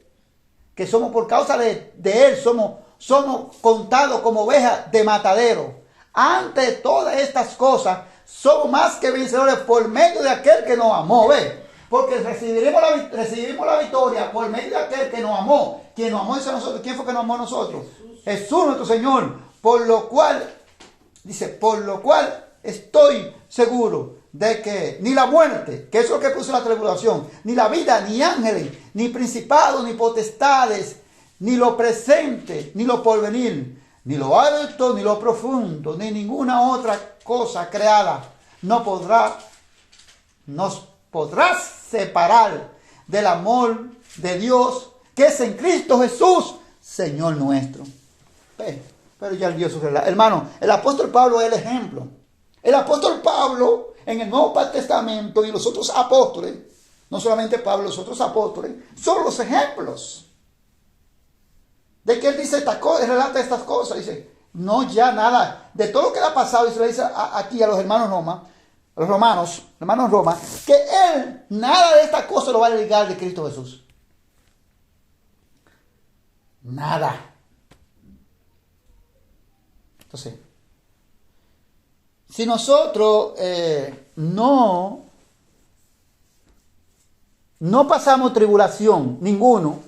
que somos por causa de Él, somos contados como ovejas de matadero. Ante todas estas cosas, somos más que vencedores por medio de aquel que nos amó. ¿Ve? Porque recibimos la victoria por medio de aquel que nos amó. Quien nos amó es a nosotros. ¿Quién fue que nos amó a nosotros? Jesús nuestro Señor. Por lo cual estoy seguro de que ni la muerte, que es lo que puso la tribulación, ni la vida, ni ángeles, ni principados, ni potestades, ni lo presente, ni lo porvenir, ni lo alto, ni lo profundo, ni ninguna otra cosa creada nos podrá separar del amor de Dios que es en Cristo Jesús, Señor nuestro. Pero ya el Dios su relato. Hermano, el apóstol Pablo es el ejemplo. El apóstol Pablo en el Nuevo Testamento y los otros apóstoles, no solamente Pablo, los otros apóstoles, son los ejemplos de que él dice estas cosas, relata estas cosas. Dice, no ya nada de todo lo que le ha pasado, y se le dice aquí a los hermanos hermanos Roma, que él nada de estas cosas lo va a ligar de Cristo Jesús. Nada. Entonces, si nosotros no pasamos tribulación, ninguno,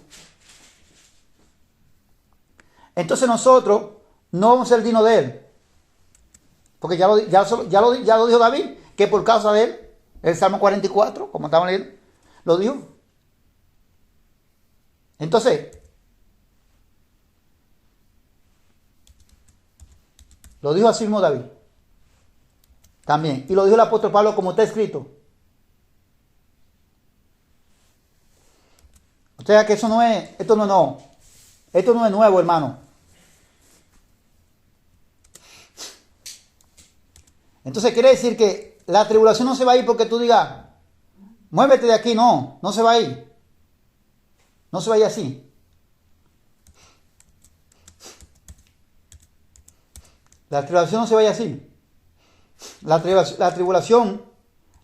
entonces nosotros no vamos a ser dignos de Él. Porque ya lo dijo David, que por causa de Él, el Salmo 44, como estamos leyendo, lo dijo. Entonces, lo dijo así mismo David. También. Y lo dijo el apóstol Pablo como está escrito. O sea que esto no es nuevo, hermano. Entonces quiere decir que la tribulación no se va a ir porque tú digas, muévete de aquí. No se va a ir. No se va a ir así. La tribulación no se va a ir así. La tribulación,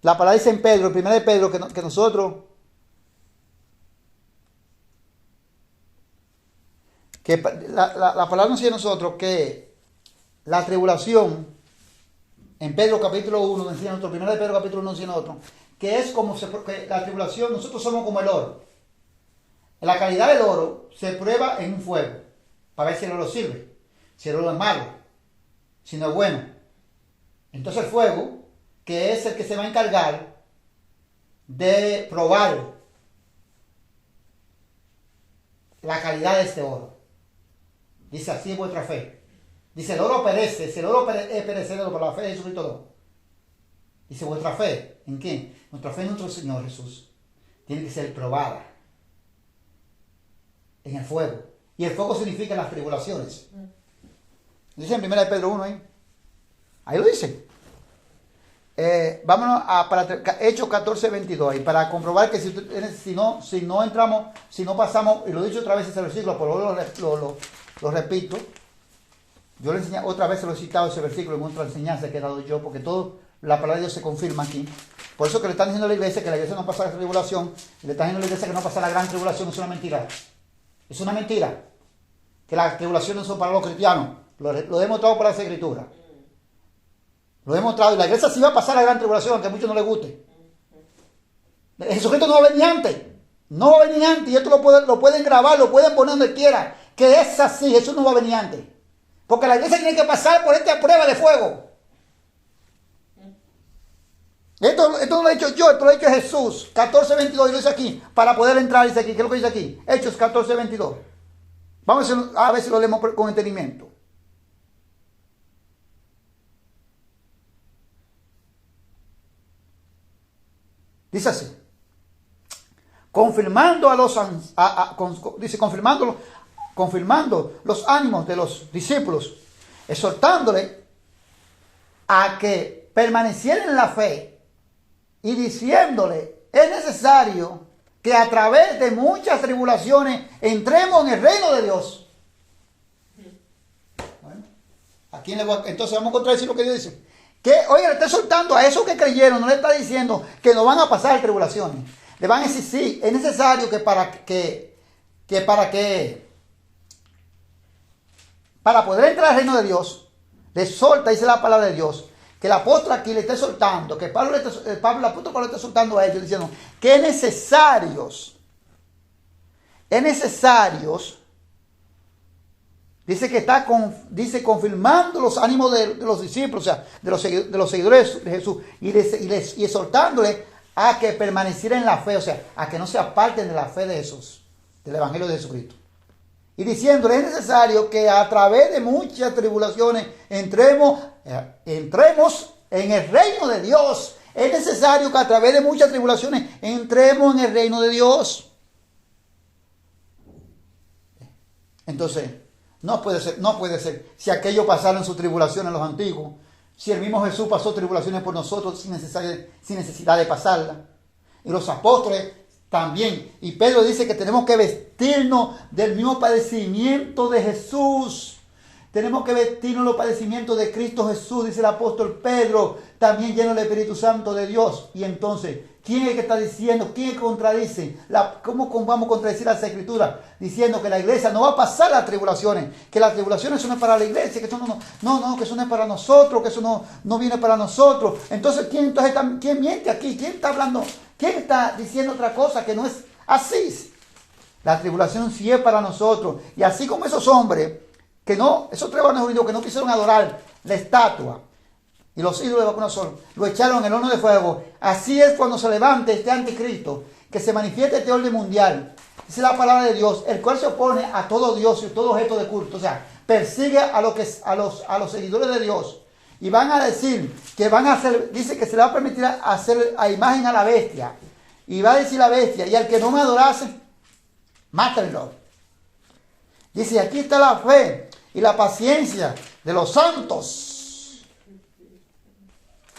la palabra dice en Pedro, el 1 de Pedro, que nosotros, que la palabra nos dice a nosotros que la tribulación, en Pedro capítulo 1 nos enseña nosotros, 1 de Pedro capítulo 1 nos enseña nosotros, que es como que la tribulación, nosotros somos como el oro. La calidad del oro se prueba en un fuego, para ver si el oro sirve, si el oro es malo, si no es bueno. Entonces el fuego, que es el que se va a encargar de probar la calidad de este oro. Dice así es vuestra fe. Dice el oro perece, si el oro es perecedero, pero la fe de Jesucristo no. Dice vuestra fe, ¿en quién? Nuestra fe en nuestro Señor Jesús tiene que ser probada en el fuego. Y el fuego significa las tribulaciones. Dice en 1 de Pedro 1 ahí. Ahí lo dice. Vámonos para Hechos 14:22 ahí, para comprobar que si no entramos, si no pasamos, y lo he dicho otra vez ese versículo, por lo repito. Yo le enseñé otra vez, se lo he citado ese versículo en otra enseñanza que he dado yo, porque todo la palabra de Dios se confirma aquí. Por eso que le están diciendo a la iglesia que la iglesia no pasa la tribulación, y le están diciendo a la iglesia que no pasa la gran tribulación, es una mentira. Es una mentira. Que las tribulaciones son para los cristianos. Lo he demostrado por las escrituras. Lo he demostrado. Y la iglesia sí va a pasar la gran tribulación, aunque a muchos no les guste. Jesucristo no va a venir antes. No va a venir antes. Y esto lo pueden grabar, lo pueden poner donde quieran. Que es así. Jesús no va a venir antes. Porque la iglesia tiene que pasar por esta prueba de fuego. Esto no lo he dicho yo, esto lo ha dicho Jesús. 14:22, y lo dice aquí. Para poder entrar, dice aquí. ¿Qué es lo que dice aquí? Hechos 14:22. Vamos a ver si lo leemos con entendimiento. Dice así. Confirmando los ánimos de los discípulos, exhortándole a que permanecieran en la fe y diciéndole, es necesario que a través de muchas tribulaciones entremos en el reino de Dios. Bueno, entonces vamos a contradecir lo que Dios dice. Que, oye, le está soltando a esos que creyeron, no le está diciendo que no van a pasar tribulaciones. Le van a decir, sí, es necesario que para poder entrar al reino de Dios, le solta, dice la palabra de Dios, que el apóstol aquí le está soltando, que el apóstol Pablo le está soltando a ellos, diciendo que es necesarios, dice que está confirmando los ánimos de los discípulos, o sea, de los seguidores de Jesús, y exhortándole a que permanecieran en la fe, o sea, a que no se aparten de la fe de Jesús, del Evangelio de Jesucristo. Y diciéndole, es necesario que a través de muchas tribulaciones entremos en el reino de Dios. Es necesario que a través de muchas tribulaciones entremos en el reino de Dios. Entonces, no puede ser. Si aquello pasaron sus tribulaciones los antiguos, si el mismo Jesús pasó tribulaciones por nosotros sin necesidad de pasarlas. Y los apóstoles también. Y Pedro dice que tenemos que vestirnos del mismo padecimiento de Jesús. Tenemos que vestirnos los padecimientos de Cristo Jesús, dice el apóstol Pedro, también lleno del Espíritu Santo de Dios. Y entonces, ¿Quién es el que está diciendo? ¿Quién es que contradice? ¿Cómo vamos a contradecir las escrituras? Diciendo que la iglesia no va a pasar las tribulaciones, que las tribulaciones son para la iglesia, que eso no, que eso no es para nosotros, que eso no viene para nosotros. Entonces, ¿quién miente aquí? ¿Quién está hablando? ¿Quién está diciendo otra cosa que no es así? La tribulación sí es para nosotros. Y así como esos hombres, esos 3 varones judíos que no quisieron adorar la estatua, y los ídolos de Nabucodonosor lo echaron en el horno de fuego. Así es cuando se levante este anticristo, que se manifieste este orden mundial. Dice la palabra de Dios, el cual se opone a todo Dios y todo objeto de culto. O sea, persigue a los seguidores de Dios. Y van a decir que van a hacer, dice que se le va a permitir hacer a imagen a la bestia. Y va a decir la bestia, y al que no me adorase, mátenlo. Dice, aquí está la fe y la paciencia de los santos.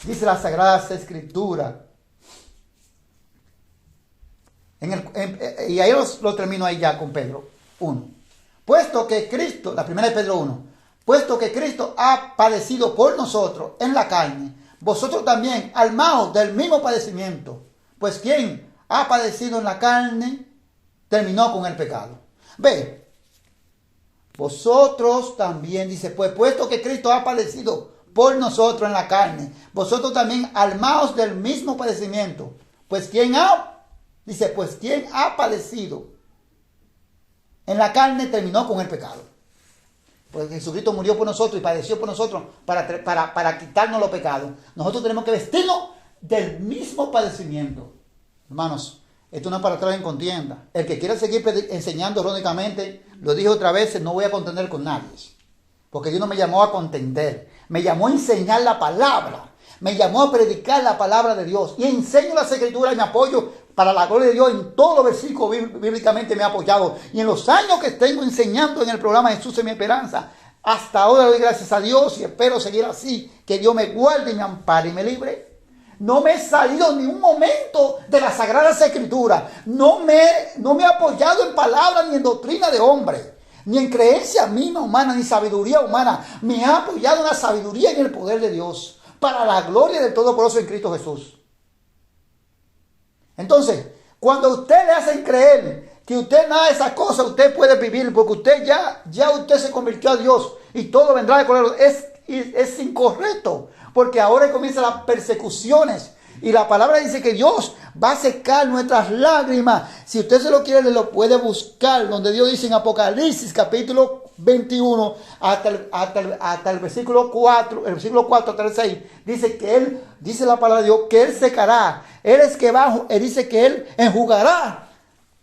Dice la Sagrada Escritura. Y ahí lo termino ahí ya con Pedro 1. Puesto que Cristo, la primera de Pedro 1, puesto que Cristo ha padecido por nosotros en la carne, vosotros también armaos del mismo padecimiento. Pues quien ha padecido en la carne, terminó con el pecado. Ve, vosotros también, dice, pues puesto que Cristo ha padecido por nosotros en la carne, vosotros también armaos del mismo padecimiento. Pues ¿quién ha padecido en la carne terminó con el pecado? Pues Jesucristo murió por nosotros y padeció por nosotros para quitarnos los pecados. Nosotros tenemos que vestirnos del mismo padecimiento. Hermanos, esto no es para entrar en contienda. El que quiera seguir enseñando erróneamente, lo dije otra vez, no voy a contender con nadie. Porque Dios no me llamó a contender. Me llamó a enseñar la palabra. Me llamó a predicar la palabra de Dios. Y enseño las escrituras y me apoyo para la gloria de Dios. En todos los versículos bíblicamente me ha apoyado. Y en los años que tengo enseñando en el programa Jesús es mi esperanza, hasta ahora doy gracias a Dios y espero seguir así. Que Dios me guarde y me ampare y me libre. No me he salido ni un momento de las Sagradas Escrituras. No me he apoyado en palabras ni en doctrina de hombre, ni en creencia misma humana, ni sabiduría humana. Me ha apoyado en la sabiduría y en el poder de Dios, para la gloria del Todopoderoso en Cristo Jesús. Entonces, cuando usted le hacen creer que usted nada de esas cosas usted puede vivir, porque usted ya usted se convirtió a Dios y todo vendrá de color, es incorrecto, porque ahora comienzan las persecuciones. Y la palabra dice que Dios va a secar nuestras lágrimas. Si usted se lo quiere, lo puede buscar. Donde Dios dice en Apocalipsis capítulo 21 hasta el versículo 4, el versículo 4 hasta el 6. Dice que Él, dice la palabra de Dios, que Él secará. Él dice que Él enjugará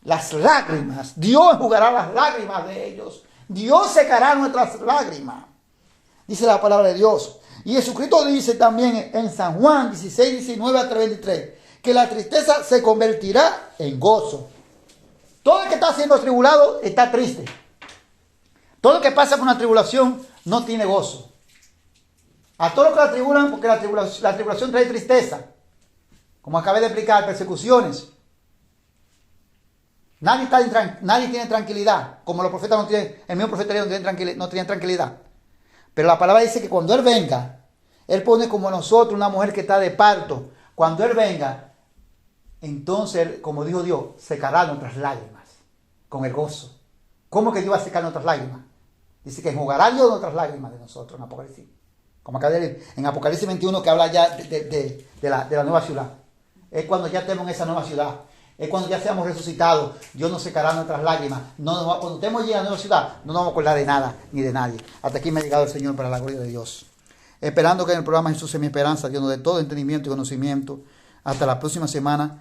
las lágrimas. Dios enjugará las lágrimas de ellos. Dios secará nuestras lágrimas. Dice la palabra de Dios. Y Jesucristo dice también en San Juan 16, 19 hasta 23, que la tristeza se convertirá en gozo. Todo el que está siendo atribulado está triste. Todo el que pasa por una tribulación no tiene gozo. A todos los que la atribulan, porque la tribulación trae tristeza. Como acabé de explicar, persecuciones. Nadie tiene tranquilidad. Como los profetas no tienen, el mismo profeta no tiene tranquilidad. Pero la palabra dice que cuando Él venga, Él pone como nosotros una mujer que está de parto. Cuando Él venga, entonces, como dijo Dios, secará nuestras lágrimas con el gozo. ¿Cómo que Dios va a secar nuestras lágrimas? Dice que enjugará Dios nuestras lágrimas de nosotros en Apocalipsis. Como acá en Apocalipsis 21 que habla ya de la nueva ciudad. Es cuando ya estemos en esa nueva ciudad. Es cuando ya seamos resucitados. Dios nos secará nuestras lágrimas. Cuando estemos allí en la nueva ciudad, no nos vamos a acordar de nada ni de nadie. Hasta aquí me ha llegado el Señor para la gloria de Dios. Esperando que en el programa Jesús es mi esperanza, Dios nos dé todo entendimiento y conocimiento. Hasta la próxima semana.